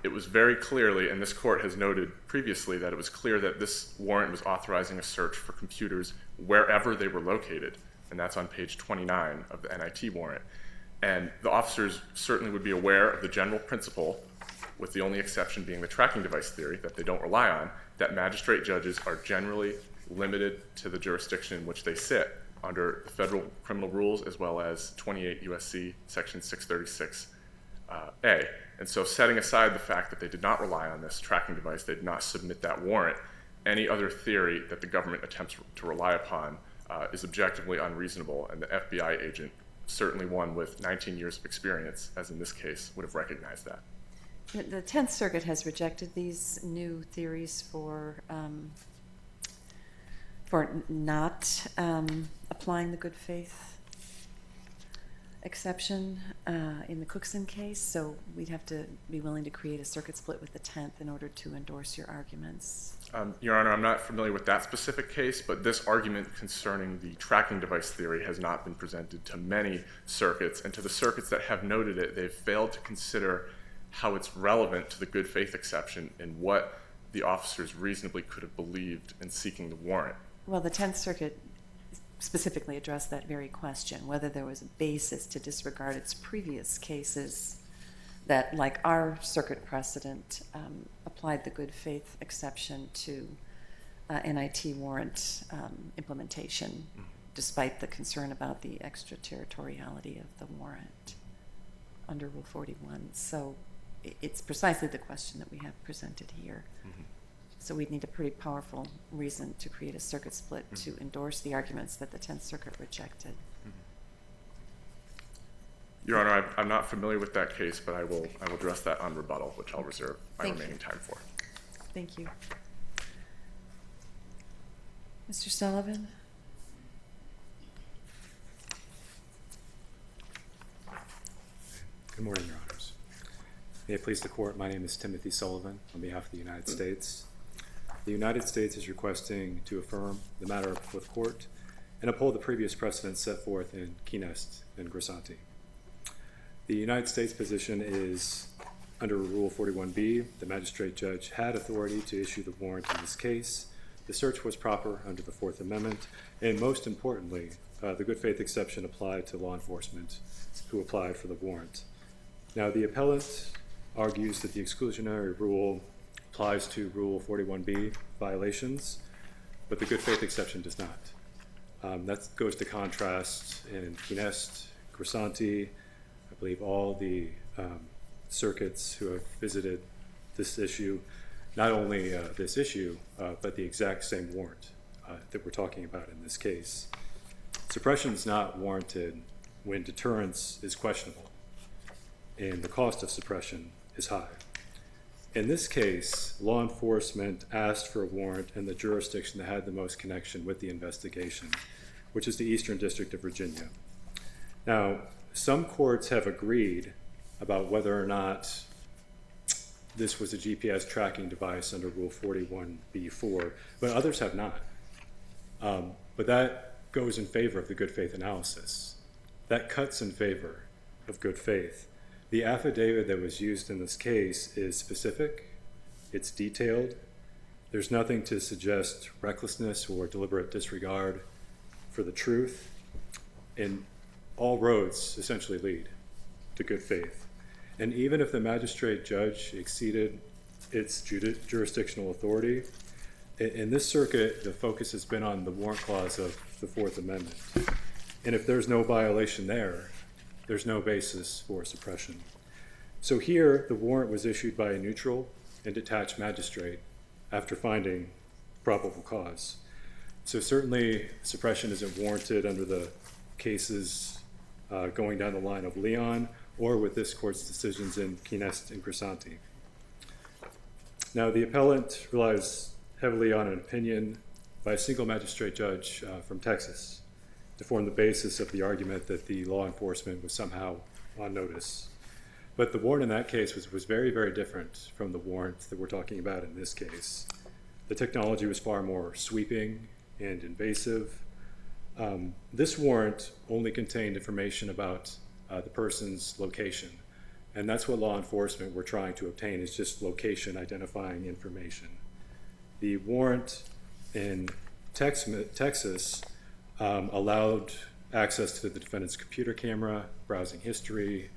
[SPEAKER 15] it was very clearly, and this court has noted previously, that it was clear that this warrant was authorizing a search for computers wherever they were located. And that's on page 29 of the NIT warrant. And the officers certainly would be aware of the general principle, with the only exception being the tracking device theory that they don't rely on, that magistrate judges are generally limited to the jurisdiction in which they sit under the federal criminal rules as well as 28 U.S.C. section 636A. And so setting aside the fact that they did not rely on this tracking device, they did not submit that warrant, any other theory that the government attempts to rely upon is objectively unreasonable, and the FBI agent, certainly one with 19 years of experience, as in this case, would have recognized that.
[SPEAKER 3] The Tenth Circuit has rejected these new theories for not applying the good faith exception in the Cookson case, so we'd have to be willing to create a circuit split with the 10th in order to endorse your arguments.
[SPEAKER 15] Your Honor, I'm not familiar with that specific case, but this argument concerning the tracking device theory has not been presented to many circuits, and to the circuits that have noted it, they've failed to consider how it's relevant to the good faith exception and what the officers reasonably could have believed in seeking the warrant.
[SPEAKER 3] Well, the 10th Circuit specifically addressed that very question, whether there was a basis to disregard its previous cases that, like our circuit precedent, applied the good faith exception to NIT warrant implementation, despite the concern about the extraterritoriality of the warrant under Rule 41. So it's precisely the question that we have presented here. So we'd need a pretty powerful reason to create a circuit split to endorse the arguments that the Tenth Circuit rejected.
[SPEAKER 15] Your Honor, I'm not familiar with that case, but I will address that on rebuttal, which I'll reserve my
[SPEAKER 3] Thank
[SPEAKER 15] remaining
[SPEAKER 3] you.
[SPEAKER 15] time for.
[SPEAKER 3] Thank you. Mr. Sullivan?
[SPEAKER 16] Good morning, Your Honors. May it please the Court, my name is Timothy Sullivan on behalf of the United States. The United States is requesting to affirm the matter before the Court and uphold the previous precedents set forth in Kinest and Grisanti. The United States position is, under Rule 41B, the magistrate judge had authority to issue the warrant in this case. The search was proper under the Fourth Amendment, and most importantly, the good faith exception applied to law enforcement who applied for the warrant. Now, the appellant argues that the exclusionary rule applies to Rule 41B violations, but the good faith exception does not. That goes to contrast in Kinest, Grisanti, I believe all the circuits who have visited this issue, not only this issue, but the exact same warrant that we're talking about in this case. Suppression is not warranted when deterrence is questionable and the cost of suppression is high. In this case, law enforcement asked for a warrant in the jurisdiction that had the most connection with the investigation, which is the Eastern District of Virginia. Now, some courts have agreed about whether or not this was a GPS tracking device under Rule 41B4, but others have not. But that goes in favor of the good faith analysis. That cuts in favor of good faith. The affidavit that was used in this case is specific, it's detailed, there's nothing to suggest recklessness or deliberate disregard for the truth, and all roads essentially lead to good faith. And even if the magistrate judge exceeded its jurisdictional authority, in this circuit, the focus has been on the warrant clause of the Fourth Amendment. And if there's no violation there, there's no basis for suppression. So here, the warrant was issued by a neutral and detached magistrate after finding probable cause. So certainly, suppression isn't warranted under the cases going down the line of Leon or with this court's decisions in Kinest and Grisanti. Now, the appellant relies heavily on an opinion by a single magistrate judge from Texas to form the basis of the argument that the law enforcement was somehow on notice. But the warrant in that case was very, very different from the warrant that we're talking about in this case. The technology was far more sweeping and invasive. This warrant only contained information about the person's location. And that's what law enforcement were trying to obtain, is just location identifying information. The warrant in Texas allowed access to the defendant's computer camera, browsing history,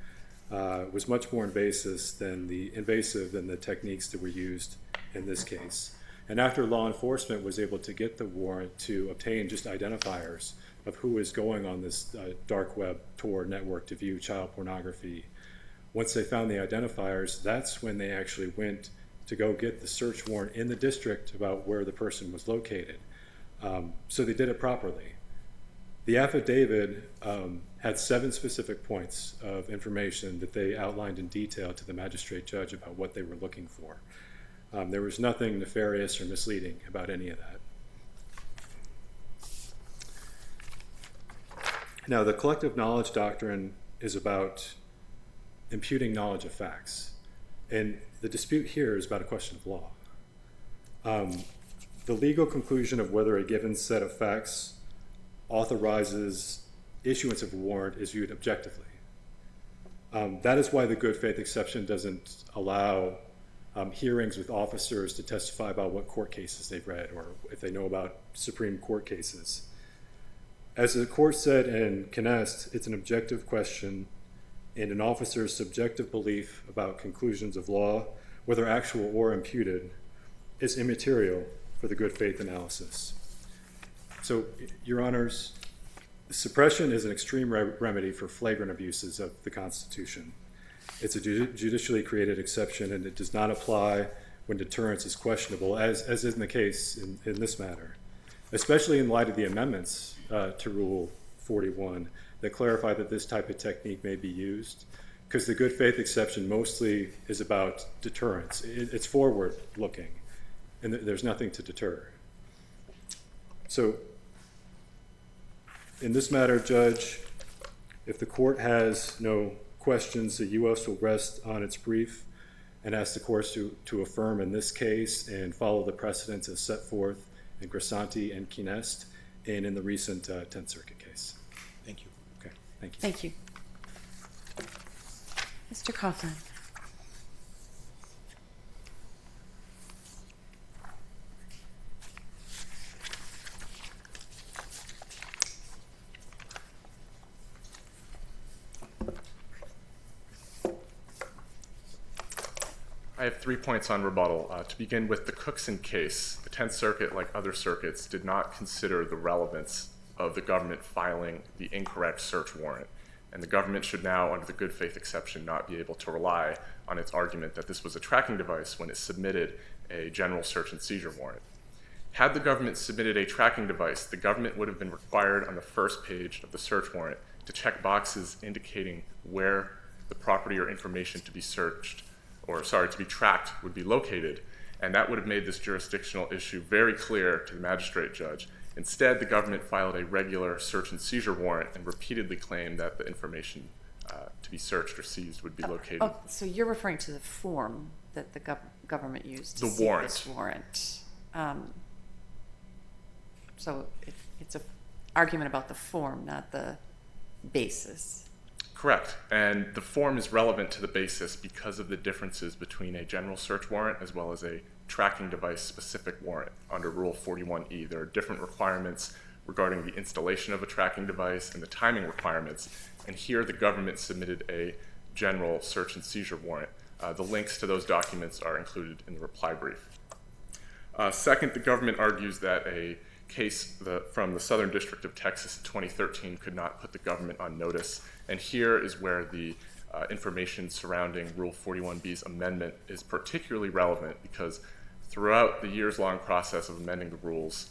[SPEAKER 16] was much more invasive than the techniques that were used in this case. And after law enforcement was able to get the warrant to obtain just identifiers of who is going on this dark web Tor network to view child pornography, once they found the identifiers, that's when they actually went to go get the search warrant in the district about where the person was located. So they did it properly. The affidavit had 7 specific points of information that they outlined in detail to the magistrate judge about what they were looking for. There was nothing nefarious or misleading about any of that. Now, the collective knowledge doctrine is about imputing knowledge of facts. And the dispute here is about a question of law. The legal conclusion of whether a given set of facts authorizes issuance of a warrant is viewed objectively. That is why the good faith exception doesn't allow hearings with officers to testify about what court cases they've read or if they know about Supreme Court cases. As the court said in Kinest, it's an objective question, and an officer's subjective belief about conclusions of law, whether actual or imputed, is immaterial for the good faith analysis. So, Your Honors, suppression is an extreme remedy for flagrant abuses of the Constitution. It's a judicially created exception, and it does not apply when deterrence is questionable, as is in the case in this matter, especially in light of the amendments to Rule 41 that clarify that this type of technique may be used, because the good faith exception mostly is about deterrence. It's forward-looking, and there's nothing to deter. So, in this matter, Judge, if the court has no questions, the U.S. will rest on its brief and ask the courts to affirm in this case and follow the precedents as set forth in Grisanti and Kinest and in the recent 10th Circuit case.
[SPEAKER 5] Thank you.
[SPEAKER 16] Okay, thank you.
[SPEAKER 3] Thank you. Mr. Coughlin.
[SPEAKER 15] I have 3 points on rebuttal. To begin with the Cookson case, the 10th Circuit, like other circuits, did not consider the relevance of the government filing the incorrect search warrant. And the government should now, under the good faith exception, not be able to rely on its argument that this was a tracking device when it submitted a general search and seizure warrant. Had the government submitted a tracking device, the government would have been required on the first page of the search warrant to check boxes indicating where the property or information to be searched, to be tracked would be located, and that would have made this jurisdictional issue very clear to the magistrate judge. Instead, the government filed a regular search and seizure warrant and repeatedly claimed that the information to be searced or seized would be located.
[SPEAKER 3] Oh, so you're referring to the form that the government used to
[SPEAKER 15] The
[SPEAKER 3] seek
[SPEAKER 15] warrant.
[SPEAKER 3] this warrant. So it's an argument about the form, not the basis.
[SPEAKER 15] Correct. And the form is relevant to the basis because of the differences between a general search warrant as well as a tracking device specific warrant under Rule 41E. There are different requirements regarding the installation of a tracking device and the timing requirements. And here the government submitted a general search and seizure warrant. The links to those documents are included in the reply brief. Second, the government argues that a case from the Southern District of Texas in 2013 could not put the government on notice. And here is where the information surrounding Rule 41B's amendment is particularly relevant, because throughout the years-long process of amending the rules,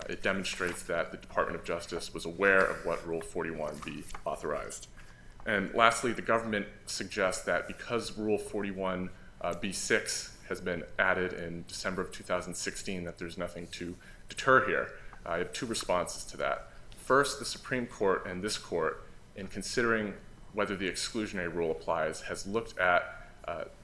[SPEAKER 15] it demonstrates that the Department of Justice was aware of what Rule 41B authorized. And lastly, the government suggests that because Rule 41B6 has been added in December of 2016, that there's nothing to deter here. I have two responses to that. First, the Supreme Court and this court, in considering whether the exclusionary rule applies, has looked at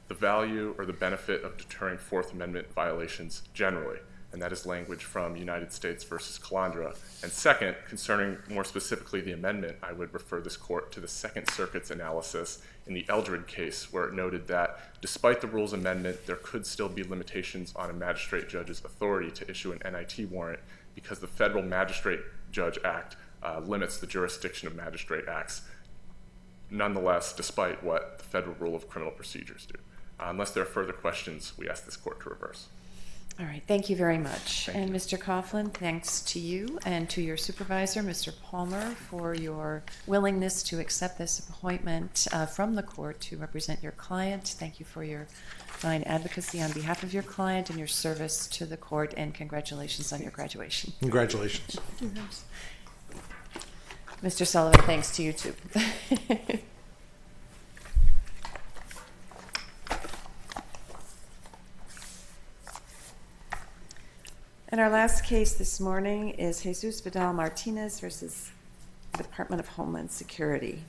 [SPEAKER 15] the value or the benefit of deterring Fourth Amendment violations generally, and that is language from United States versus Calandra. And second, concerning more specifically the amendment, I would refer this court to the Second Circuit's analysis in the Eldred case, where it noted that despite the rules amendment, there could still be limitations on a magistrate judge's authority to issue an NIT warrant, because the Federal Magistrate Judge Act limits the jurisdiction of magistrate acts, nonetheless, despite what the Federal Rule of Criminal Procedures do. Unless there are further questions, we ask this court to reverse.
[SPEAKER 3] All right, thank you very much. And Mr. Coughlin, thanks to you and to your supervisor, Mr. Palmer, for your willingness to accept this appointment from the court to represent your client. Thank you for your fine advocacy on behalf of your client and your service to the court, and congratulations on your graduation.
[SPEAKER 5] Congratulations.
[SPEAKER 3] Mr. Sullivan, thanks to you too. And our last case this morning is Jesus Vidal Martinez versus the Department of Homeland Security.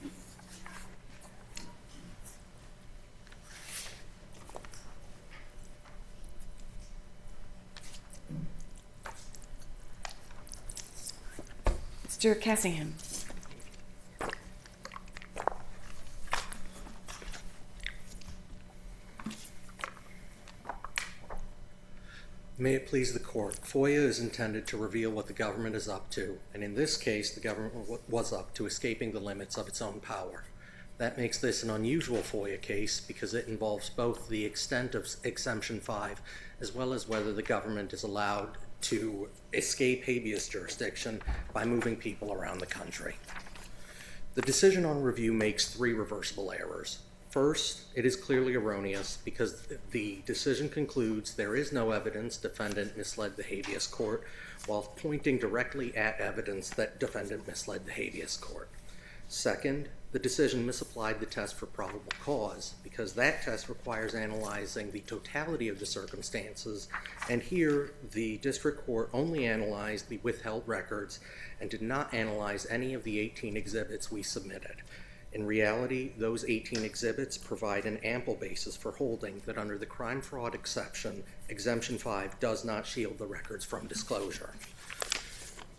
[SPEAKER 3] Mr. Cassingham.
[SPEAKER 17] May it please the court. FOIA is intended to reveal what the government is up to, and in this case, the government was up to escaping the limits of its own power. That makes this an unusual FOIA case because it involves both the extent of Exemption 5 as well as whether the government is allowed to escape habeas jurisdiction by moving people around the country. The decision on review makes three reversible errors. First, it is clearly erroneous because the decision concludes there is no evidence defendant misled the habeas court while pointing directly at evidence that defendant misled the habeas court. Second, the decision misapplied the test for probable cause because that test requires analyzing the totality of the circumstances, and here the district court only analyzed the withheld records and did not analyze any of the 18 exhibits we submitted. In reality, those 18 exhibits provide an ample basis for holding that under the crime fraud exception, Exemption 5 does not shield the records from disclosure.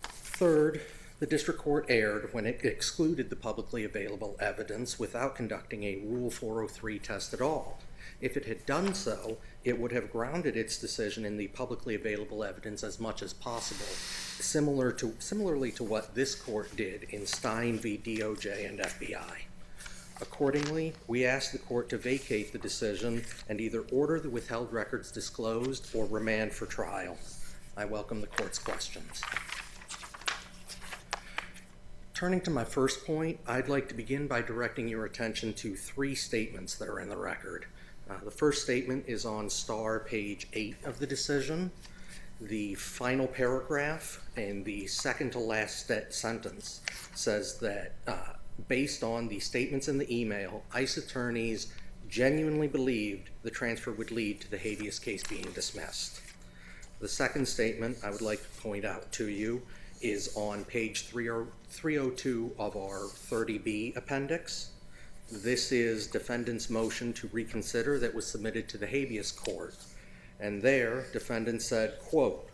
[SPEAKER 17] Third, the district court erred when it excluded the publicly available evidence without conducting a Rule 403 test at all. If it had done so, it would have grounded its decision in the publicly available evidence as much as possible, similarly to what this court did in Stein v. DOJ and FBI. Accordingly, we ask the court to vacate the decision and either order the withheld records disclosed or remand for trial. I welcome the court's questions. Turning to my first point, I'd like to begin by directing your attention to 3 statements that are in the record. The first statement is on page 8 of the decision. The final paragraph and the second to last sentence says that based on the statements in the email, ICE attorneys genuinely believed the transfer would lead to the habeas case being dismissed. The second statement I would like to point out to you is on page 302 of our 30B appendix. This is defendant's motion to reconsider that was submitted to the habeas court. And there, defendant said, quote,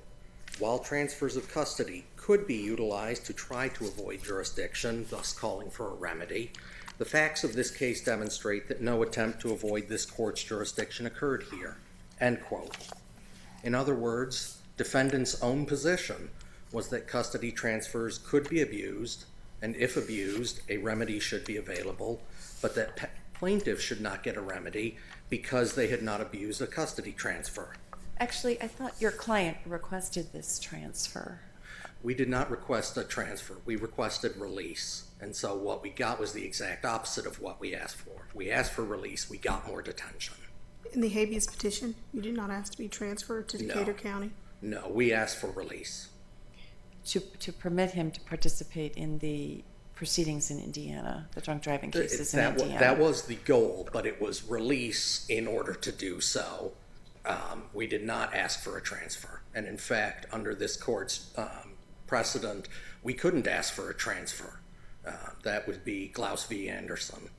[SPEAKER 17] while transfers of custody could be utilized to try to avoid jurisdiction, thus calling for a remedy, the facts of this case demonstrate that no attempt to avoid this court's jurisdiction occurred here, end quote. In other words, defendant's own position was that custody transfers could be abused, and if abused, a remedy should be available, but that plaintiffs should not get a remedy because they had not abused a custody transfer.
[SPEAKER 3] Actually, I thought your client requested this transfer.
[SPEAKER 17] We did not request a transfer. We requested release. And so what we got was the exact opposite of what we asked for. We asked for release. We got more detention.
[SPEAKER 6] In the habeas petition, you did not ask to be transferred to Decatur County?
[SPEAKER 17] No, we asked for release.
[SPEAKER 3] To permit him to participate in the proceedings in Indiana, the drunk driving cases in Indiana.
[SPEAKER 17] That was the goal, but it was release in order to do so. We did not ask for a transfer. And in fact, under this court's precedent, we couldn't ask for a transfer. That would be Klaus v. Anderson.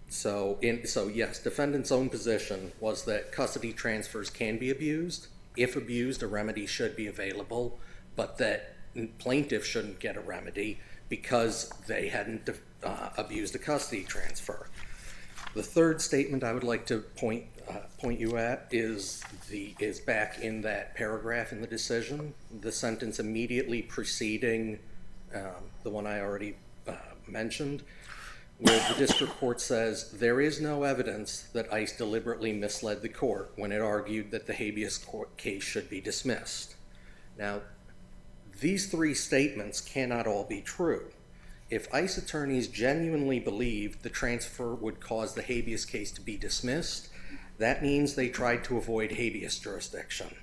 [SPEAKER 17] So yes, defendant's own position was that custody transfers can be abused. If abused, a remedy should be available, but that plaintiffs shouldn't get a remedy because they hadn't abused a custody transfer. The third statement I would like to point you at is back in that paragraph in the decision, the sentence immediately preceding the one I already mentioned, where the district court says, there is no evidence that ICE deliberately misled the court when it argued that the habeas court case should be dismissed. Now, these 3 statements cannot all be true. If ICE attorneys genuinely believed the transfer would cause the habeas case to be dismissed, that means they tried to avoid habeas jurisdiction.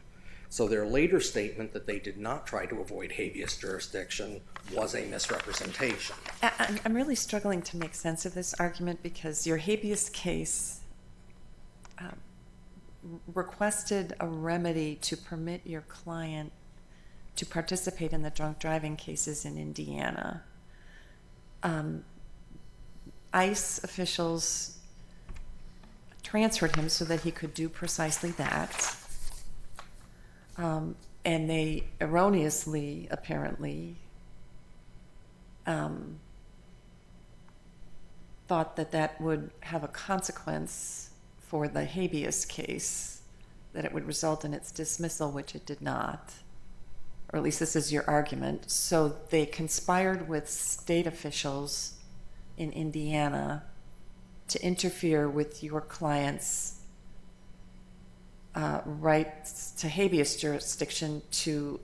[SPEAKER 17] So their later statement that they did not try to avoid habeas jurisdiction was a misrepresentation.
[SPEAKER 3] I'm really struggling to make sense of this argument because your habeas case requested a remedy to permit your client to participate in the drunk driving cases in Indiana. ICE officials transferred him so that he could do precisely that. And they erroneously, apparently, thought that that would have a consequence for the habeas case, that it would result in its dismissal, which it did not. Or at least this is your argument. So they conspired with state officials in Indiana to interfere with your client's rights to habeas jurisdiction to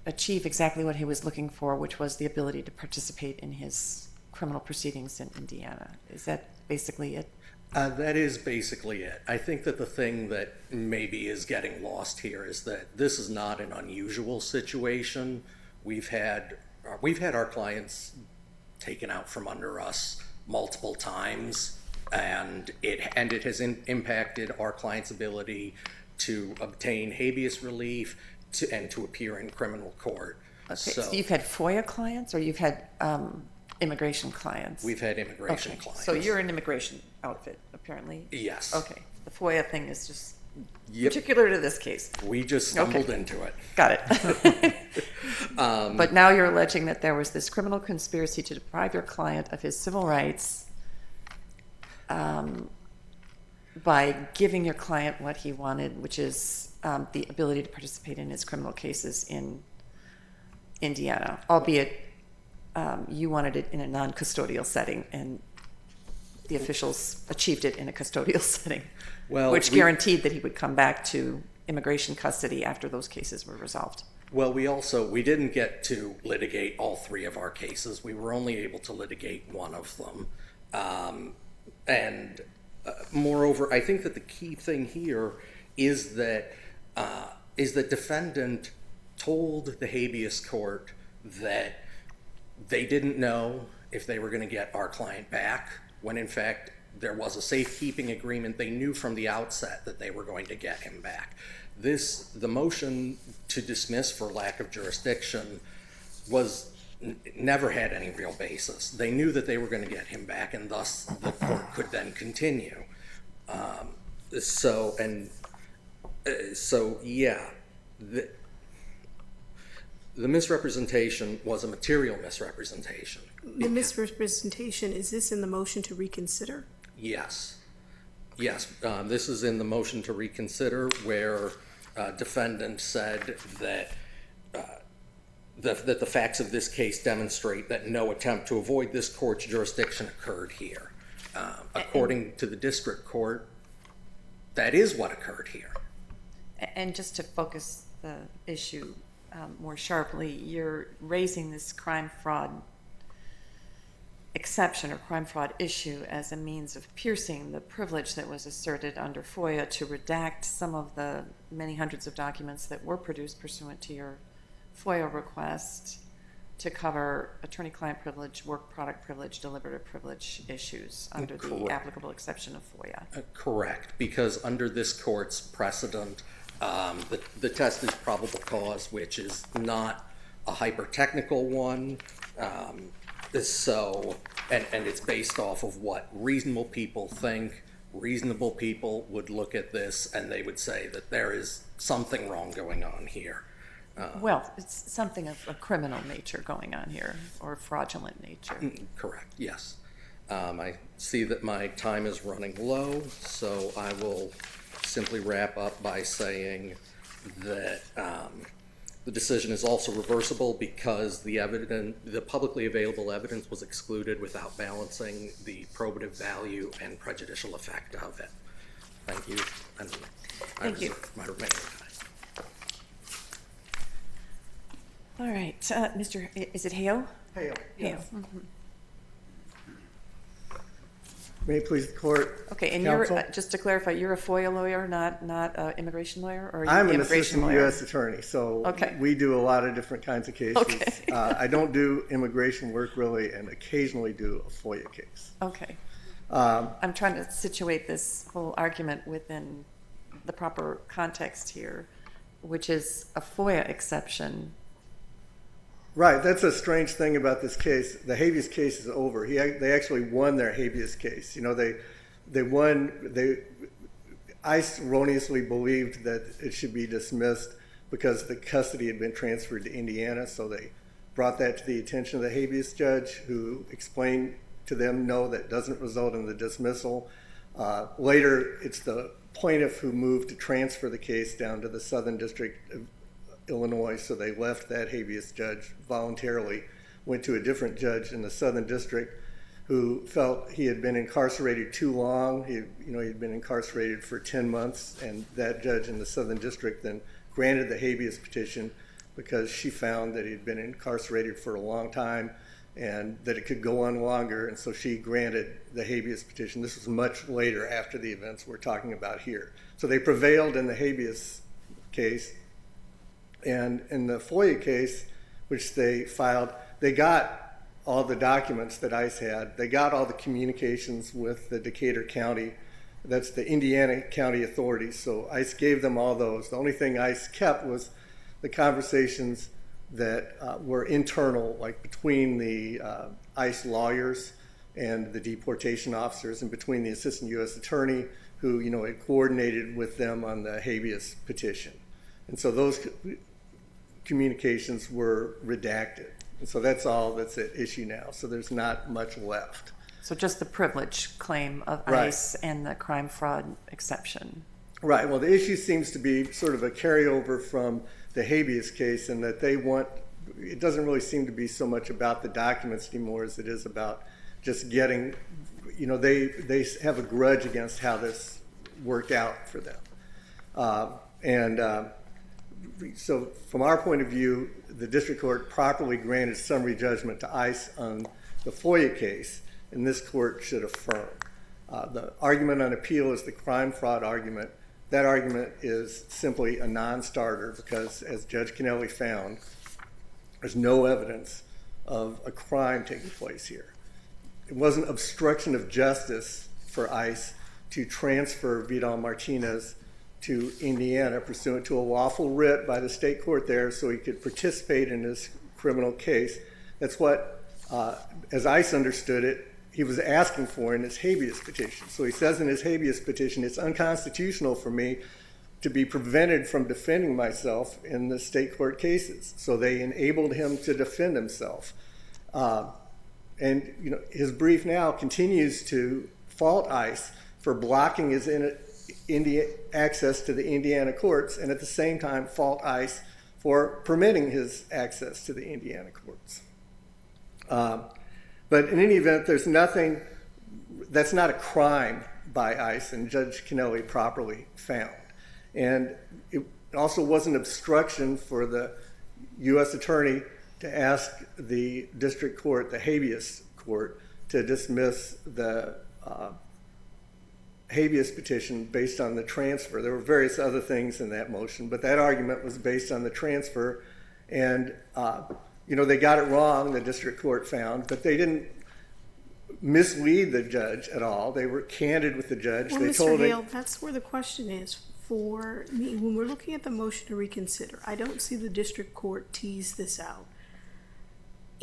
[SPEAKER 3] achieve exactly what he was looking for, which was the ability to participate in his criminal proceedings in Indiana. Is that basically it?
[SPEAKER 17] That is basically it. I think that the thing that maybe is getting lost here is that this is not an unusual situation. We've had our clients taken out from under us multiple times, and it has impacted our clients' ability to obtain habeas relief and to appear in criminal court.
[SPEAKER 3] Okay, so you've had FOIA clients, or you've had immigration clients?
[SPEAKER 17] We've had immigration clients.
[SPEAKER 3] So you're an immigration outfit, apparently?
[SPEAKER 17] Yes.
[SPEAKER 3] Okay. The FOIA thing is just particular to this case.
[SPEAKER 17] We just stumbled into it.
[SPEAKER 3] Got it. But now you're alleging that there was this criminal conspiracy to deprive your client of his civil rights by giving your client what he wanted, which is the ability to participate in his criminal cases in Indiana, albeit you wanted it in a non-custodial setting, and the officials achieved it in a custodial setting, which guaranteed that he would come back to immigration custody after those cases were resolved.
[SPEAKER 17] Well, we didn't get to litigate all three of our cases. We were only able to litigate one of them. Moreover, I think that the key thing here is that defendant told the habeas court that they didn't know if they were going to get our client back, when in fact there was a safekeeping agreement. They knew from the outset that they were going to get him back. The motion to dismiss for lack of jurisdiction never had any real basis. They knew that they were going to get him back, and thus the court could then continue. The misrepresentation was a material misrepresentation.
[SPEAKER 6] The misrepresentation, is this in the motion to reconsider?
[SPEAKER 17] Yes. This is in the motion to reconsider, where defendant said that the facts of this case demonstrate that no attempt to avoid this court's jurisdiction occurred here. According to the district court, that is what occurred here.
[SPEAKER 3] And just to focus the issue more sharply, you're raising this crime fraud exception or crime fraud issue as a means of piercing the privilege that was asserted under FOIA to redact some of the many hundreds of documents that were produced pursuant to your FOIA request to cover attorney-client privilege, work product privilege, deliberative privilege issues under the applicable exception of FOIA.
[SPEAKER 17] Correct, because under this court's precedent, the test is probable cause, which is not a hyper-technical one. And it's based off of what reasonable people think. Reasonable people would look at this and they would say that there is something wrong going on here.
[SPEAKER 3] Well, it's something of a criminal nature going on here, or fraudulent nature.
[SPEAKER 17] Correct, yes. I see that my time is running low, so I will simply wrap up by saying that the decision is also reversible because the publicly available evidence was excluded without balancing the probative value and prejudicial effect of it. Thank you. And
[SPEAKER 3] Thank you.
[SPEAKER 17] My remaining time.
[SPEAKER 3] All right, is it Hale?
[SPEAKER 18] Hale.
[SPEAKER 3] Hale.
[SPEAKER 18] Mm-hmm. May it please the court.
[SPEAKER 3] Okay, and
[SPEAKER 18] counsel?
[SPEAKER 3] you're just to clarify, you're a FOIA lawyer, not an immigration lawyer, or are you
[SPEAKER 18] I'm an
[SPEAKER 3] immigration
[SPEAKER 18] assistant
[SPEAKER 3] lawyer?
[SPEAKER 18] U.S. attorney, so we do a lot of different kinds of cases.
[SPEAKER 3] Okay.
[SPEAKER 18] I don't do immigration work really, and occasionally do a FOIA case.
[SPEAKER 3] Okay. I'm trying to situate this whole argument within the proper context here, which is a FOIA exception.
[SPEAKER 18] Right, that's a strange thing about this case. The habeas case is over. They actually won their habeas case. You know, they won. I erroneously believed that it should be dismissed because the custody had been transferred to Indiana. So they brought that to the attention of the habeas judge, who explained to them, no, that doesn't result in the dismissal. Later, it's the plaintiff who moved to transfer the case down to the Southern District of Illinois, so they left that habeas judge voluntarily, went to a different judge in the Southern District who felt he had been incarcerated too long. He'd been incarcerated for 10 months, and that judge in the Southern District then granted the habeas petition because she found that he'd been incarcerated for a long time and that it could go on longer, and so she granted the habeas petition. This was much later after the events we're talking about here. So they prevailed in the habeas case, and in the FOIA case, which they filed, they got all the documents that ICE had. They got all the communications with the Decatur County, that's the Indiana County authorities, so ICE gave them all those. The only thing ICE kept was the conversations that were internal, like between the ICE lawyers and the deportation officers, and between the assistant U.S. attorney who, had coordinated with them on the habeas petition. And so those communications were redacted. And so that's all that's at issue now. So there's not much left.
[SPEAKER 3] So just the privilege claim of
[SPEAKER 18] Right.
[SPEAKER 3] ICE and the crime fraud exception.
[SPEAKER 18] Right. Well, the issue seems to be sort of a carryover from the habeas case, in that it doesn't really seem to be so much about the documents anymore as it is about just getting, they have a grudge against how this worked out for them. So from our point of view, the district court properly granted summary judgment to ICE on the FOIA case, and this court should affirm. The argument on appeal is the crime fraud argument. That argument is simply a non-starter because, as Judge Kennelly found, there's no evidence of a crime taking place here. It wasn't obstruction of justice for ICE to transfer Vidal Martinez to Indiana pursuant to a lawful writ by the state court there so he could participate in this criminal case. That's what, as ICE understood it, he was asking for in his habeas petition. So he says in his habeas petition, it's unconstitutional for me to be prevented from defending myself in the state court cases. So they enabled him to defend himself. And his brief now continues to fault ICE for blocking his access to the Indiana courts, and at the same time fault ICE for permitting his access to the Indiana courts. But in any event, there's nothing, that's not a crime by ICE, and Judge Kennelly properly found. And it also wasn't obstruction for the U.S. attorney to ask the district court, the habeas court, to dismiss the habeas petition based on the transfer. There were various other things in that motion, but that argument was based on the transfer. And, they got it wrong, the district court found, but they didn't mislead the judge at all. They were candid with the judge.
[SPEAKER 6] Well,
[SPEAKER 18] They
[SPEAKER 6] Mr.
[SPEAKER 18] told
[SPEAKER 6] Hale,
[SPEAKER 18] him,
[SPEAKER 6] that's where the question is for me. When we're looking at the motion to reconsider, I don't see the district court tease this out.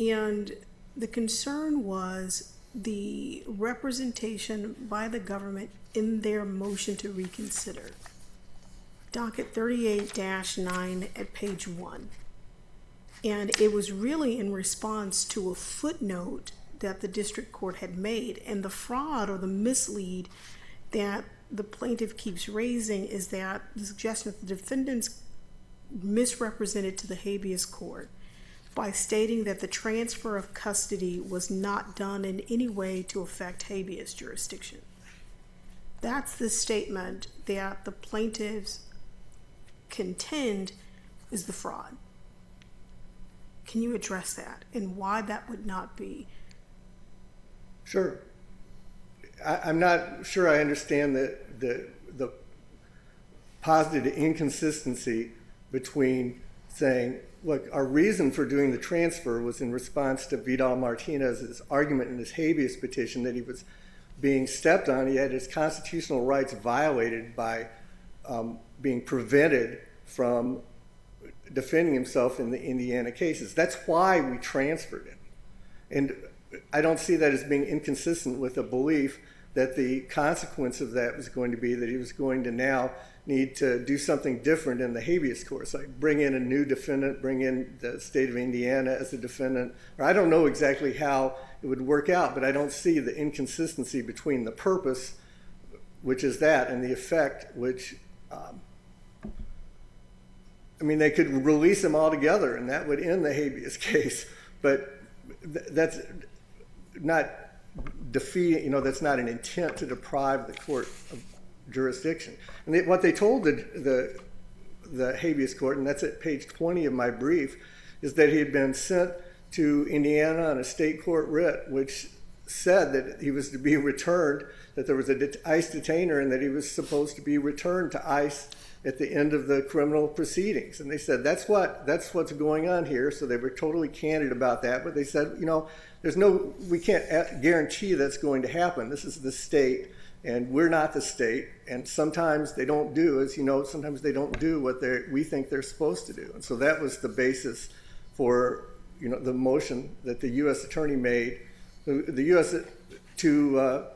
[SPEAKER 6] And the concern was the representation by the government in their motion to reconsider. Docket 38-9 at page 1. And it was really in response to a footnote that the district court had made. And the fraud or the mislead that the plaintiff keeps raising is that the suggestion that the defendants misrepresented to the habeas court by stating that the transfer of custody was not done in any way to affect habeas jurisdiction. That's the statement that the plaintiffs contend is the fraud. Can you address that and why that would not be?
[SPEAKER 18] Sure. I'm not sure I understand the positive inconsistency between saying, look, our reason for doing the transfer was in response to Vidal Martinez's argument in his habeas petition that he was being stepped on. He had his constitutional rights violated by being prevented from defending himself in the Indiana cases. That's why we transferred him. And I don't see that as being inconsistent with a belief that the consequence of that was going to be that he was going to now need to do something different in the habeas course, like bring in a new defendant, bring in the state of Indiana as a defendant. Or I don't know exactly how it would work out, but I don't see the inconsistency between the purpose, which is that, and the effect, which, they could release him altogether and that would end the habeas case, but that's not defeating, that's not an intent to deprive the court of jurisdiction. And what they told the habeas court, and that's at page 20 of my brief, is that he had been sent to Indiana on a state court writ, which said that he was to be returned, that there was a ICE detainer and that he was supposed to be returned to ICE at the end of the criminal proceedings. And they said, that's what's going on here. So they were totally candid about that. But they said, we can't guarantee that's going to happen. This is the state, and we're not the state. And sometimes they don't do, as you know, sometimes they don't do what we think they're supposed to do. And so that was the basis for, the motion that the U.S. attorney made, the U.S. to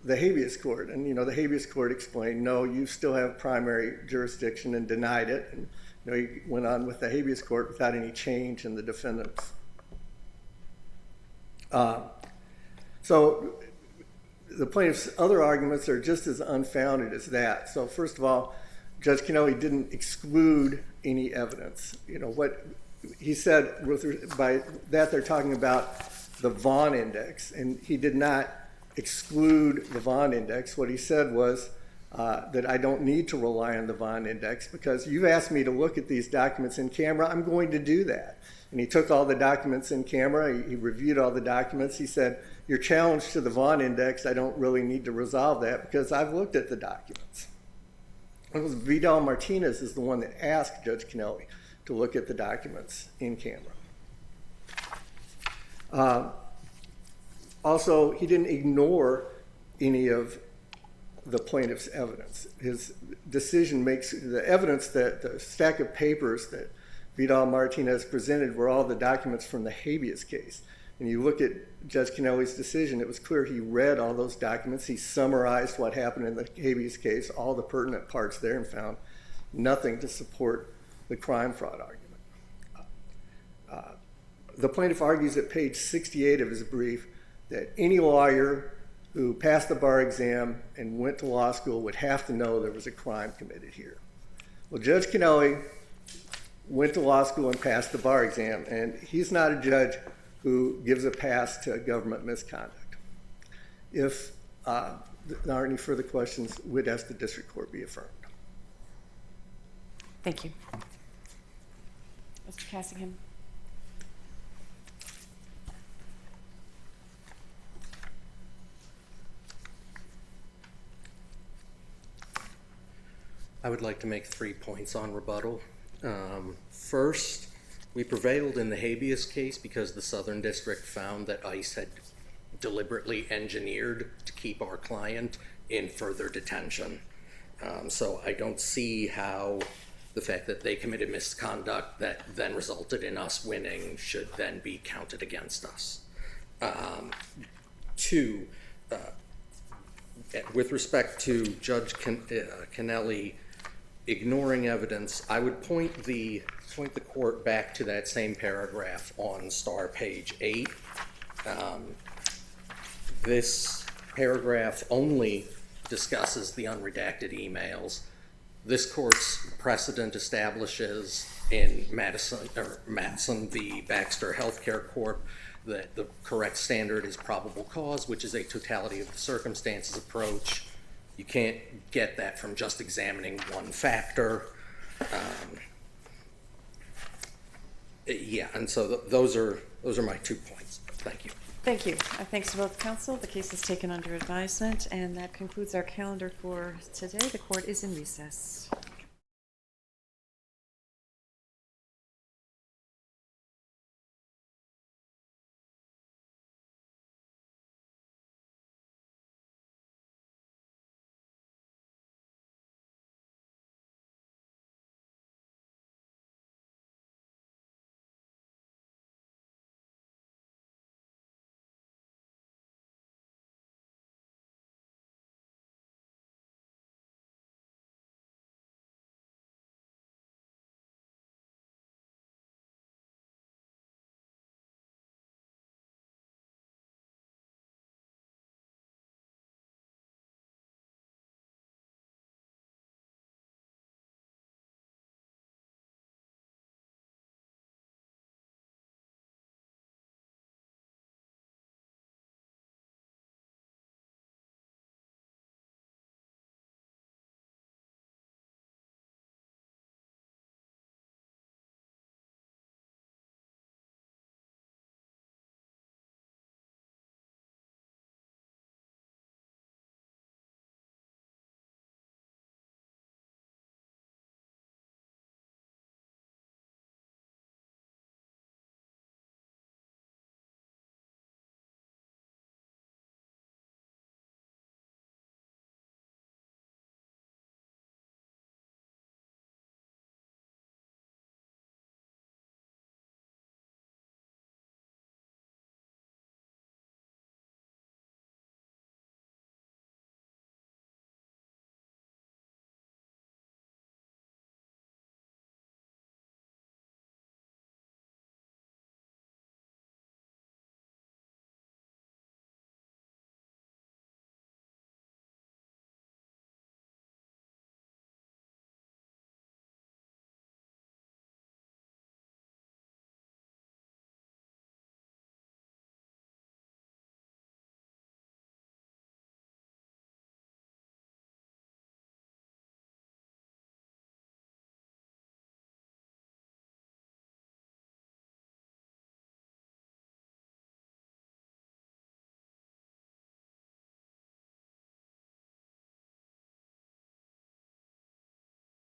[SPEAKER 18] the habeas court. And, the habeas court explained, no, you still have primary jurisdiction, and denied it. And, he went on with the habeas court without any change in the defendants. So the plaintiff's other arguments are just as unfounded as that. So first of all, Judge Kennelly didn't exclude any evidence. What he said, by that they're talking about the Vaughn Index, and he did not exclude the Vaughn Index. What he said was that I don't need to rely on the Vaughn Index because you've asked me to look at these documents in camera. I'm going to do that. And he took all the documents in camera. He reviewed all the documents. He said, your challenge to the Vaughn Index, I don't really need to resolve that because I've looked at the documents. It was Vidal Martinez is the one that asked Judge Kennelly to look at the documents in camera. Also, he didn't ignore any of the plaintiff's evidence. His decision makes the evidence that the stack of papers that Vidal Martinez presented were all the documents from the habeas case. And you look at Judge Kennelly's decision, it was clear he read all those documents. He summarized what happened in the habeas case, all the pertinent parts there, and found nothing to support the crime fraud argument. The plaintiff argues at page 68 of his brief that any lawyer who passed the bar exam and went to law school would have to know there was a crime committed here. Well, Judge Kennelly went to law school and passed the bar exam, and he's not a judge who gives a pass to government misconduct. If there aren't any further questions, we'd ask the district court be affirmed.
[SPEAKER 3] Thank you. Mr. Cassingham.
[SPEAKER 17] I would like to make 3 points on rebuttal. First, we prevailed in the habeas case because the Southern District found that ICE had deliberately engineered to keep our client in further detention. So I don't see how the fact that they committed misconduct that then resulted in us winning should then be counted against us. Two, with respect to Judge Kennelly ignoring evidence, I would point the court back to that same paragraph on star page 8. This paragraph only discusses the unredacted emails. This court's precedent establishes in Madison v. Baxter Healthcare Corp. That the correct standard is probable cause, which is a totality of the circumstances approach. You can't get that from just examining one factor. And so those are my 2 points. Thank you.
[SPEAKER 3] Thank you. Thanks to both counsel. The case is taken under advisement, and that concludes our calendar for today. The court is in recess.